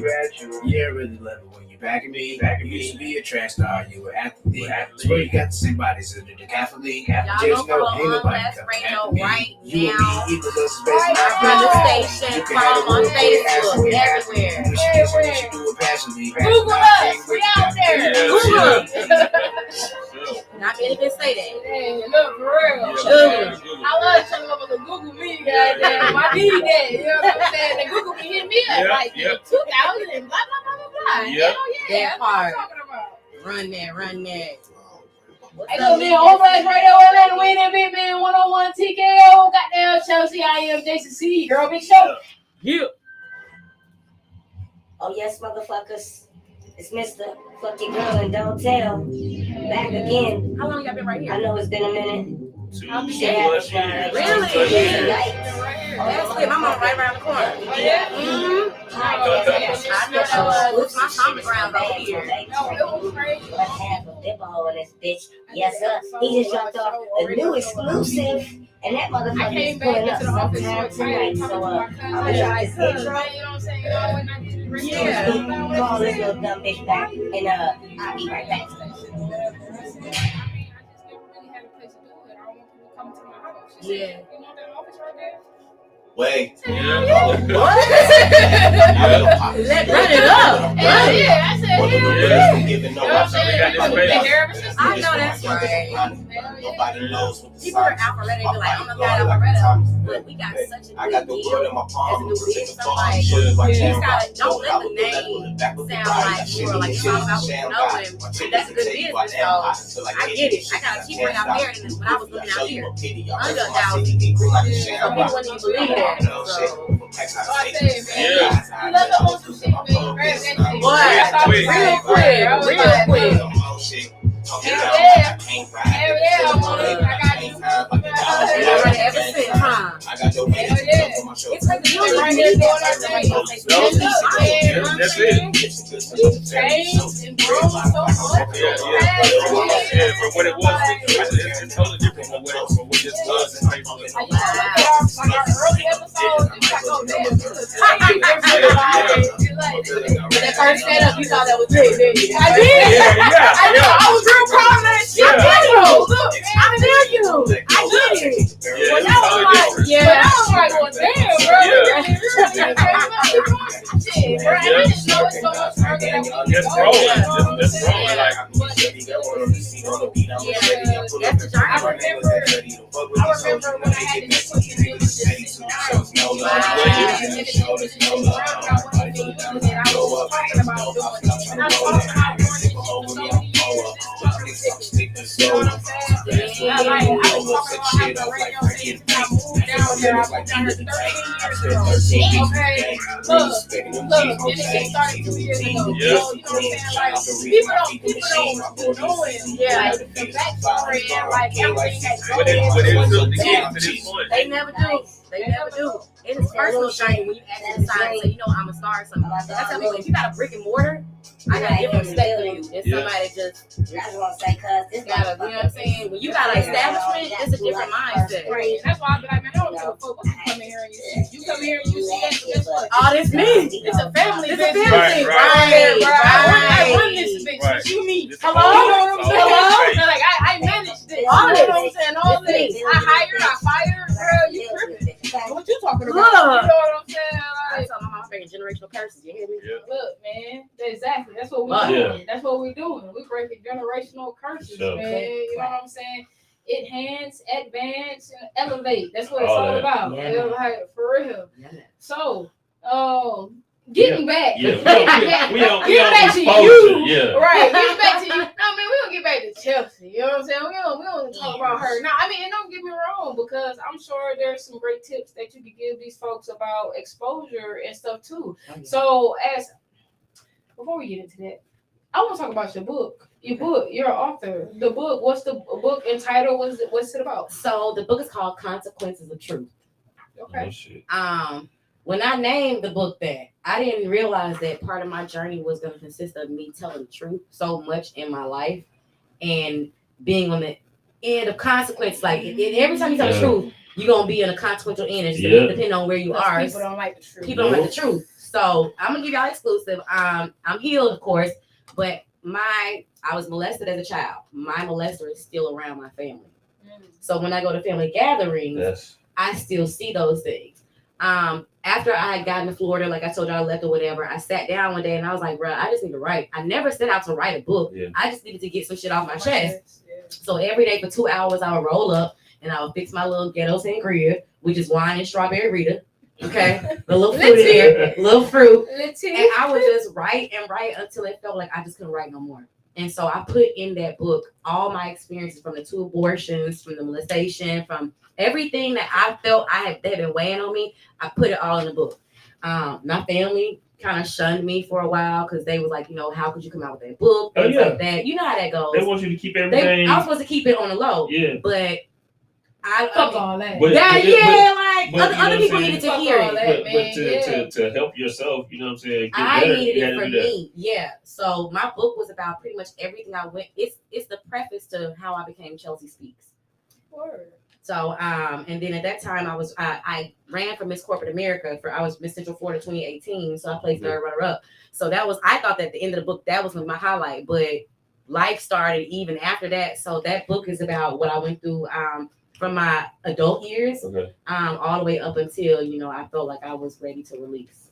Yeah, I really love it when you back at me. You used to be a track star, you were athlete. Swear you got the same bodies as the decathlete. Y'all Just go know, follow ain't Long nobody Last coming Radio after me. right You and now. me equals us as best as Our brother station, follow them on Facebook, everywhere. When she gets it, she do it passionately. Google us. We out there. Not many can say that. Hey, look, for real. I love telling motherfuckers Google me, goddamn. I need that. You know what I'm saying? They Google me, hit me up like 2000 and blah, blah, blah, blah, blah. Yep. Hell yeah. That That's what I'm part. talking about. Run that. Hey, go man, Overlash Radio, Atlanta, win that big man, 101 TKO, goddamn Chelsea, I am Jason C, girl, big show. Yeah. Oh yes, motherfuckers. It's Mr. Fuck Your Girl and Don't Tell. Back again. How long y'all been right I here? know it's been a minute. 2 plus years. Really? Yikes. That's it. My mom right around the corner. Oh, yeah? I know that was my stomping ground over here. No, it was crazy. Let's have a dip hole in this bitch. Yes, sir. He just dropped off a new exclusive. And that I motherfucker came is back pulling up into the office sometime so tonight. excited, So, talking to my I'm cousin, gonna drop this like, intro. you know what I'm saying? You know, when I did the radio, Yeah. Call this little dumb bitch back. And, I'll be right back. I just never really had a place to do it. I don't want people coming to my house. She said, Yeah. you know that office right there? Wait. Let run it up. Hell yeah, I said, hell yeah. You know what I'm saying? got this They space. hair ever since I then. know that's right. Nobody knows what the People are Alpharetta, they be like, oh my God, Alpharetta. But we got such a I got big the deal word in my as a palm. new business. It's I'm like, yeah. you gotta, don't let the name sound like you're like, it's all about what you know, and that's a good business. So I get it. I got a cheaper out there than when I was looking out here. Under 1,000. Some people wouldn't even believe that. So, Oh, I tell you, man. Yeah. You love the whole some shit, man. Grab that shit. Boy, I thought quick. real quick. Hell yeah, I want it. I got you. Been running ever since, huh? I got your Hell yeah. It's like the right there doing our thing. That's it. We've changed and grown so much. But what it was, it's totally different from what this was. Like our early episodes, it's like, oh damn, that first setup, you thought that was it, didn't you? I did. I was real proud of that shit. Look, I tell you, I did it. But now I'm like, well, damn, bro. Shit, bro. And I just know it's so much further than we can go. That's wrong. That's wrong. Like, that's the journey. I remember when I had to put the music and I was talking about doing it. And I thought I wanted to do so many years. You know what I'm saying? I was talking about the radio station. I moved down there. I moved down here 13 years ago. Okay, look, and it started 2 years ago. Yeah. So, you know what I'm saying? Like, people don't know like, the backstory and like everything that's going on. They never do. They never do. It's personal training when you actually decide, so you know I'm gonna start something. I tell people, if you got a brick and mortar, I got different respect for you. If somebody just I just want to say, cuz this gotta, you know what I'm saying? When you got an establishment, it's a different mindset. Right. That's why I be like, man, I don't give a fuck what you come in here and you see. You come here and you see that, guess what? Oh, this me. It's a family It's a business. family. Right. I run this bitch. Right. You me. It's Hello? all- You know what I'm saying? all So like I manage this. All You this. know what I'm saying? All this. I hired, I fired, girl, you tripping. What you talking about? Look. You know what I'm saying? I Like, tell my mom breaking generational curses. You hear me? Yeah. look, man. Exactly. That's what we But- doing. That's what we doing. We breaking generational curses, Sure. man. You know what I'm saying? Enhance, advance, and elevate. That's what it's All all that. about. Yeah. You know, like, for real. Yeah. So, getting back. Yeah, we don't Get back to expose you. it, yeah. Right, get back to you. No, man, we don't get back to Chelsea. You know what I'm saying? We don't talk about her. Now, I mean, and don't get me wrong, because I'm sure there's some great tips that you could give these folks about exposure and stuff too. So, before we get into that, I want to talk about your book. Your book, you're an author. The book, what's the book entitled? What's it about? So the book is called Consequences of Truth. Okay. Oh, shit. When I named the book that, I didn't realize that part of my journey was going to consist of me telling the truth so much in my life and being on the end of consequence. Like every time you tell the truth, you're going to be in a consequential end. It's depending on where you are. People don't like the truth. People don't like the truth. So I'm going to give y'all exclusive. I'm healed, of course, but I was molested as a child. My molester is still around my family. So when I go to family gatherings, I still see those things. After I had gotten to Florida, like I told you, I left or whatever, I sat down one day and I was like, bro, I just need to write. I never set out to write a book. Yeah. I just needed to get some shit off my chest. So every day for 2 hours, I would roll up and I would fix my little ghetto sangria, which is wine and strawberry Rita. Okay, the little fruit in there, little fruit. And I would just write until it felt like I just couldn't write no more. And so I put in that book all my experiences from the 2 abortions, from the molestation, from everything that I felt they'd been weighing on me. I put it all in the book. My family kind of shunned me for a while because they was like, you know, how could you come out with that book? Things like that. You know how that goes. They want you to keep everything. I was supposed to keep it on the low. Yeah. But fuck all that. Other people needed to hear it. But to help yourself, you know what I'm saying? I needed it for me. Yeah. So my book was about pretty much everything I went. It's the preface to how I became Chelsea Speaks. Word. So and then at that time I ran for Miss Corporate America I was Miss Central Florida 2018. So I placed third runner up. So I thought that at the end of the book that was my highlight, but life started even after that. So that book is about what I went through from my adult years all the way up until, you know, I felt like I was ready to release.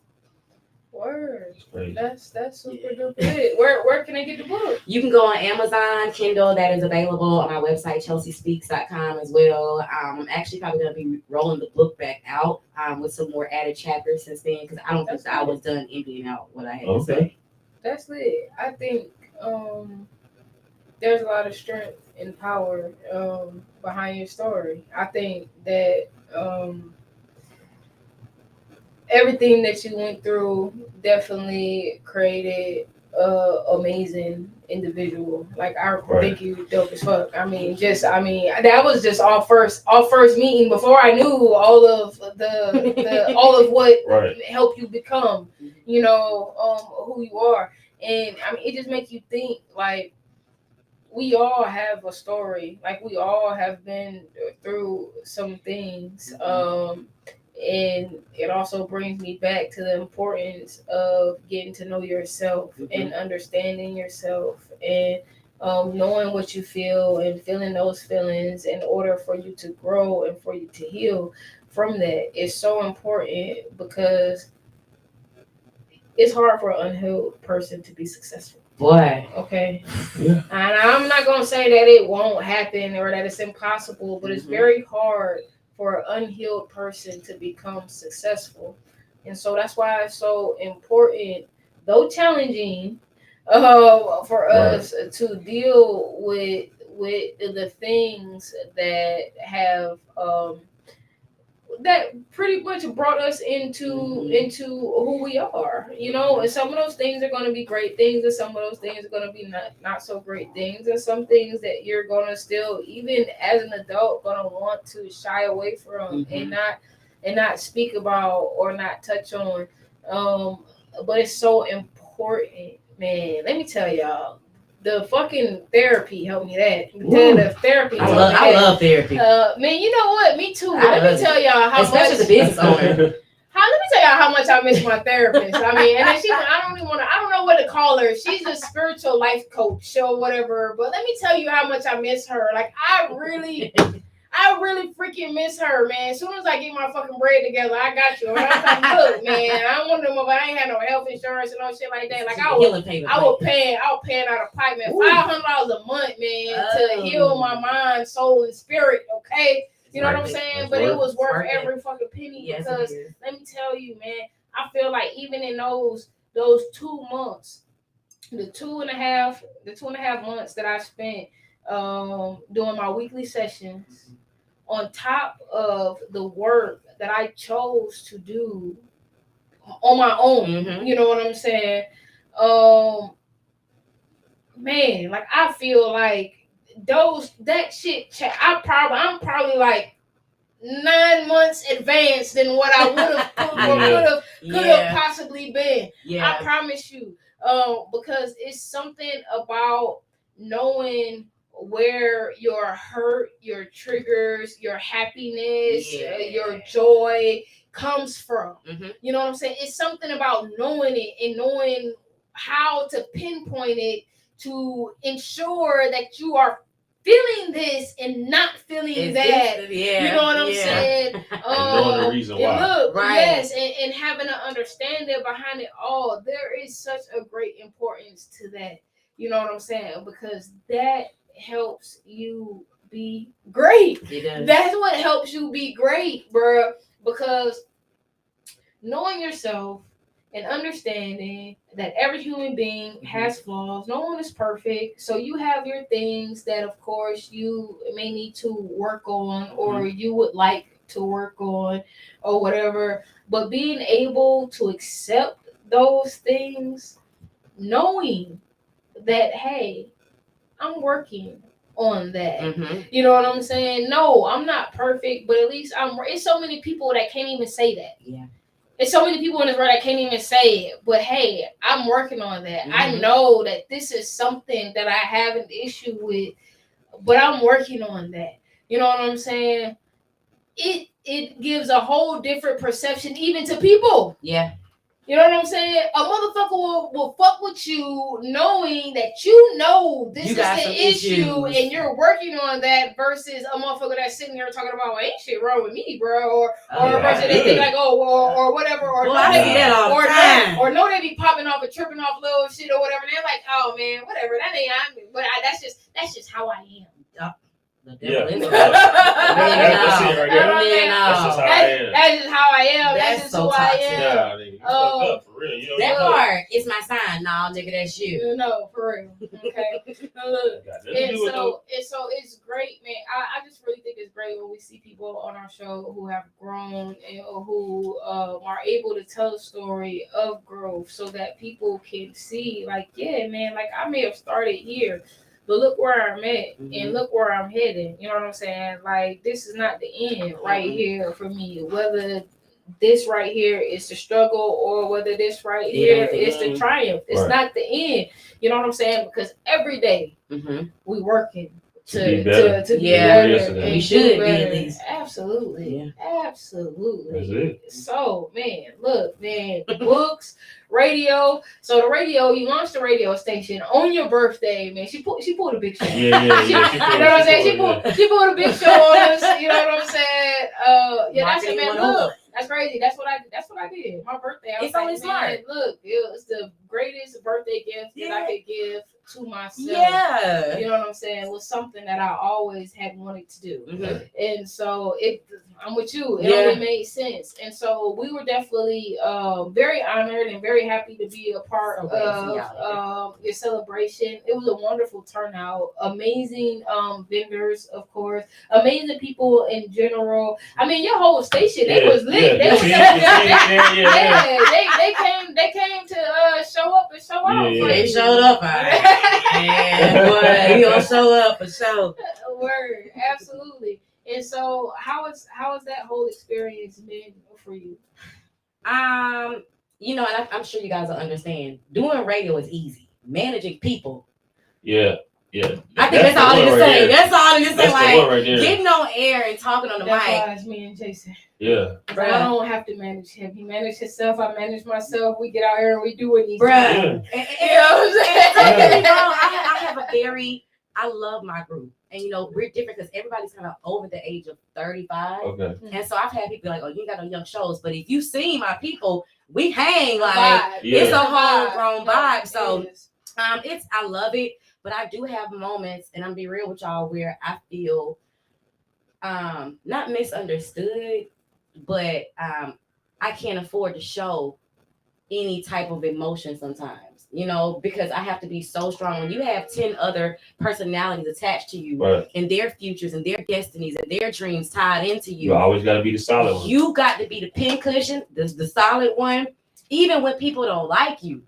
Word. That's super duper good. Where can I get the book? You can go on Amazon, Kindle, that is available on my website, chelseaspeaks.com as well. I'm actually probably going to be rolling the book back out with some more added chapters since then, because I don't think I was done emptying out what I had to say. That's lit. I think there's a lot of strength and power behind your story. I think that everything that you went through definitely created amazing individual. Like I think you dope as fuck. I mean, that was just our first meeting before I knew all of the all of what helped you become, who you are. And I mean, it just makes you think like we all have a story. Like we all have been through some things. And it also brings me back to the importance of getting to know yourself and understanding yourself and knowing what you feel and feeling those feelings in order for you to grow and for you to heal from that is so important because it's hard for an unhealed person to be successful. Boy. Okay. Yeah. And I'm not going to say that it won't happen or that it's impossible, but it's very hard for an unhealed person to become successful. And so that's why it's so important, though challenging, for us to deal with the things that have that pretty much brought us into who we are, and some of those things are going to be great things and some of those things are going to be not so great things, and some things that you're going to still, even as an adult, going to want to shy away from and not speak about or not touch on, but it's so important, man. Let me tell y'all, the fucking therapy helped me that. The therapy. I love therapy. Man, you know what? Me too. Let me tell y'all how especially much. As a business owner. Let me tell y'all how much I miss my therapist. I mean, and then I don't know what to call her. She's a spiritual life coach or whatever. But let me tell you how much I miss her. Like, I really freaking miss her, man. As soon as I get my fucking bread together, I got you. And I was like, look, man, I don't want them, but I ain't had no health insurance and no shit like that. Like I was paying out of pocket, man, $500 a month, man, to heal my mind, soul, and spirit. Okay, you know what I'm saying? But it was worth every fucking penny because let me tell you, man, I feel like even in those 2 months, the two and a half months that I spent doing my weekly sessions, on top of the work that I chose to do on my own, you know what I'm saying? Man, like I feel like that shit. I'm probably like 9 months advanced than what I could have possibly been. Yeah. I promise you, because it's something about knowing where your hurt, your triggers, your happiness, your joy comes from. You know what I'm saying? It's something about knowing it and knowing how to pinpoint it to ensure that you are feeling this and not feeling that. You know what I'm saying? And knowing the reason why. Look, yes, and having an understanding behind it all. There is such a great importance to that. You know what I'm saying? Because that helps you be great. It does. That's what helps you be great, bro. Because knowing yourself and understanding that every human being has flaws. No one is perfect. So you have your things that, of course, you may need to work on or you would like to work on or whatever. But being able to accept those things, knowing that, hey, I'm working on that. You know what I'm saying? No, I'm not perfect, but at least it's so many people that can't even say that. Yeah. There's so many people in this world that can't even say it. But hey, I'm working on that. I know that this is something that I have an issue with, but I'm working on that. You know what I'm saying? It gives a whole different perception even to people. Yeah. You know what I'm saying? A motherfucker will fuck with you knowing that you know this is the issue and you're working on that versus a motherfucker that's sitting here talking about, well, ain't shit wrong with me, bro. Or a person that think like, or whatever. Or know they be popping off and tripping off little shit or whatever. And they're like, oh man, whatever. That ain't I. But that's just how I am. Yeah. That's it right there. That's just how I am. That's just how I am. That's just so who toxic. I am. Nah, nigga, you fucked up for real. You don't That know. part is my sign. Nah, nigga, that's you. No, for real. Okay. Look. And so it's great, man. I just really think it's great when we see people on our show who have grown and who are able to tell a story of growth so that people can see, like, yeah, man, like I may have started here, but look where I'm at and look where I'm headed. You know what I'm saying? Like, this is not the end right here for me. Whether this right here is the struggle or whether this right here is the triumph. It's not the end. You know what I'm saying? Because every day we working to be better. And we should be at least. Absolutely. Absolutely. So, man, look, man, books, radio. So the radio, you launched the radio station on your birthday, man. She pulled a big show. Yeah. You know what I'm saying? She pulled a big show on us. You know what I'm saying? That's it, man. Look. That's crazy. That's what I did. My birthday. It's only smart. Look, it's the greatest birthday gift that I could give to myself. Yeah. You know what I'm saying? It was something that I always had wanted to do. And so I'm with you. It only made sense. And so we were definitely very honored and very happy to be a part of your celebration. It was a wonderful turnout. Amazing vendors, of course. Amazing people in general. I mean, your whole station, it was lit. They came to show up and show out. They showed up. And boy, you gonna show up for sure. Word, absolutely. And so, how is that whole experience been for you? You know, and I'm sure you guys will understand. Doing radio is easy. Managing people. Yeah. I think that's all I need to say. That's all I need to say. Like, right getting on air and talking on the mic. That's why it's me and Jason. Yeah. I don't have to manage him. He managed himself. I manage myself. We get out here and we do what he does. Bruh. You know what I'm saying? I have I love my group. And, you know, we're different because everybody's kind of over the age of 35. Okay. And so I've had people be like, oh, you ain't got no young shows. But if you see my people, we hang like, it's a homegrown vibe. So I love it. But I do have moments, and I'm be real with y'all, where I feel not misunderstood, but I can't afford to show any type of emotion sometimes, you know, because I have to be so strong. When you have 10 other personalities attached to you and their futures and their destinies and their dreams tied into you, you always got to be the solid one. You got to be the pincushion, the solid one, even when people don't like you.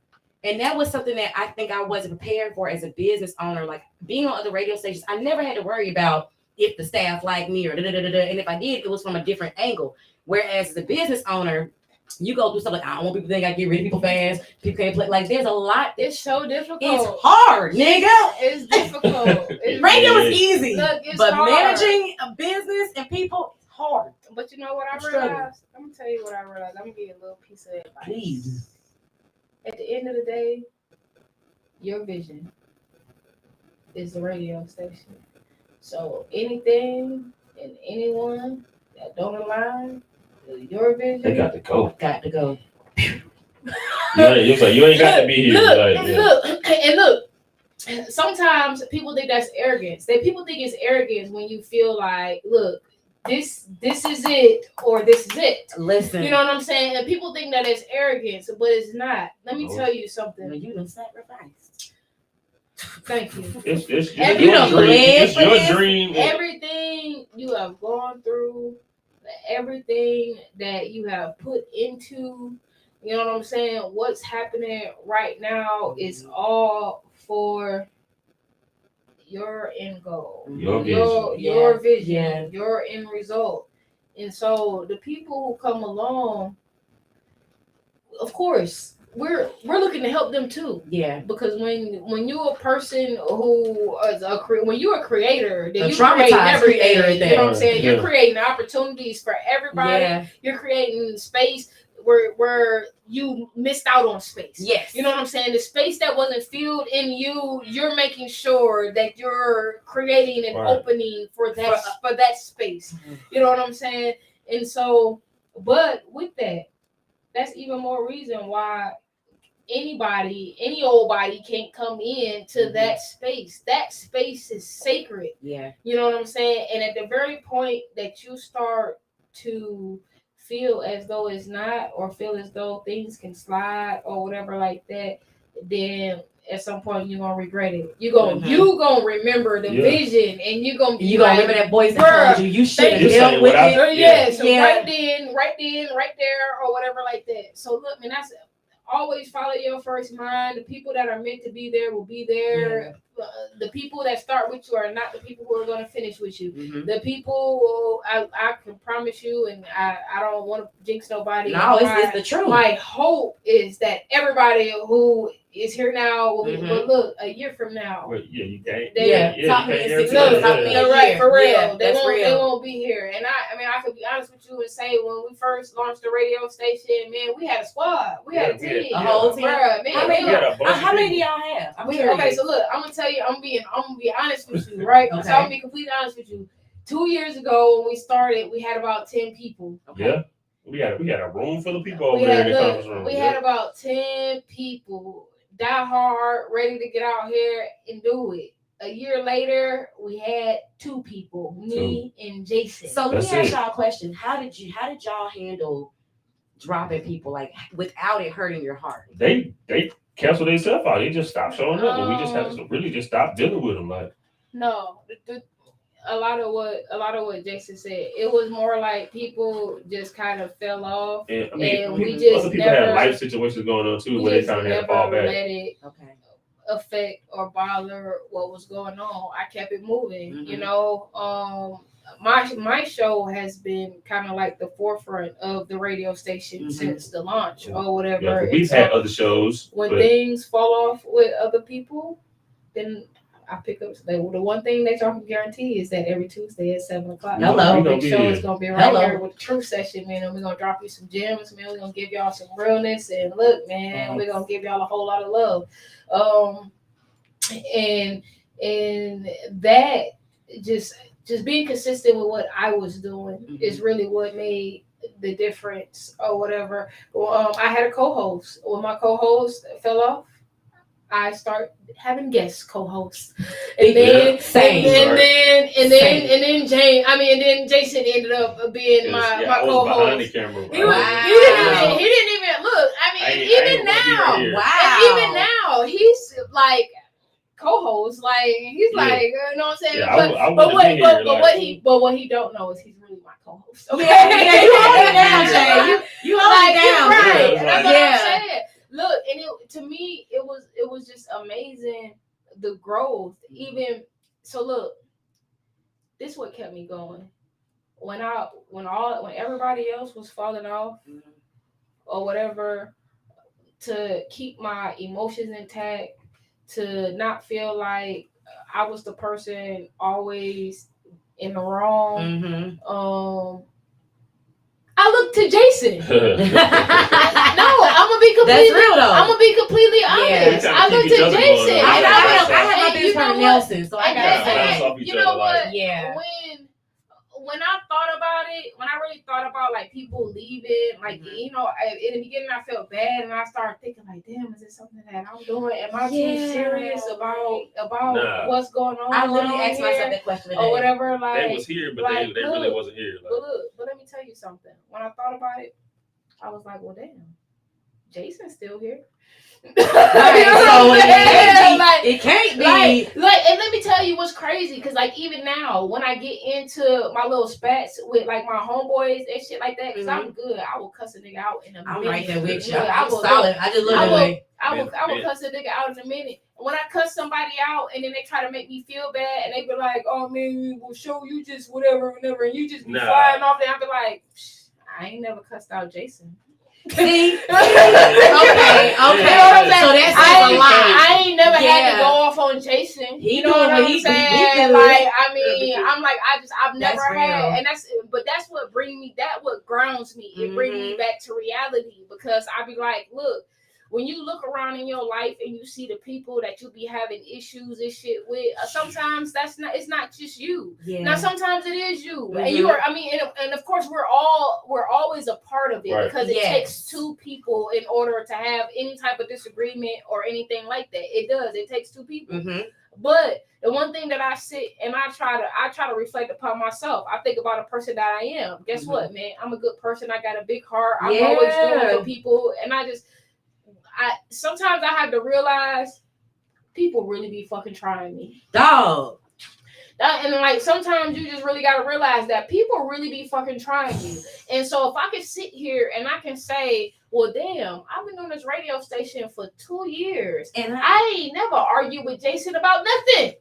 And that was something that I think I wasn't prepared for as a business owner. Like being on other radio stations, I never had to worry about if the staff liked me or and if I did, it was from a different angle. Whereas as a business owner, you go through stuff like, I don't want people to think I get rid of people fast. People can't play. Like there's a lot. It's so difficult. It's hard, nigga. It's difficult. Radio is easy. Look, but hard. Managing a business and people is hard. But you know what I realized? I'm gonna tell you what I realized. I'm gonna give you a little piece of advice. Please. At the end of the day, your vision is the radio station. So anything and anyone that don't align with your vision, they got to go. Got to go. You ain't got to be here. Look. Sometimes people think that's arrogance. People think it's arrogance when you feel like, look, this is it or this is it. Listen. You know what I'm saying? And people think that it's arrogance, but it's not. Let me tell you something. Well, you done sacrificed. Thank you. It's your dream. Everything you have gone through, everything that you have put into, you know what I'm saying? What's happening right now is all for your end goal, your vision, your end result. And so the people who come along, of course, we're looking to help them too. Yeah. Because when you're a person who is when you're a creator, then you create everything. You know what I'm saying? You're creating opportunities for everybody. Yeah. You're creating space where you missed out on space. Yes. You know what I'm saying? The space that wasn't filled in you, you're making sure that you're creating an opening for that space. Mm-hmm. You know what I'm saying? And so, but with that, that's even more reason why anybody, any old body can't come in to that space. That space is sacred. Yeah. You know what I'm saying? And at the very point that you start to feel as though it's not, or feel as though things can slide or whatever like that, then at some point you're gonna regret it. You gonna remember the vision, and you gonna remember that voice that told you should have dealt with it. So right there, or whatever like that. So look, man, that's always follow your first mind. The people that are meant to be there will be there. The people that start with you are not the people who are going to finish with you. The people, I can promise you, and I don't want to jinx nobody. No, it's the truth. My hope is that everybody who is here now will look a year from now. Well, you can't. Talk me in 6 months. Talk me a right, year. for real. Yeah, They won't be here. And I could be honest with you and say, when we first launched the radio station, man, we had a squad. We had a team. A whole team. Bruh, man, how many do y'all have? Okay, so look, I'm gonna tell you, I'm gonna be honest with you, right? Okay. So I'm gonna be completely honest with you. 2 years ago when we started, we had about 10 people. Okay. Yeah. We had a room full of people over there in the conference room. We had about 10 people, die hard, ready to get out here and do it. A year later, we had 2 people, me and Jason. So let me ask y'all a question. How did y'all handle dropping people, like, without it hurting your heart? They canceled themselves out. They just stopped showing up, and we just had to really just stop dealing with them. Like, no, a lot of what Jason said, it was more like people just kind of fell off, and we just other people had life situations going on too, where they kind of had to fall back. Let it affect or bother what was going on. I kept it moving. You know, my show has been kind of like the forefront of the radio station since the launch or whatever. Yeah, we've had other shows. When things fall off with other people, then I pick up. The one thing that y'all can guarantee is that every Tuesday at 7:00. Hello, big show is gonna be right here with the Truth Session, man. And we're gonna drop you some gems, man. We're gonna give y'all some realness, and look, man, we're gonna give y'all a whole lot of love. And that just being consistent with what I was doing is really what made the difference or whatever. I had a co-host. When my co-host fell off, I start having guest co-hosts, and then Jason ended up being my co-host. Behind the camera. He didn't even look. I mean, even now, he's like co-host. Like he's like, you know what I'm saying? Yeah, but what he don't know is he's really my co-host. Okay? Yeah, you hold it down, Jay. You hold it down, right? That's what I'm saying. Look, and to me, it was just amazing, the growth. Even so, look, this is what kept me going. When everybody else was falling off or whatever, to keep my emotions intact, to not feel like I was the person always in the wrong. I look to Jason. No, I'm gonna be completely. That's real though. I'm gonna be completely honest. I look to Jason. I have my business from Nelson, so I gotta say, you know what? Yeah. When I thought about it, when I really thought about like people leaving, like you know, in the beginning I felt bad, and I started thinking like, damn, is it something that I'm doing? Am I too serious about what's going on? I literally asked myself that question today. Or whatever. Like they was here, but they really wasn't here. Like. But let me tell you something. When I thought about it, I was like, well, damn, Jason's still here. It can't be. Like, and let me tell you what's crazy, because like even now, when I get into my little spats with like my homeboys and shit like that, because I'm good, I will cuss a nigga out in a minute. I'm right there with you. I will solid. I just look away. I will cuss a nigga out in a minute. When I cuss somebody out and then they try to make me feel bad and they be like, "Oh man, we'll show you just whatever, and you just be flying off there," I be like, I ain't never cussed out Jason. See? Okay. So that's a lot. I ain't never had to go off on Jason. You know what I'm saying? Like, I mean, I'm like, I've never had, and that's what what grounds me. It brings me back to reality, because I be like, look, when you look around in your life and you see the people that you be having issues and shit with, sometimes it's not just you. Yeah. Now sometimes it is you, and you are. I mean, and of course we're always a part of it, right? Because it takes two people in order to have any type of disagreement or anything like that. It does. It takes two people. But the one thing that I sit and I try to reflect upon myself. I think about a person that I am. Guess what, man? I'm a good person. I got a big heart. I'm always doing for people, and I sometimes I have to realize people really be fucking trying me, dog. And like sometimes you just really gotta realize that people really be fucking trying you. And so if I can sit here and I can say, well, damn, I've been doing this radio station for 2 years, and I ain't never argued with Jason about nothing.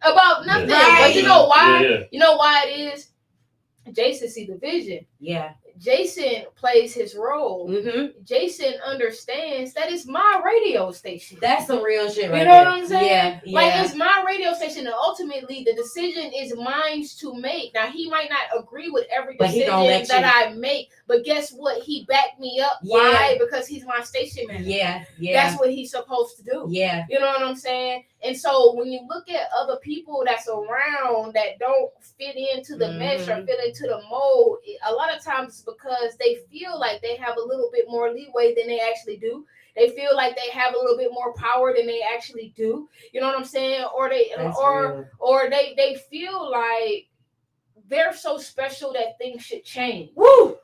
Right. But you know why? Yeah. You know why it is? Jason see the vision. Yeah. Jason plays his role. Jason understands that it's my radio station. That's some real shit, right? You know what I'm saying? Yeah. Like it's my radio station, and ultimately the decision is mine to make. Now he might not agree with every decision that I make, but guess what? He backed me up. Yeah. Why? Because he's my station manager. Yeah. That's what he's supposed to do. Yeah. You know what I'm saying? And so when you look at other people that's around that don't fit into the mesh or fit into the mold, a lot of times it's because they feel like they have a little bit more leeway than they actually do. They feel like they have a little bit more power than they actually do. You know what I'm saying? Or they feel like they're so special that things should change. Woo!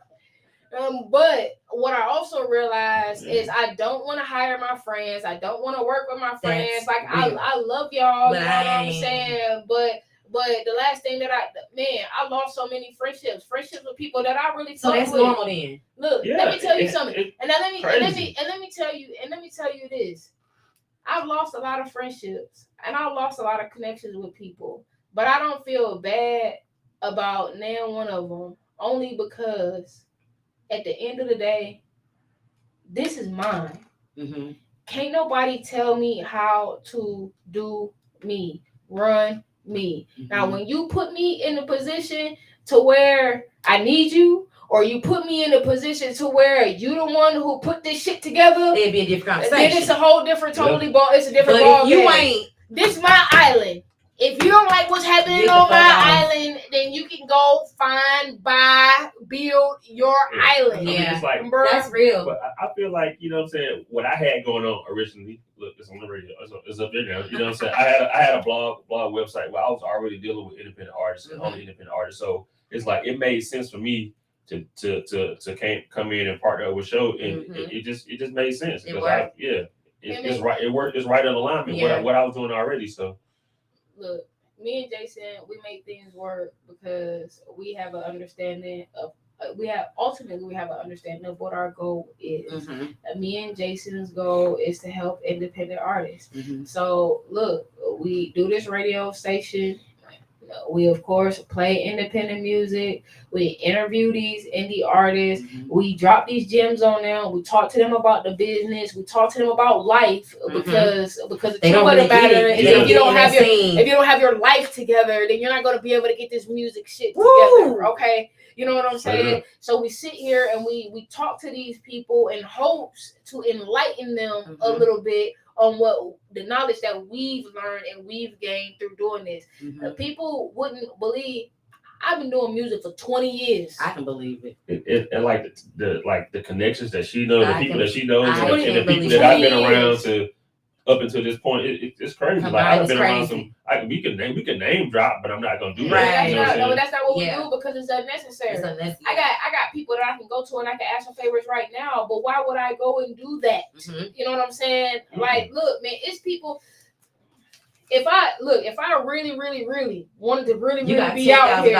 But what I also realize is I don't want to hire my friends. I don't want to work with my friends. I love y'all. You know what I'm saying? But the last thing that I lost so many friendships with people that I really so that's with. Normal then. Look, let me tell you something. And let me tell you this. I've lost a lot of friendships and I lost a lot of connections with people, but I don't feel bad about now one of them only because at the end of the day, this is mine. Can't nobody tell me how to do me, run me. Now, when you put me in a position to where I need you, or you put me in a position to where you the one who put this shit together, it'd be a different conversation. Then it's a whole different, it's a different ball. But if you ain't, this my island. If you don't like what's happening on my island, then you can go buy, build your island. Yeah, it's like, that's real. But I feel like, you know what I'm saying, what I had going on originally, look, it's on the radio, it's up there now, you know what I'm saying, I had a blog website where I was already dealing with independent artists and only independent artists, so it's like, it made sense for me to come in and partner with show, and it just made sense. Because it's right, it's right in alignment with what I was doing already, so. Look, me and Jason, we make things work because we have an understanding of we have an understanding of what our goal is. Me and Jason's goal is to help independent artists. So look, we do this radio station. We of course play independent music. We interview these indie artists. We drop these gems on them. We talk to them about the business. We talk to them about life because they don't really matter. If you don't have your life together, then you're not going to be able to get this music shit together. Okay, you know what I'm saying? So we sit here and we talk to these people in hopes to enlighten them a little bit on what the knowledge that we've learned and we've gained through doing this. People wouldn't believe I've been doing music for 20 years. I can believe it. And like the connections that she knows, the people that she knows, and the people that I've been around to up until this point, it's crazy. Like I've been around some. We can name drop, but I'm not gonna do that. That's not what we do because it's unnecessary. I got people that I can go to and I can ask for favors right now, but why would I go and do that? You know what I'm saying? Like, look, man, it's people. If I really wanted to really be out here, and I could,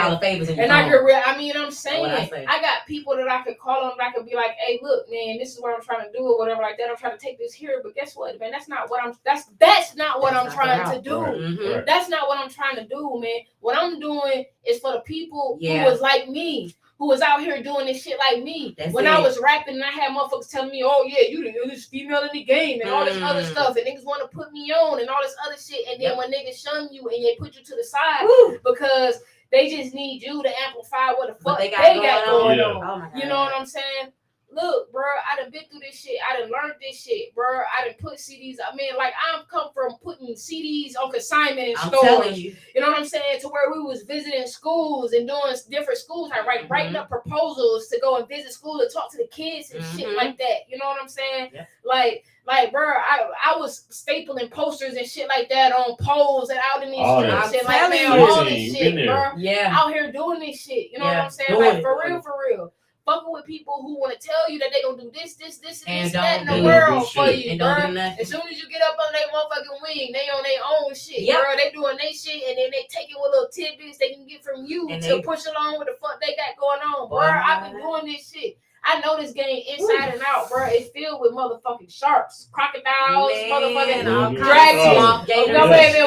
I'm saying, I got people that I could call on, that I could be like, hey, look, man, this is what I'm trying to do, or whatever like that. I'm trying to take this here, but guess what, man? That's not what I'm trying to do. That's not what I'm trying to do, man. What I'm doing is for the people who was like me, who was out here doing this shit like me. I was rapping and I had motherfuckers telling me, oh yeah, you the illest female in the game and all this other stuff, and niggas want to put me on and all this other shit, and then when niggas shun you and they put you to the side because they just need you to amplify what the fuck they got going on. Oh, you know what I'm saying? look, bro, I done been through this shit. I done learned this shit, bro. I done put CDs. I mean, like, I've come from putting CDs on consignment in stores. You know what I'm saying? To where we was visiting schools and doing different schools, like writing up proposals to go and visit schools and talk to the kids and shit like that. You know what I'm saying? Yeah. Like, bro, I was stapling posters and shit like that on poles and out in these streets and shit. Like, man, all this shit, bro. Yeah. Out here doing this shit. You know what I'm saying? Like, for real. Fucking with people who want to tell you that they gonna do this, and that in the world for you, bro. As soon as you get up on their motherfucking wing, they on their own shit, bro. They doing their shit, and then they taking what little tidbits they can get from you to push along with the fuck they got going on, bro. I've been doing this shit. I know this game inside and out, bro. It's filled with motherfucking sharks, crocodiles, motherfucking dragons,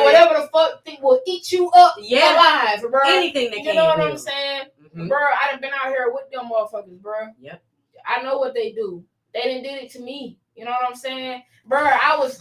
whatever the fuck thing will eat you up alive, bro. Anything that you know what I'm saying? Bro, I done been out here with them motherfuckers, bro. Yep. I know what they do. They done did it to me. You know what I'm saying? Bro, I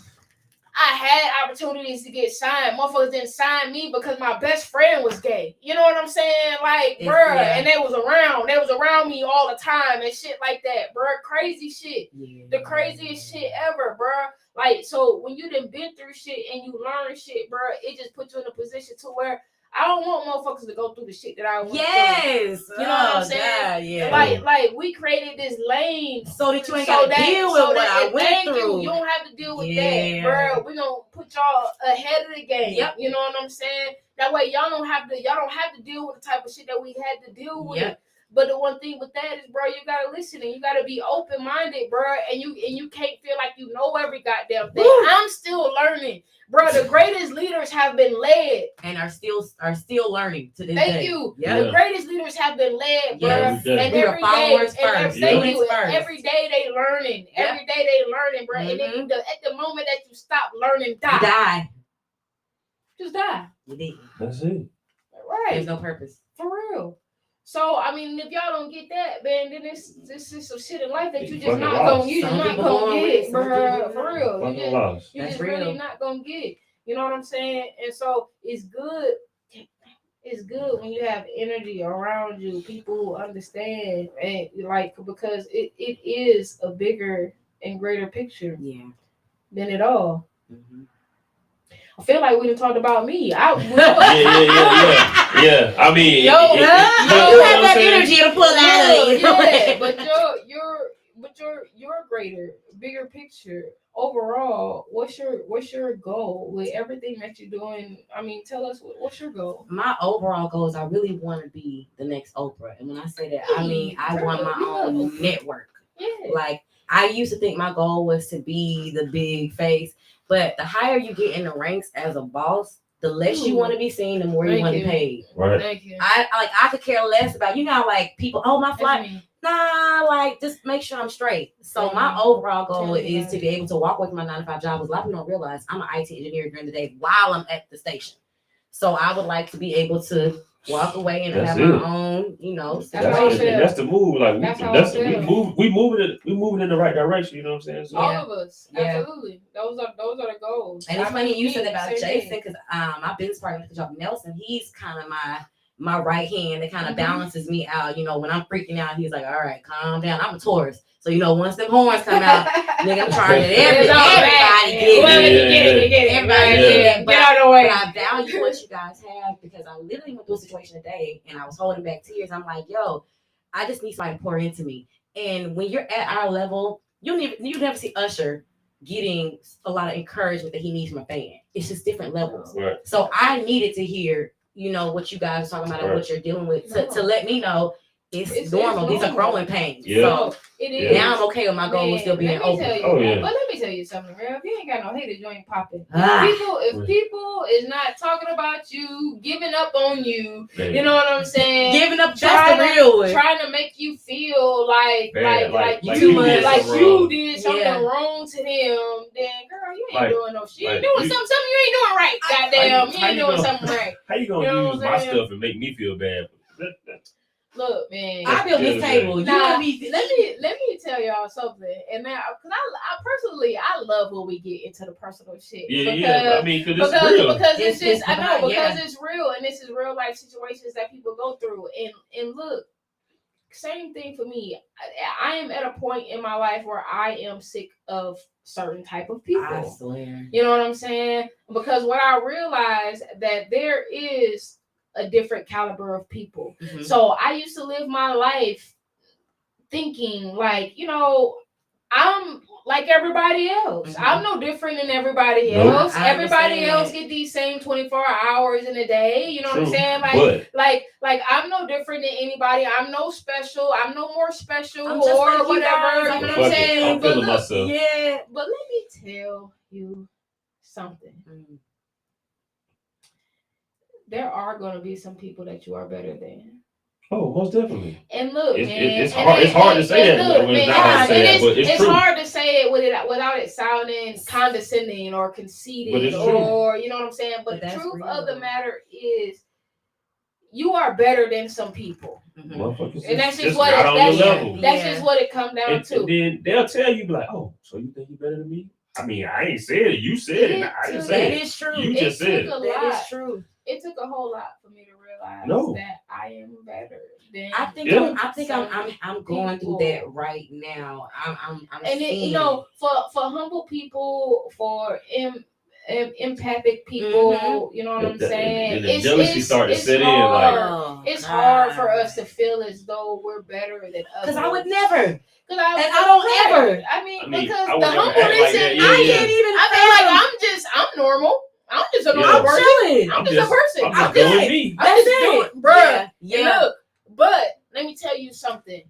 had opportunities to get signed. Motherfuckers didn't sign me because my best friend was gay. You know what I'm saying? Like, bro, and they was around me all the time and shit like that, bro. Crazy shit. Yeah. The craziest shit ever, bro. Like, so when you done been through shit and you learn shit, bro, it just puts you in a position to where I don't want motherfuckers to go through the shit that I went through. Yes. You know what I'm saying? God, yeah. Like we created this lane so that you ain't got to deal with what I went through. You don't have to deal with that, bro. We're going to put y'all ahead of the game. Yep. You know what I'm saying? That way y'all don't have to deal with the type of shit that we had to deal with. Yep. But the one thing with that is, bro, you gotta listen and you gotta be open-minded, bro. And you can't feel like you know every goddamn thing. I'm still learning, bro. The greatest leaders have been led and are still learning to this day. Thank you. Yep. The greatest leaders have been led, bro. Yes. And every day, every day they learning. Yep. Every day they learning, bro. And then at the moment that you stop learning, die. Just die. You did. That's it. Right. There's no purpose. For real. So I mean, if y'all don't get that, man, then this is some shit in life that you just not gonna get, bro. For real, you just really not gonna get. You know what I'm saying? And so it's good. It's good when you have energy around you, people who understand, and like because it is a bigger and greater picture. Yeah. Than it all. Mm-hmm. I feel like we done talked about me. Yeah. I mean, you don't have that energy to pull out of you. Yeah, but you're greater, bigger picture. Overall, what's your goal with everything that you're doing? I mean, tell us what's your goal. My overall goal is I really want to be the next Oprah, and when I say that, I mean I want my own network. Yeah. Like I used to think my goal was to be the big face. But the higher you get in the ranks as a boss, the less you want to be seen, the more you want to be paid. Right. Thank you. I could care less about like people. Oh, my flight. Nah, like just make sure I'm straight. So my overall goal is to be able to walk away from my 9-to-5 job. Because a lot of people don't realize I'm an IT engineer during the day while I'm at the station. So I would like to be able to walk away and have my own, that's the move. Like we moving in the right direction. You know what I'm saying? So, all of us, absolutely. Those are the goals. And it's funny you said that about Jason because my business partner, Nelson, he's kind of my right hand that kind of balances me out. You know, when I'm freaking out, he's like, "All right, calm down." I'm a Taurus, so once them horns come out, nigga, I'm trying to everybody get it. But out of the way. I value what you guys have because I literally went through a situation today and I was holding back tears. I'm like, yo, I just need somebody to pour into me. And when you're at our level, you never see Usher getting a lot of encouragement that he needs from a fan. It's just different levels. Right. So I needed to hear, what you guys are talking about and what you're dealing with to let me know it's normal. These are growing pains. Yeah. So it is. Now I'm okay with my goal with still being open. But let me tell you something, real. If you ain't got no haters, you ain't popping. If people is not talking about you, giving up on you, you know what I'm saying? Giving up, that's the real one. Trying to make you feel like you did something wrong to them, then girl, you ain't doing no shit. You ain't doing something you ain't doing right. Goddamn, you ain't doing something right. How you gonna use my stuff and make me feel bad? Look, man. I built this table. Let me tell y'all something. And now, because I personally, I love when we get into the personal shit. I mean, because it's just, I know, because it's real, and this is real life situations that people go through. And look, same thing for me. I am at a point in my life where I am sick of certain type of people. I swear. You know what I'm saying? Because what I realized that there is a different caliber of people. Mm-hmm. So I used to live my life thinking like, I'm like everybody else. Mm-hmm. I'm no different than everybody else. Everybody else get these same 24 hours in a day. You know what I'm saying? Like I'm no different than anybody. I'm no special. I'm no more special or like whatever. You know what I'm saying? I'm feeling myself. Yeah, but let me tell you something. Mm-hmm. There are going to be some people that you are better than. Oh, most definitely. And look, it's hard to say that. It's hard to say it without it sounding condescending or conceited or you know what I'm saying. But the truth of the matter is, you are better than some people, and that's just what just what it comes down to. And then they'll tell you like, "Oh, so you think you're better than me?" I mean, I ain't said it. You said it. I didn't say it. That is true. You just said it. That is true. It took a whole lot for me to realize that I am better than. I think I'm going through that right now. I'm and it, for humble people, for empathic people, you know what I'm saying. The jealousy started to set in. It's hard for us to feel as though we're better than others. Because I would never. And I don't ever. I mean because the humbleness in I can't even. I mean, like I'm normal. I'm just a normal person. I'm just a person. I'm just doing me. I'm just doing, bruh. Yeah. Look, but let me tell you something.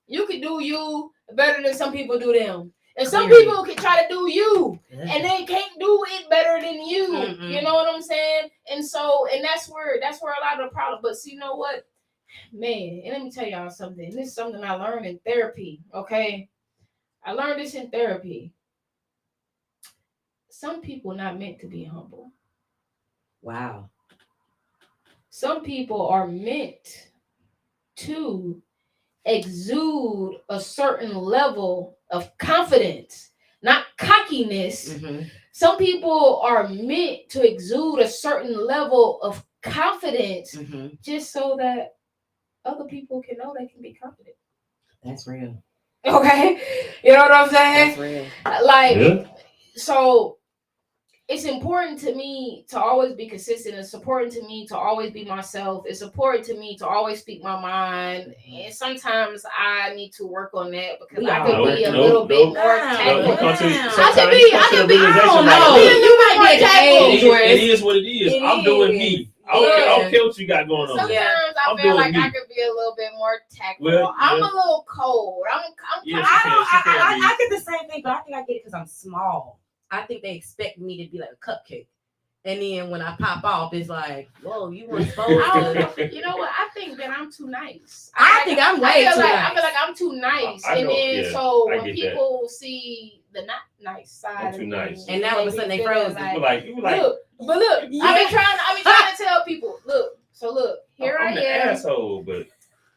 You can do you better than some people do them. And some people can try to do you, and they can't do it better than you. Mm-hmm. You know what I'm saying? And that's where a lot of the problem. But see, you know what, man? And let me tell y'all something. This is something I learned in therapy. Okay, I learned this in therapy. Some people not meant to be humble. Wow. Some people are meant to exude a certain level of confidence, not cockiness. Mm-hmm. Some people are meant to exude a certain level of confidence just so that other people can know they can be confident. That's real. Okay? You know what I'm saying? That's real. Like, so it's important to me to always be consistent. It's important to me to always be myself. It's important to me to always speak my mind. And sometimes I need to work on that because I could be a little bit more tactful. I could be, I don't know. You might be tactful. It is what it is. I'm doing me. I don't care what you got going on. Sometimes I feel like I could be a little bit more tactful. Well, I'm a little cold. I get the same thing, but I think I get it because I'm small. I think they expect me to be like a cupcake. And then when I pop off, it's like, whoa, you weren't supposed to. You know what? I think that I'm too nice. I think I'm way too nice. I feel like I'm too nice. And then so when people see the not nice side, I'm too nice. And now all of a sudden they frozen. Like, look, I've been trying to tell people, look, here I am. I'm the asshole, but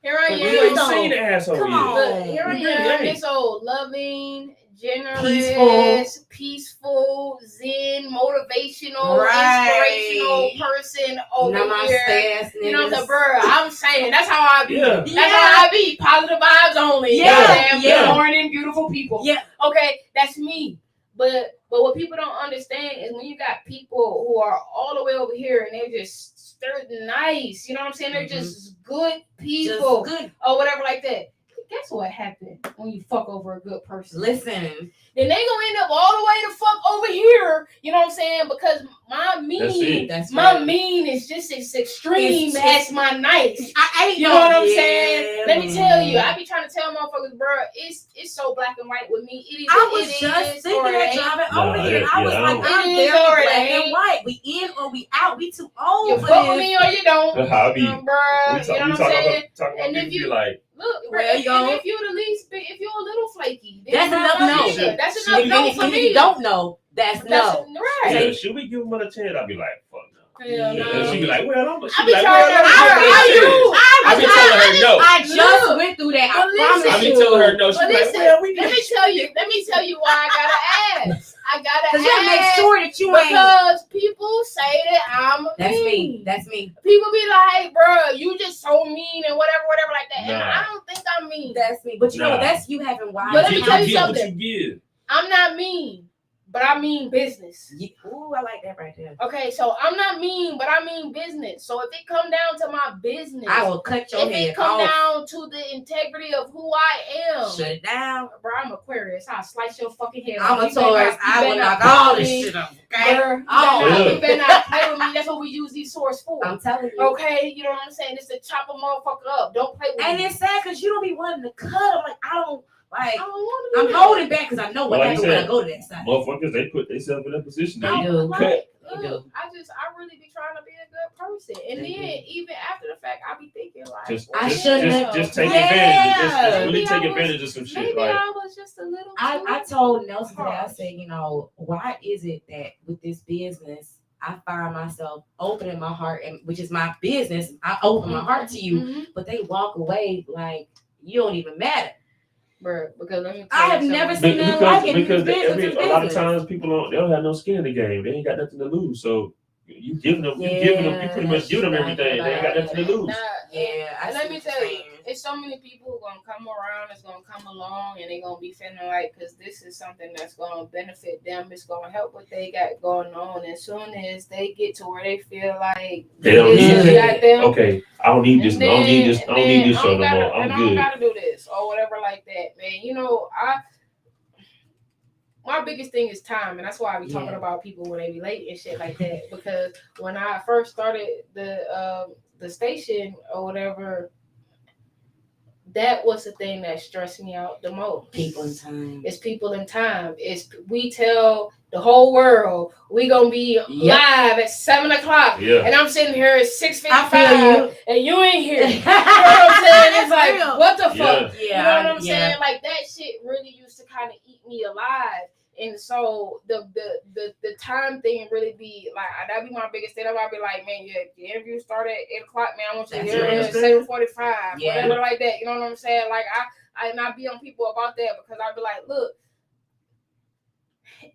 here I am. You ain't seen the asshole yet. Look, here I am, this old loving, generous, peaceful, zen, motivational, inspirational person over here. You know what I'm saying, bro? I'm saying that's how I be. Yeah. That's how I be. Positive vibes only. Yeah. Good morning, beautiful people. Yeah. Okay, that's me. But what people don't understand is when you got people who are all the way over here and they're nice. You know what I'm saying? They're just good people, or whatever like that. Guess what happened when you fuck over a good person? Listen. Then they gonna end up all the way to fuck over here. You know what I'm saying? Because my mean is just as extreme as my nice. You know what I'm saying? Let me tell you, I be trying to tell motherfuckers, bro, it's so black and white with me. It is. I was just thinking that driving over here. I was like, I'm very black and white. We in or we out. We too old. You fuck with me or you don't, bro. You know what I'm saying? And if you like. Look, if you're the least big, if you're a little flaky, that's enough no. That's enough no for me. If you don't know, that's no. Right. Yeah, should we give him another chance? I'll be like, fuck no. And she be like, well, I'm. I be telling her no. I just went through that. I promise I be telling her no. She be like, well, let me tell you why I gotta ask. I gotta ask. Because you make sure that you ain't. Because people say that I'm a me. That's me. People be like, bro, you just so mean and whatever like that. And Nah. I don't think I'm mean. That's me. But you know, that's you having wise. But let me tell you get something. what you give. I'm not mean, but I mean business. Ooh, I like that right there. Okay, so I'm not mean, but I mean business. So if it come down to my business, I will cut your head off. If it come down to the integrity of who I am, shut it down. Bro, I'm Aquarius. I'll slice your fucking head off. I'm a Taurus. I will knock all this shit off. Okay? You better not play with me. That's what we use these swords for. I'm telling you. Okay, you know what I'm saying? It's to chop a motherfucker up. Don't play with me. And it's sad because you don't be wanting to cut them. Like, I don't want to. I'm holding back because I know what happens when I go to that side. Motherfuckers, they put themselves in that position. They do. I really be trying to be a good person, and then even after the fact, I be thinking like, just take advantage. Just really take advantage of some shit. Maybe like, I was just a little. I told Nelson today. I said, you know, why is it that with this business, I find myself opening my heart, and which is my business, I open my heart to you, but they walk away like you don't even matter. Bro, because let me tell I have never seen that like it. Because a lot of times people they don't have no skin in the game. They ain't got nothing to lose. So you giving them, you pretty much give them everything. They ain't got nothing to lose. And let me tell you, it's so many people who gonna come around, it's gonna come along, and they gonna be feeling like, because this is something that's gonna benefit them, it's gonna help what they got going on. As soon as they get to where they feel like they don't need it. Okay, I don't need this. I don't need this. I don't need this show no more. I'm good. I don't gotta do this or whatever like that, man. You know, my biggest thing is time, and that's why I be talking about people when they be late and shit like that. Because when I first started the station or whatever, that was the thing that stressed me out the most. People in time. It's people in time. We tell the whole world we gonna be live at 7:00, and I'm sitting here at 6:55, and you ain't here. You know what I'm saying? It's like, what the fuck? You know what I'm saying? Like that shit really used to kind of eat me alive. And so the time thing really be like, that'd be my biggest thing. I'd be like, man, the interview started at 8:00, man. I want you here at 7:45, whatever like that. You know what I'm saying? Like I not be on people about that, because I'd be like, look,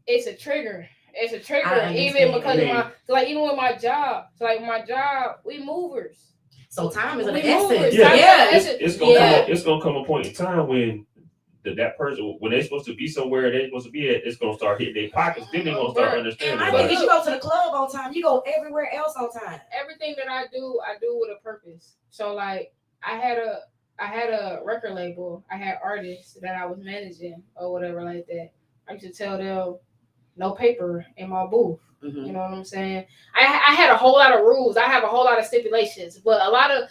it's a trigger. It's a trigger, even because of even with my job. So like my job, we movers. So time is an essence. It's gonna come a point in time when that person, when they're supposed to be somewhere they're supposed to be at, it's gonna start hitting their pockets. Then they're gonna start understanding. I think you go to the club on time. You go everywhere else on time. Everything that I do with a purpose. So like I had a record label. I had artists that I was managing or whatever like that. I used to tell them no paper in my booth. Mm-hmm. You know what I'm saying? I had a whole lot of rules. I have a whole lot of stipulations, but a lot of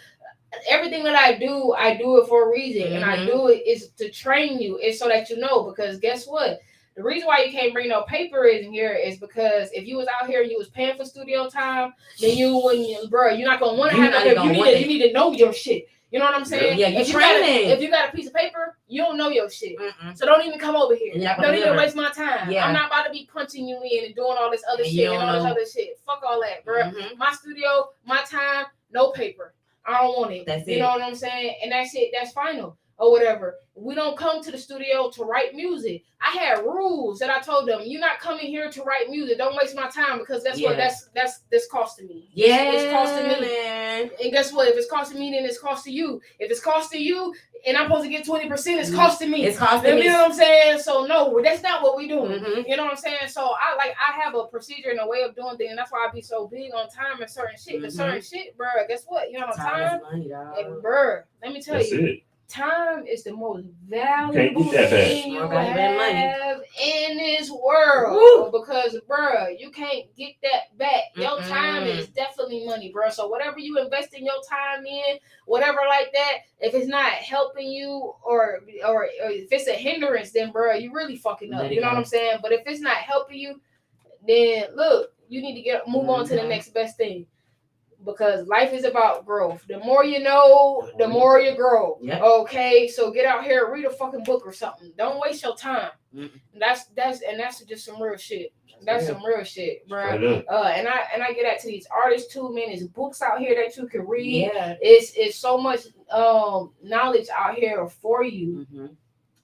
everything that I do it for a reason, and I do it is to train you. It's so that you know, because guess what? The reason why you can't bring no paper in here is because if you was out here and you was paying for studio time, then you wouldn't, bro. You're not gonna want to have no paper. You need to know your shit. You know what I'm saying? Yeah, if you got a piece of paper, you don't know your shit. So don't even come over here. Don't even waste my time. Yeah. I'm not about to be punching you in and doing all this other shit and all this other shit. Fuck all that, bro. My studio, my time, no paper. I don't want it. That's you know what I'm saying? And that's it. That's final or whatever. We don't come to the studio to write music. I had rules that I told them. You're not coming here to write music. Don't waste my time, because that's what that's costing me. Yeah, it's costing me, man. And guess what? If it's costing me, then it's costing you. If it's costing you, and I'm supposed to get 20%, it's costing me. It's costing me. You know what I'm saying? So no, that's not what we doing. You know what I'm saying? So I have a procedure and a way of doing things, and that's why I be so big on time and certain shit. Because certain shit, bro, guess what? You know time? And bro, let me tell you. Time is the most valuable thing you have in this world. Woo! Because, bro, you can't get that back. Your time is definitely money, bro. So whatever you invest in your time in, whatever like that, if it's not helping you or if it's a hindrance, then, bro, you really fucking up. You know what I'm saying? But if it's not helping you, then look, you need to move on to the next best thing. Because life is about growth. The more you know, the more you grow. Yep. Okay, so get out here, read a fucking book or something. Don't waste your time. That's just some real shit. That's some real shit, bro. And I get that to these artists too, man. There's books out here that you can read. Yeah. It's so much knowledge out here for you.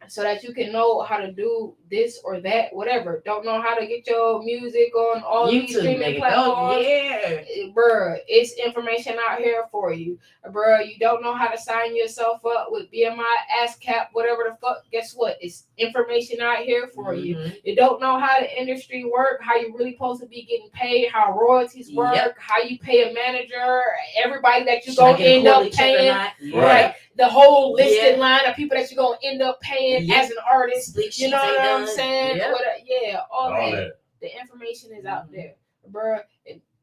so that you can know how to do this or that, whatever. Don't know how to get your music on all YouTube, these streaming platforms. Yeah. Bruh, it's information out here for you. Bruh, you don't know how to sign yourself up with BMI, ASCAP, whatever the fuck. Guess what? It's information out here for you. You don't know how the industry work, how you really supposed to be getting paid, how royalties work, how you pay a manager, everybody that you're going to end up paying. Right. The whole listed line of people that you're going to end up paying as an artist. You know what I'm saying? All that. The information is out there. Bruh,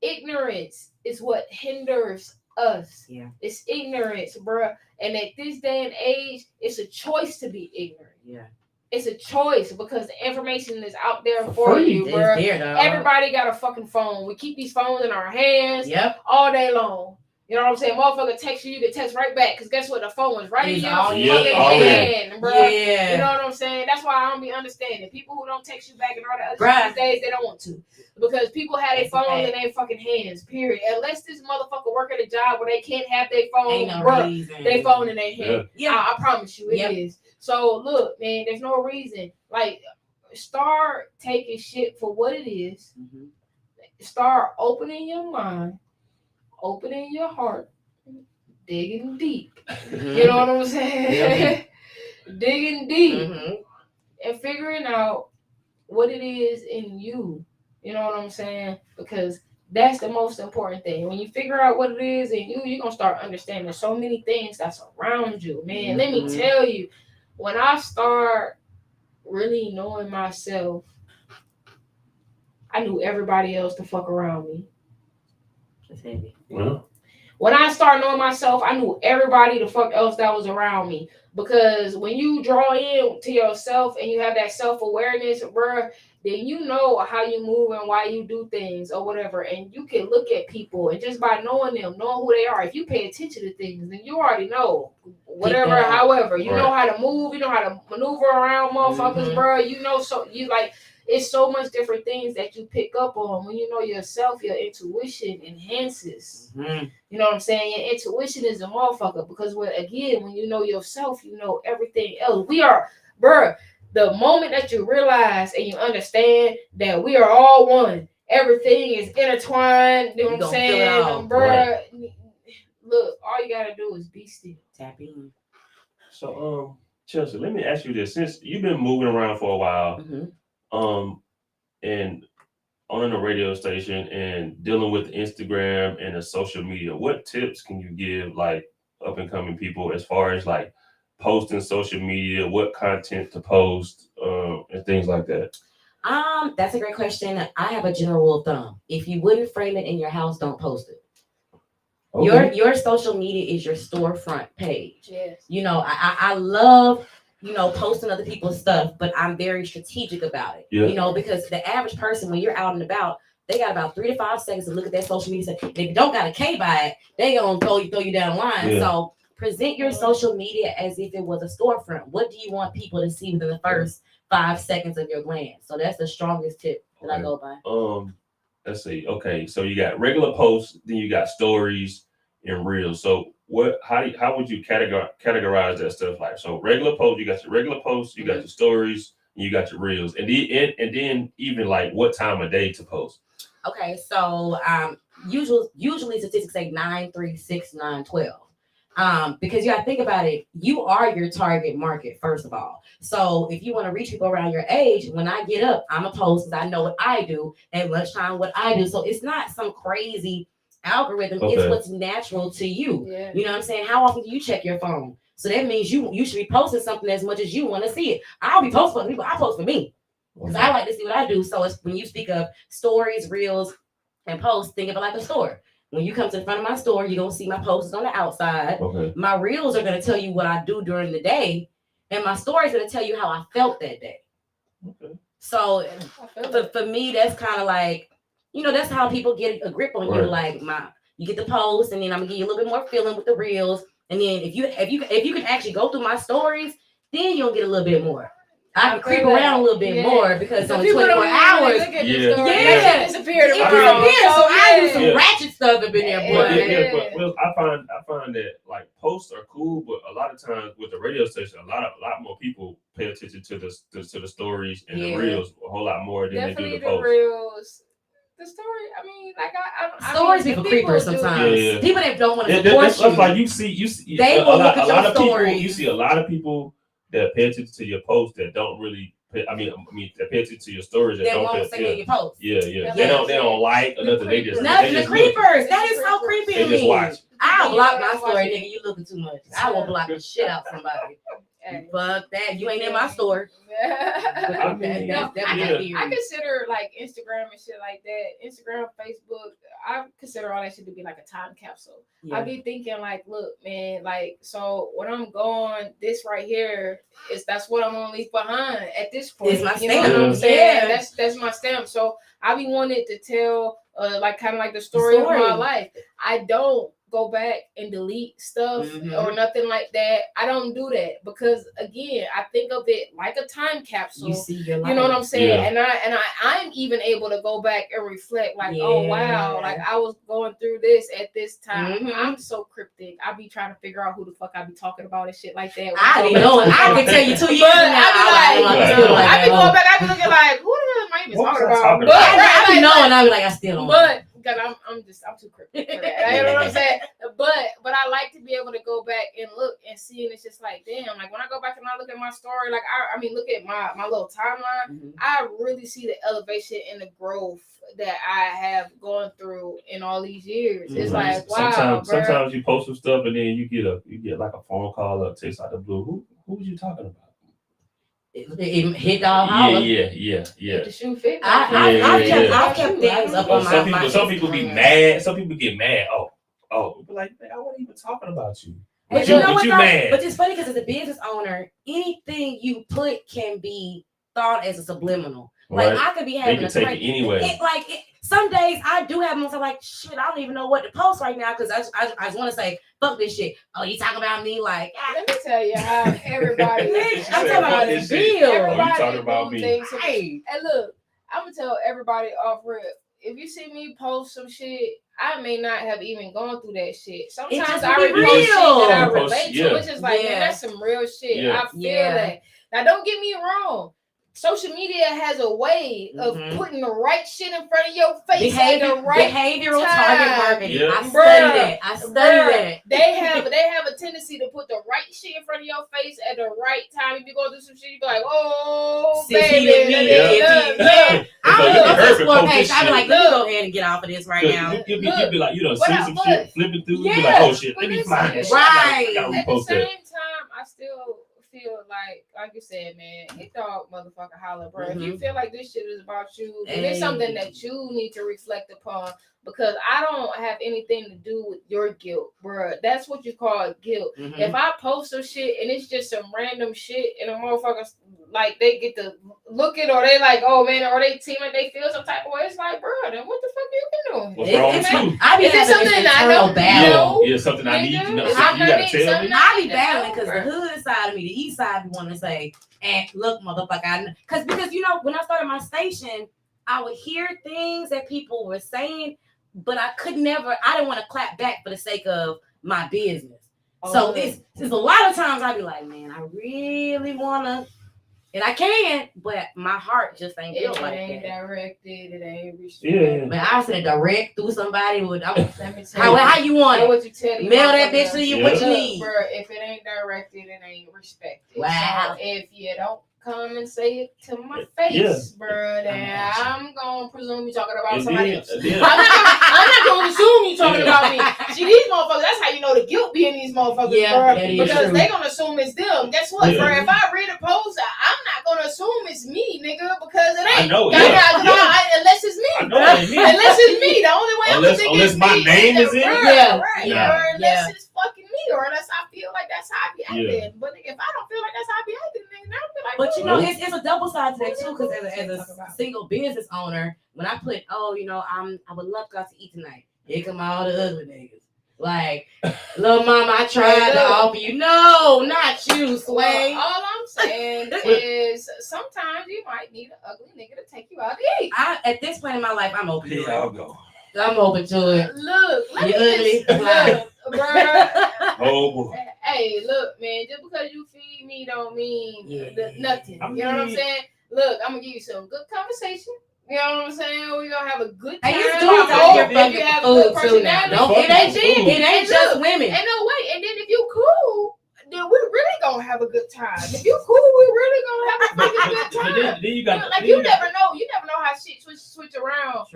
ignorance is what hinders us. Yeah. It's ignorance, bruh. And at this day and age, it's a choice to be ignorant. Yeah. It's a choice because the information is out there for you, bruh. Everybody got a fucking phone. We keep these phones in our hands all day long. You know what I'm saying? Motherfucker text you, you can text right back. Because guess what? The phone is right in your fucking hand, bro. Yeah. You know what I'm saying? That's why I don't be understanding. People who don't text you back and all the other shit these days, they don't want to. Because people have their phones in their fucking hands, period. Unless this motherfucker work at a job where they can't have their phone, their phone in their hand. Yeah. I promise you, it is. So, look, man, there's no reason. Like, start taking shit for what it is. Mm-hmm. Start opening your mind. Opening your heart, digging deep. You know what I'm saying? Digging deep and figuring out what it is in you. You know what I'm saying? Because that's the most important thing. When you figure out what it is in you, you're going to start understanding so many things that's around you. Man, let me tell you, when I start really knowing myself, I knew everybody else to fuck around me. Well, when I started knowing myself, I knew everybody the fuck else that was around me. Because when you draw in to yourself and you have that self-awareness, bruh, then you know how you move and why you do things or whatever. And you can look at people and just by knowing them, knowing who they are, if you pay attention to things, then you already know. Whatever, however, you know how to move, you know how to maneuver around motherfuckers, bruh. You know, so you like... It's so much different things that you pick up on when you know yourself. Your intuition enhances. You know what I'm saying? Your intuition is a motherfucker because when you know yourself, you know everything else. We are, bruh, the moment that you realize and you understand that we are all one, everything is intertwined. You know what I'm saying? Bruh, look, all you gotta do is be still. Tap in. So, Chelsea, let me ask you this. Since you've been moving around for a while, and owning a radio station and dealing with Instagram and the social media, what tips can you give like up and coming people as far as like posting social media, what content to post, and things like that? That's a great question. I have a general rule of thumb. If you wouldn't frame it in your house, don't post it. Okay. Your social media is your storefront page. Yes. You know, I love posting other people's stuff, but I'm very strategic about it. Yeah. You know, because the average person, when you're out and about, they got about 3 to 5 seconds to look at that social media. If you don't got a K by it, they gonna throw you down the line. Yeah. So present your social media as if it was a storefront. What do you want people to see within the first 5 seconds of your glance? So that's the strongest tip that I go by. Let's see. Okay, so you got regular posts, then you got stories and reels. So how would you categorize that stuff like? So regular posts, you got your regular posts, you got your stories, and you got your reels, and then even like what time of day to post. Okay, so usually statistics say 9, 3, 6, 9, 12. Because you gotta think about it, you are your target market, first of all. So if you want to reach people around your age, when I get up, I'm a post because I know what I do, at lunchtime what I do. So it's not some crazy algorithm. Okay. It's what's natural to you. Yeah. You know what I'm saying? How often do you check your phone? So that means you should be posting something as much as you want to see it. I'll be posting for people. I post for me because I like to see what I do. So it's when you speak of stories, reels, and posts, think of it like a store. When you come to the front of my store, you're going to see my posts on the outside. Okay. My reels are going to tell you what I do during the day. And my story is going to tell you how I felt that day. Okay. So for me, that's kind of like, that's how people get a grip on you. Like you get the post, and then I'm going to give you a little bit more feeling with the reels. And then if you can actually go through my stories, then you'll get a little bit more. I can creep around a little bit more because it's only 24 hours. It disappeared. So I do some ratchet stuff up in there, boy. Well, I find that like posts are cool, but a lot of times with the radio station, a lot more people pay attention to the stories and the reels a whole lot more than definitely they do the posts. Reels. The story, I mean, like stories be for creepers sometimes. Yeah. People that don't want to support you. That's like you see. They a will lot look at of your people. stories. You see a lot of people that pay attention to your posts that don't really. I mean, that pay attention to your stories that don't won't say in your posts. Yeah. They don't like or nothing. They just the creepers. That is so creepy to me. They just watch. I'll block my story, nigga. You looking too much. I will block the shit out somebody. Fuck that. You ain't in my store. I consider like Instagram and shit like that. Instagram, Facebook. I consider all that shit to be like a time capsule. Yeah. I be thinking like, look, man, like, so when I'm going, this right here that's what I'm gonna leave behind at this point. It's my you know stamp. what I'm saying? Yeah. That's my stamp. So I be wanting to tell like kind of like the story of my life. I don't go back and delete stuff or nothing like that. I don't do that because again, I think of it like a time capsule. You see your life. You know what I'm saying? Yeah. I'm even able to go back and reflect like, oh wow, like I was going through this at this time. I'm so cryptic. I be trying to figure out who the fuck I be talking about and shit like that. I be knowing. I can tell you 2 years from now. I be going back. I be looking like, who the hell am I even talking about? But I be knowing. I be like, I still don't. But because I'm too cryptic for that. You know what I'm saying? But I like to be able to go back and look and see, and it's just like, damn, like when I go back and I look at my story, like I mean, look at my little timeline, I really see the elevation and the growth that I have gone through in all these years. It's like, wow. Sometimes you post some stuff and then you get like a phone call or text out the blue. Who was you talking about? It hit dog holler. Yeah. The shoe fit. I've kept things up on my Some people be mad. Some people get mad. Oh, like I wasn't even talking about you. But you mad. But it's funny because as a business owner, anything you put can be thought as a subliminal. Like I could be having they can take it anyway. Some days I do have moments I'm like, shit, I don't even know what to post right now because I just want to say, fuck this shit. Oh, you talking about me? Like, let me tell you how everybody. I'm talking about this deal. Everybody you talking about me? Hey, look, I'm gonna tell everybody off rip. If you see me post some shit, I may not have even gone through that shit. Sometimes I repost shit that I relate to, which is like, man, that's some real shit. I feel that. Now, don't get me wrong. Social media has a way of putting the right shit in front of your face at the right behavioral time. Target marketing. Yeah. I study that. They have a tendency to put the right shit in front of your face at the right time. If you go do some shit, you be like, oh, baby. I'm on the explore page. I be like, let me go ahead and get off of this right now. You'll be like, see some shit flipping through. You be like, oh shit, let me find this. Right. At the same time, I still feel like you said, man, hit dog motherfucker holler, bro. If you feel like this shit is about you, and it's something that you need to reflect upon, because I don't have anything to do with your guilt, bro. That's what you call guilt. If I post some shit and it's just some random shit and the motherfuckers like they get to look it or they like, oh man, or they team and they feel some type of way, it's like, bro, then what the fuck you been doing? What's wrong with you? Is it something I don't know? Yeah, something I need to know. You gotta tell me. I be battling because the hood side of me, the east side, want to say, and look, motherfucker, because you know when I started my station, I would hear things that people were saying, but I didn't want to clap back for the sake of my business. So it's a lot of times I'd be like, man, I really wanna. And I can, but my heart just ain't built like that. It ain't directed, it ain't restricted. Yeah. But I was gonna direct through somebody with how you want it. What you tell you mail that bitch to you what you need. Bro, if it ain't directed, it ain't respected. Wow. So if you don't come and say it to my face, bro, then I'm gonna presume you're talking about somebody else. I'm not gonna assume you're talking about me. See, these motherfuckers, that's how you know the guilt be in these motherfuckers, bro. Because they gonna assume it's them. Guess what, bro? If I read a post, I'm not gonna assume it's me, nigga, because it ain't. I know, unless it's me. Unless it's me. The only way I'm gonna think it's me. Unless my name is in it. Or unless it's fucking me, or unless I feel like that's how I be acting. But if I don't feel like that's how I be acting, then I feel like. But you know, it's a double side to that too, because as a single business owner, when I put, I would love to go out to eat tonight. Here come all the ugly niggas. Like, little mama, I tried to offer you. No, not you, Sway. All I'm saying is sometimes you might need an ugly nigga to take you out to eat. At this point in my life, I'm open to it. I'll go. I'm open to it. Look, you ugly. Look, bro. Oh boy. Hey, look, man, just because you feed me don't mean nothing. I mean, you know what I'm saying? Look, I'm gonna give you some good conversation. You know what I'm saying? We're gonna have a good time. Hey, it's dudes out here fucking you have food good too now. personality. It ain't just women. And no wait, and then if you cool, then we really gonna have a good time. If you cool, we really gonna have a fucking good time. Then you got like you never know how shit switch around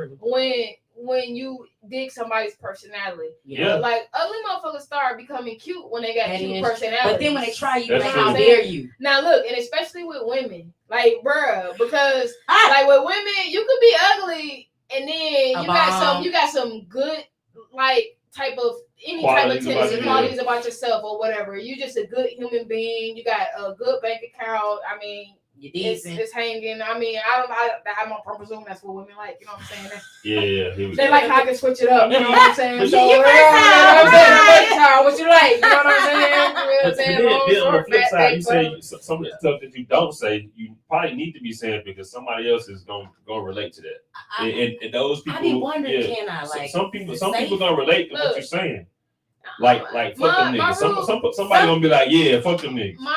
when you dig somebody's personality. Yeah. Like ugly motherfuckers start becoming cute when they got cute personality. But then when they try you, like, how dare you? Now look, and especially with women, like bruh, because like with women, you could be ugly and then you got some good like type of any qualities type of tendency, qualities about yourself or whatever. You just a good human being. You got a good bank account. I mean, it's hanging. I mean, I'm on purpose. That's what women like. You know what I'm saying? Yeah. They like how I can switch it up. You know what I'm saying? So, you what you like? You know what I'm saying? You know what I'm saying? Then on the flip side, you say some of the stuff that you don't say, you probably need to be saying because somebody else is gonna relate to that. And those people, I be wondering, can I like some people gonna relate to what you're saying. Like fuck them niggas. Somebody gonna be like, yeah, fuck them niggas. My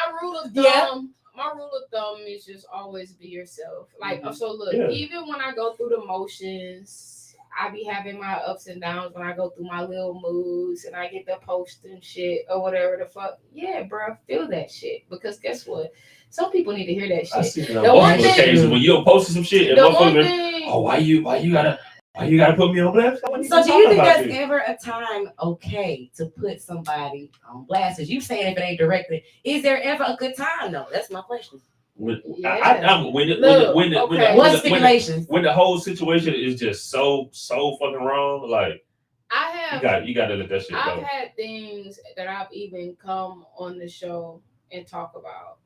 rule of thumb is just always be yourself. Like so look, even when I go through the motions, I be having my ups and downs when I go through my little moods and I get the post and shit or whatever the fuck. Yeah, bro, feel that shit. Because guess what? Some people need to hear that shit. I see that on occasions when you're posting some shit and motherfuckers, why you gotta put me on blast? So do you think that's ever a time okay to put somebody on blast? As you saying if it ain't directed, is there ever a good time though? That's my question. When the whole situation is just so fucking wrong, like you gotta let that shit go. I've had things that I've even come on the show and talk about.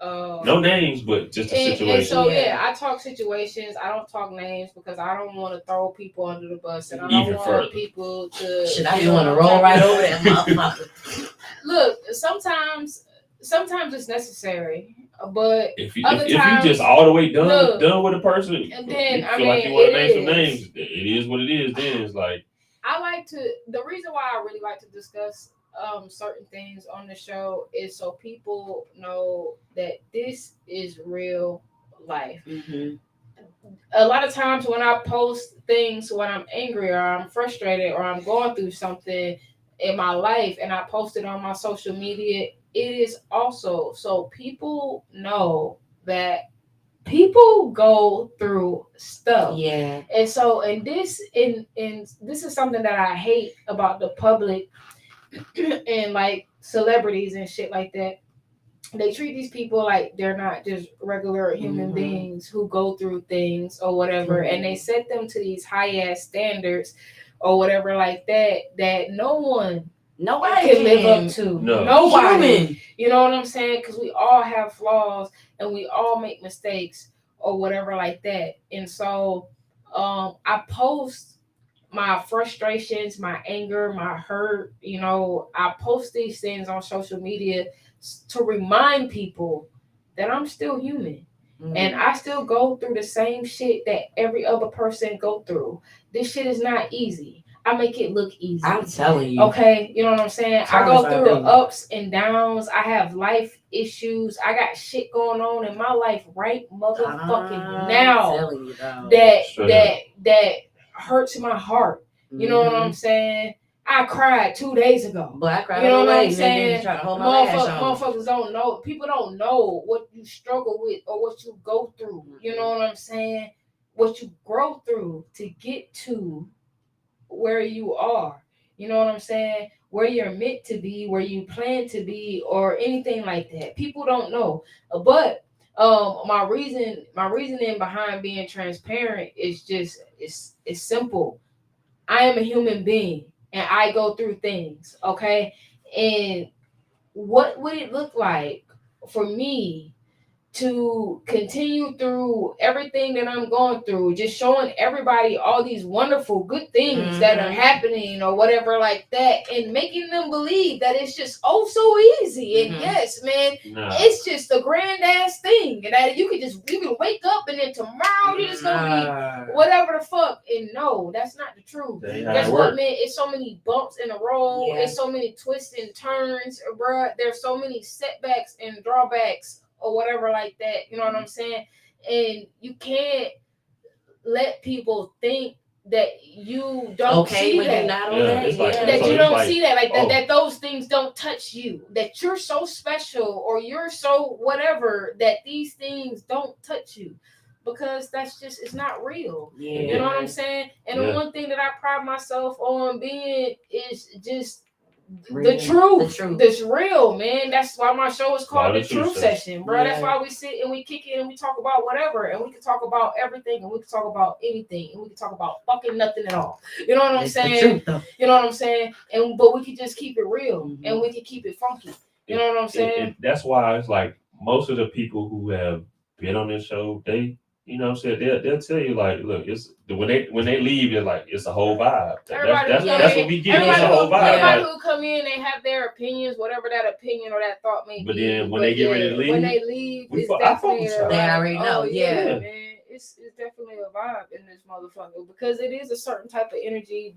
No names, but just a situation. And so I talk situations. I don't talk names because I don't want to throw people under the bus, and I don't want people to. Should I just want to roll right over that motherfucker? Look, sometimes it's necessary, but if you just all the way done with a person, and then you feel like you want to name some names, it is what it is. Then it's like I like to. The reason why I really like to discuss certain things on the show is so people know that this is real life. A lot of times when I post things when I'm angry or I'm frustrated or I'm going through something in my life and I post it on my social media, it is also so people know that people go through stuff. Yeah. And so this is something that I hate about the public and like celebrities and shit like that. They treat these people like they're not just regular human beings who go through things or whatever, and they set them to these high ass standards or whatever like that nobody can live up to. Nobody. You know what I'm saying? Because we all have flaws and we all make mistakes or whatever like that. And so I post my frustrations, my anger, my hurt, I post these things on social media to remind people that I'm still human. And I still go through the same shit that every other person go through. This shit is not easy. I make it look easy. I'm telling you. Okay, you know what I'm saying? I go through the ups and downs. I have life issues. I got shit going on in my life right motherfucking now that hurts my heart. You know what I'm saying? I cried 2 days ago. But I cried. You know what I'm saying? Motherfuckers don't know. People don't know what you struggle with or what you go through. You know what I'm saying? What you grow through to get to where you are. You know what I'm saying? Where you're meant to be, where you plan to be, or anything like that. People don't know. But my reasoning behind being transparent is just it's simple. I am a human being and I go through things, okay? And what would it look like for me to continue through everything that I'm going through, just showing everybody all these wonderful good things that are happening or whatever like that, and making them believe that it's just so easy. And yes, man, it's just a grand ass thing, and that you can wake up and then tomorrow you're just gonna be whatever the fuck. And no, that's not the truth. That's what, man. It's so many bumps in the road. It's so many twists and turns, bruh. There's so many setbacks and drawbacks or whatever like that, you know what I'm saying? And you can't let people think that you don't see that. That you don't see that, like that those things don't touch you, that you're so special or you're so whatever, that these things don't touch you, because that's just, it's not real. You know what I'm saying? And the one thing that I pride myself on being is just the truth. That's real, man. That's why my show is called The Truth Session, bro. That's why we sit and we kick it and we talk about whatever, and we can talk about everything, and we can talk about anything, and we can talk about fucking nothing at all. You know what I'm saying? You know what I'm saying? And but we can just keep it real, and we can keep it funky. You know what I'm saying? And that's why it's like most of the people who have been on this show, they, you know what I'm saying, they'll tell you, like, look, it's when they leave, it's like it's a whole vibe. That's what we get. It's a whole vibe. Everybody who come in, they have their opinions, whatever that opinion or that thought may be. But then when they get ready to leave, it's definitely they already know. Man. It's definitely a vibe in this motherfucker, because it is a certain type of energy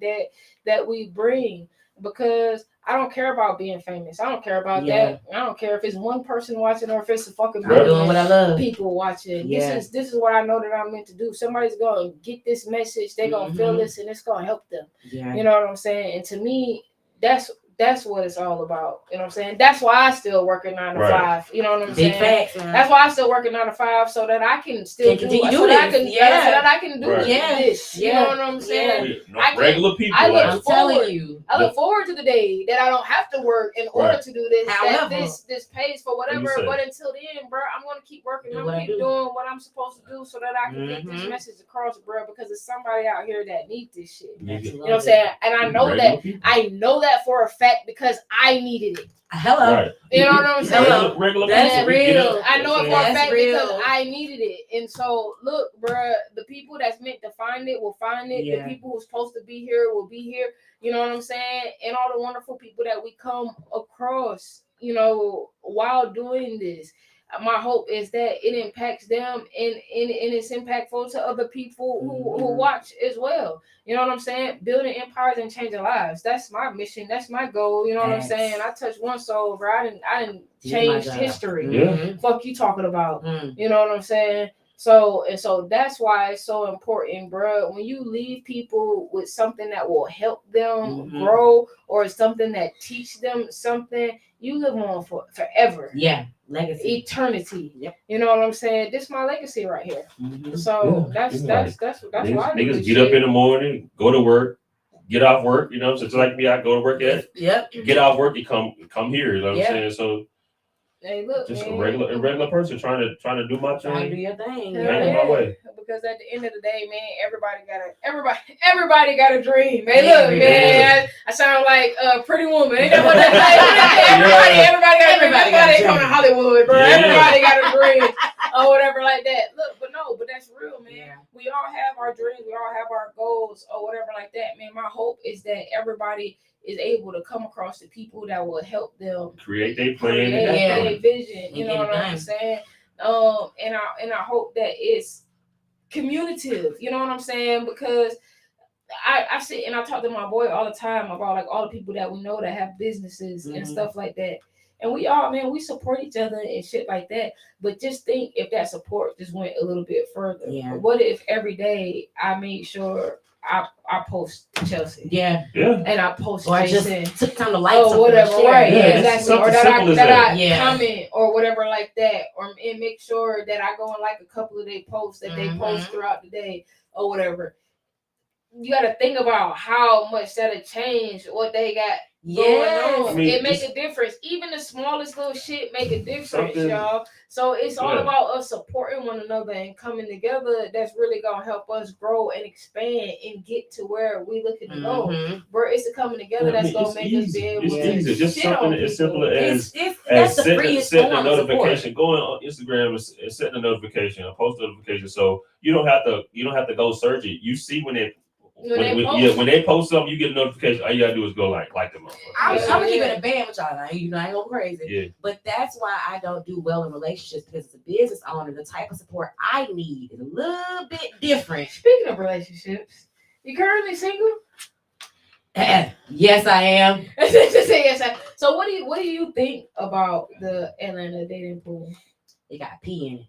that we bring. Because I don't care about being famous. I don't care about that. I don't care if it's one person watching or if it's a fucking million people watching. This is what I know that I'm meant to do. Somebody's gonna get this message. They're gonna feel this, and it's gonna help them. You know what I'm saying? And to me, that's what it's all about. You know what I'm saying? That's why I still work at 9 to 5. You know what I'm saying? Facts, that's why I still work at 9 to 5, so that I can still do this. So that I can do this. You know what I'm saying? Regular people. I look forward to the day that I don't have to work in order to do this. However, that this pays for whatever. But until then, bro, I'm gonna keep working. I'm gonna keep doing what I'm supposed to do, so that I can get this message across, bro. Because there's somebody out here that needs this shit. You know what I'm saying? And I know that for a fact, because I needed it. You know what I'm saying? That's real. I know it for a fact because I needed it. And so, look, bruh, the people that's meant to find it will find it. The people who's supposed to be here will be here. You know what I'm saying? And all the wonderful people that we come across, you know, while doing this. My hope is that it impacts them, and it's impactful to other people who watch as well. You know what I'm saying? Building empires and changing lives. That's my mission. That's my goal. You know what I'm saying? I touched one soul, bro. I didn't change history. Fuck you talking about. You know what I'm saying? So that's why it's so important, bro. When you leave people with something that will help them grow, or something that teach them something, you live on forever. Legacy. Eternity. You know what I'm saying? This is my legacy right here. So that's why niggas get up in the morning, go to work, get off work. You know what I'm saying? Just like me, I go to work at. Get off work, you come here. You know what I'm saying? So. Hey, look, just a regular person trying to do my thing. Trying to do your thing. My way. Because at the end of the day, man, everybody got a dream. Man, look, man, I sound like a pretty woman. Ain't that what they say? Everybody got a dream. Everybody come to Hollywood, bro. Everybody got a dream or whatever like that. Look, but that's real, man. We all have our dreams. We all have our goals or whatever like that, man. My hope is that everybody is able to come across the people that will help them create their plan, their vision. You know what I'm saying? And I hope that it's communicative. You know what I'm saying? Because I sit and I talk to my boy all the time about like all the people that we know that have businesses and stuff like that. And we all, man, we support each other and shit like that. But just think if that support just went a little bit further. What if every day I made sure I post Chelsea, and I post Jason, just took time to like something, whatever, exactly, or that I comment or whatever like that, and make sure that I go and like a couple of their posts that they post throughout the day or whatever. You got to think about how much that'll change what they got going on. It make a difference. Even the smallest little shit make a difference, y'all. So it's all about us supporting one another and coming together. That's really gonna help us grow and expand and get to where we looking to go. Bro, it's the coming together that's gonna make us be able to easy. Just something as simple as setting a notification. Going on Instagram and setting a notification, a post notification, so you don't have to go search it. You see when they post something, you get a notification. All you gotta do is go like them. I'm gonna keep it a band with y'all. I ain't gonna crazy. Yeah. But that's why I don't do well in relationships, because as a business owner, the type of support I need is a little bit different. Speaking of relationships, you currently single? Yes, I am. So what do you think about the Atlanta dating pool? It got pee in it.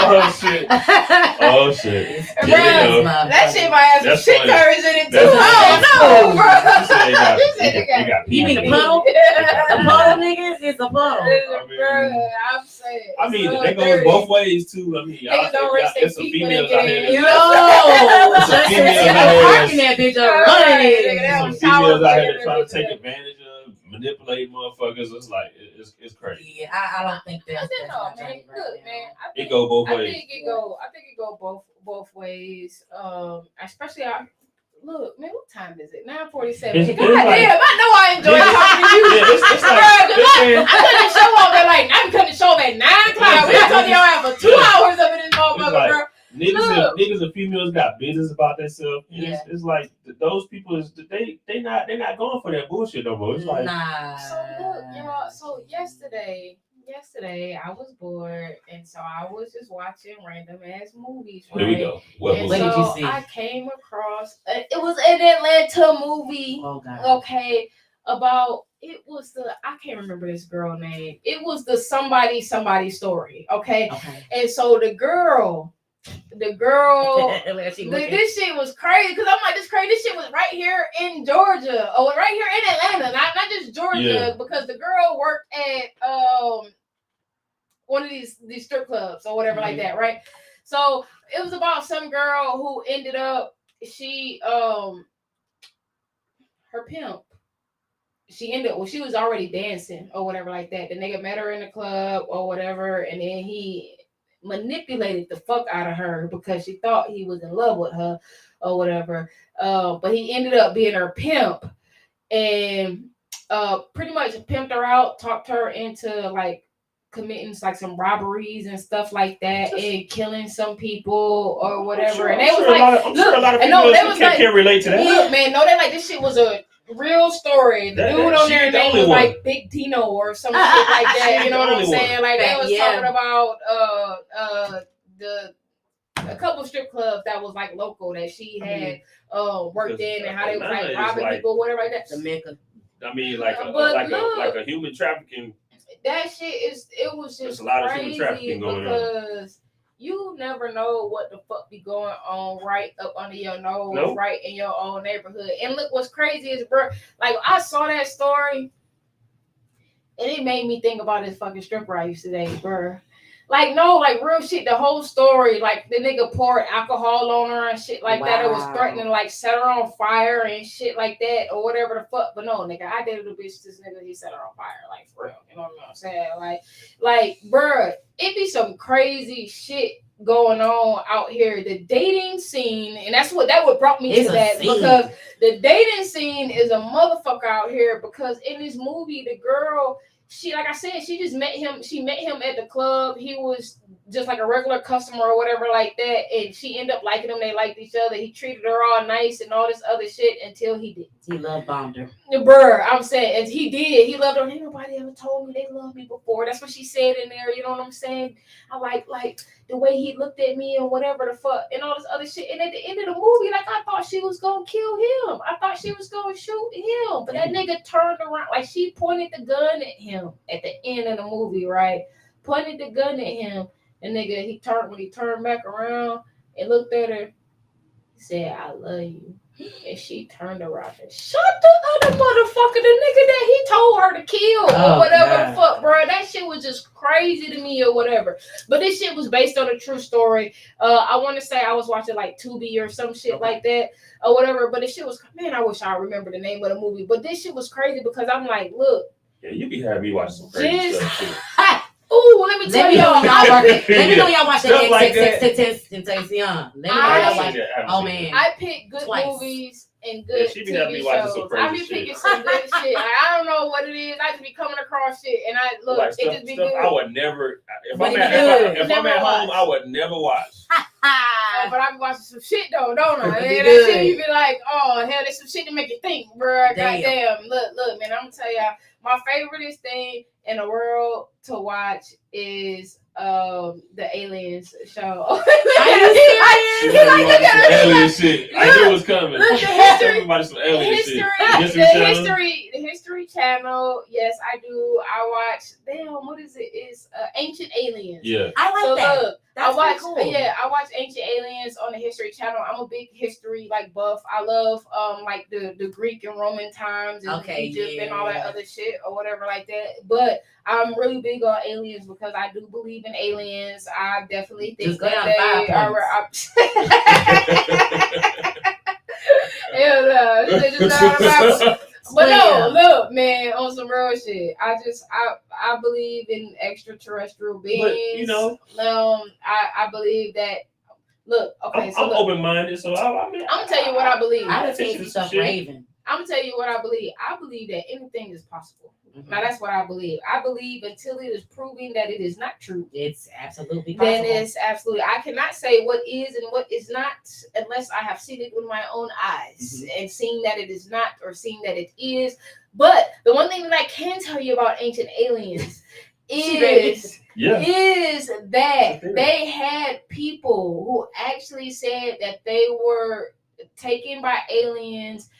Oh shit! Bro, that shit might have some shit turns in it too. Oh no, bro! You mean the puddle? The puddle, niggas? It's a puddle. Bro, I'm saying. I mean, they go both ways too. I mean, it's some females out here. Parking that bitch up running. Some females out here trying to take advantage of, manipulate motherfuckers. It's like it's crazy. Yeah, I don't think that's man. Look, man. It go both ways. I think it go both ways. Especially look, man, what time is it? 9:47. God damn, I know I enjoy talking to you. I couldn't show up at I'm cutting show at 9 o'clock. We talking y'all have for 2 hours of it in motherfucker, girl. Niggas and females got business about themselves. Yeah. It's like those people they're not going for that bullshit no more. It's like So look, y'all. So yesterday I was bored, and so I was just watching random ass movies. Right? Here we go. What did you see? I came across it was an Atlanta movie. Oh God. Okay, I can't remember this girl name. It was the somebody story. Okay. And so the girl, this shit was crazy because I'm like, this shit was right here in Georgia, or right here in Atlanta, not just Georgia, because the girl worked at one of these strip clubs or whatever like that, right? So it was about some girl who ended up her pimp. She was already dancing or whatever like that. The nigga met her in the club or whatever, and then he manipulated the fuck out of her because she thought he was in love with her or whatever. But he ended up being her pimp and pretty much pimped her out, talked her into committing some robberies and stuff like that, and killing some people or whatever. And they was a lot of people can't relate to that. Look, man, no, they this shit was a real story. The dude on there name was Big Tino or some shit like that. You know what I'm saying? They was talking about a couple strip clubs that was local that she had worked in, and how they was robbing people, whatever like that. The Mecca. I mean, like a human trafficking. That shit it was just a lot crazy of human trafficking going because you never know what the fuck be going on right up under your nose, right in your own neighborhood. And look, what's crazy is, bro, I saw that story and it made me think about this fucking stripper I used to date, bro. Real shit, the whole story, the nigga poured alcohol on her and shit like that. It was threatening to set her on fire and shit like that or whatever the fuck. But no, nigga, I dated a bitch, this nigga, he set her on fire, for real. You know what I'm saying? Bruh, it be some crazy shit going on out here. The dating scene, and that what brought me to that, because the dating scene is a motherfucker out here, because in this movie, the girl, she, like I said, she just met him. She met him at the club. He was just a regular customer or whatever like that. And she ended up liking him. They liked each other. He treated her all nice and all this other shit until he did. He love bombed her. Bruh, I'm saying, and he did. He loved her. Ain't nobody ever told me they loved me before. That's what she said in there. You know what I'm saying? I like the way he looked at me and whatever the fuck and all this other shit. And at the end of the movie, I thought she was gonna kill him. I thought she was gonna shoot him. But that nigga turned around, she pointed the gun at him at the end of the movie, right? Pointed the gun at him. And nigga, when he turned back around and looked at her, he said, "I love you." And she turned around and shot the other motherfucker, the nigga that he told her to kill or whatever the fuck, bro. That shit was just crazy to me or whatever. But this shit was based on a true story. I want to say I was watching like Tubi or some shit like that or whatever. But this shit was, man, I wish I remember the name of the movie. But this shit was crazy because I'm like, look. Yeah, you be having me watching some crazy stuff too. Ooh, let me tell y'all. Let me know y'all watch that Temptation. Let me know y'all watch it. Oh man, I pick good movies and good TV shows. I be picking some good shit. Like, I don't know what it is. I just be coming across shit, and I look. Like it just be good. I would never. If I'm at home, I would never watch. But I be watching some shit though, don't I? And that shit you be like, oh hell, there's some shit to make you think, bro. Goddamn, look, man. I'm gonna tell y'all, my favoriteest thing in the world to watch is the Aliens show. Alien shit. I knew it was coming. Everybody some alien shit. The History Channel. Yes, I do. I watch. Damn, what is it? It's Ancient Aliens. Yeah, I like that. Look, I watch Ancient Aliens on the History Channel. I'm a big history buff. I love like the Greek and Roman times and Egypt and all that other shit or whatever like that. But I'm really big on aliens because I do believe in aliens. I definitely think that they are. But no, look, man, on some real shit. I believe in extraterrestrial beings. But, I believe that. Look, okay, I'm open-minded, so I'm gonna tell you what I believe. I done seen some stuff raving. I'm gonna tell you what I believe. I believe that anything is possible. Mm-hmm. Now that's what I believe. I believe until it is proving that it is not true, it's absolutely possible. Then it's absolutely. I cannot say what is and what is not unless I have seen it with my own eyes and seen that it is not or seen that it is. But the one thing that I can tell you about Ancient Aliens is that they had people who actually said that they were taken by aliens.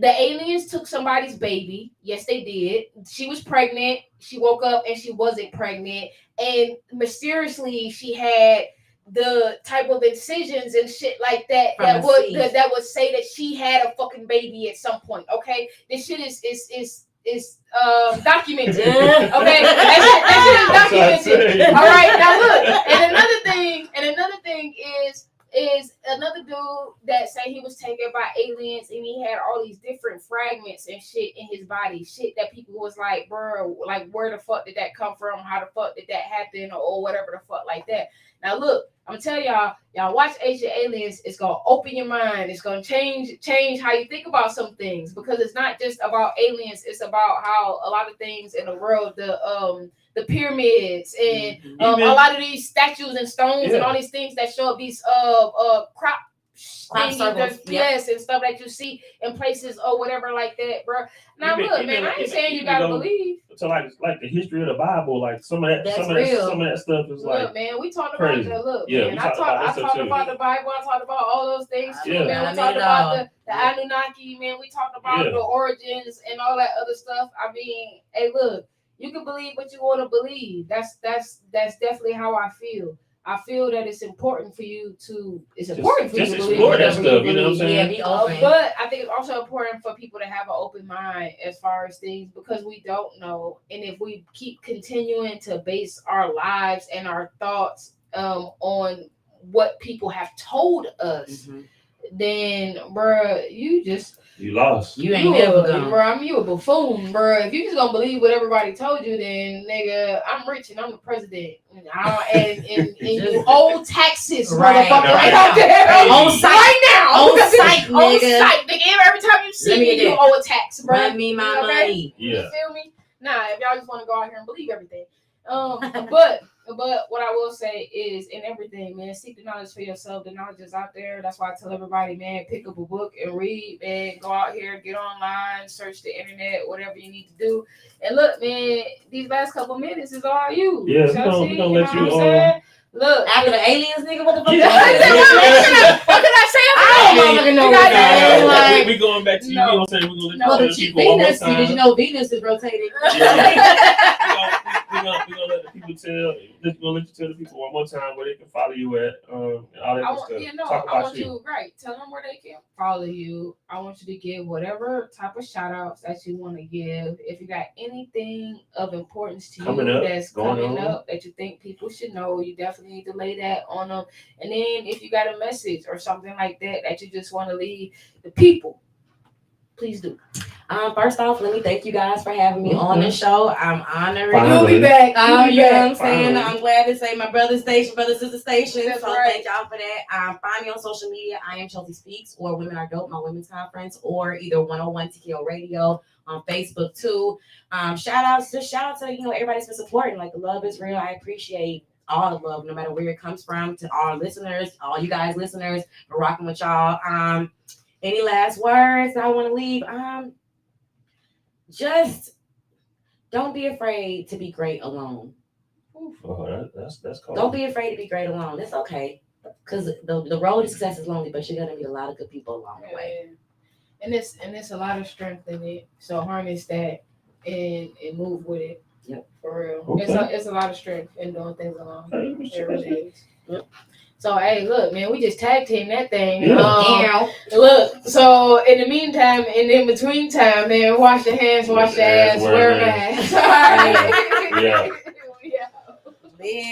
The aliens took somebody's baby. Yes, they did. She was pregnant. She woke up and she wasn't pregnant. And mysteriously, she had the type of incisions and shit like that that would say that she had a fucking baby at some point. Okay, this shit is documented. Okay, that shit is documented. All right, now look. And another thing is another dude that say he was taken by aliens and he had all these different fragments and shit in his body. Shit that people was like, bro, like where the fuck did that come from? How the fuck did that happen? Or whatever the fuck like that. Now look, I'm gonna tell y'all watch Ancient Aliens. It's gonna open your mind. It's gonna change how you think about some things, because it's not just about aliens. It's about how a lot of things in the world, the pyramids and a lot of these statues and stones and all these things that show up these crop circles, yes, and stuff that you see in places or whatever like that, bro. Now look, man, I ain't saying you gotta believe. So like the history of the Bible, like some of that stuff is like. Look, man, we talked about crazy. Man, I talked about the Bible. I talked about all those things too, man. We talked about the Anunnaki, man. We talked about the origins and all that other stuff. I mean, hey, look. You can believe what you want to believe. That's definitely how I feel. I feel that it's important for you to believe explore that stuff. You know what I'm saying? Yeah, be open. But I think it's also important for people to have an open mind as far as things, because we don't know, and if we keep continuing to base our lives and our thoughts on what people have told us, then, bruh, you lost. You ain't never gonna. Bro, I mean, you a buffoon, bro. If you just gonna believe what everybody told you, then nigga, I'm rich and I'm the president. And you owe taxes, right, right out there. On site, right now. On site, nigga. On site, nigga. Every time you see me, you owe a tax, bro. Run me my money. Yeah. You feel me? Nah, if y'all just want to go out here and believe everything. But what I will say is, in everything, man, seek the knowledge for yourself. The knowledge is out there. That's why I tell everybody, man, pick up a book and read, man. Go out here, get online, search the internet, whatever you need to do. And look, man, these last couple minutes is all you. Yeah, we don't let you Look, after the aliens, nigga, what the fuck? What can I say? I don't know. Like, we going back to you. You know what I'm saying? We're gonna let you Venus, did you know Venus is rotating? Yeah. We're gonna let the people people tell the people one more time where they can follow you at, all that good stuff. Yeah, no, Talk I about want you, right. Tell them where they can follow you. I want you to give whatever type of shout outs that you want to give. If you got anything of importance to Coming you up, that's going coming on. up that you think people should know, you definitely need to lay that on them. And then if you got a message or something like that that you just want to leave the people, please do. First off, let me thank you guys for having me on the show. I'm honored. You'll be back. You know what I'm saying? I'm glad to say my brother sister station. That's so right. Thank y'all for that. Find me on social media. I am Chelsea Speaks or Women Are Dope, my women's conference, or either 101 TKO Radio on Facebook too. Shout out to everybody that's been supporting. Like, the love is real. I appreciate all the love, no matter where it comes from, to all listeners, all you guys listeners, for rocking with y'all. Any last words I want to leave? Just don't be afraid to be great alone. Oh, that's cool. Don't be afraid to be great alone. It's okay, because the road to success is lonely, but you're gonna meet a lot of good people along the way. And there's a lot of strength in it. So harness that and move with it. Yep. For real. Okay. It's a lot of strength in doing things alone. It really is. Yep. So hey, look, man, we just tag team that thing. Yeah. Look, so in the meantime, and in between time, man, wash your hands, wash your ass, wear a mask. Yeah. Yeah.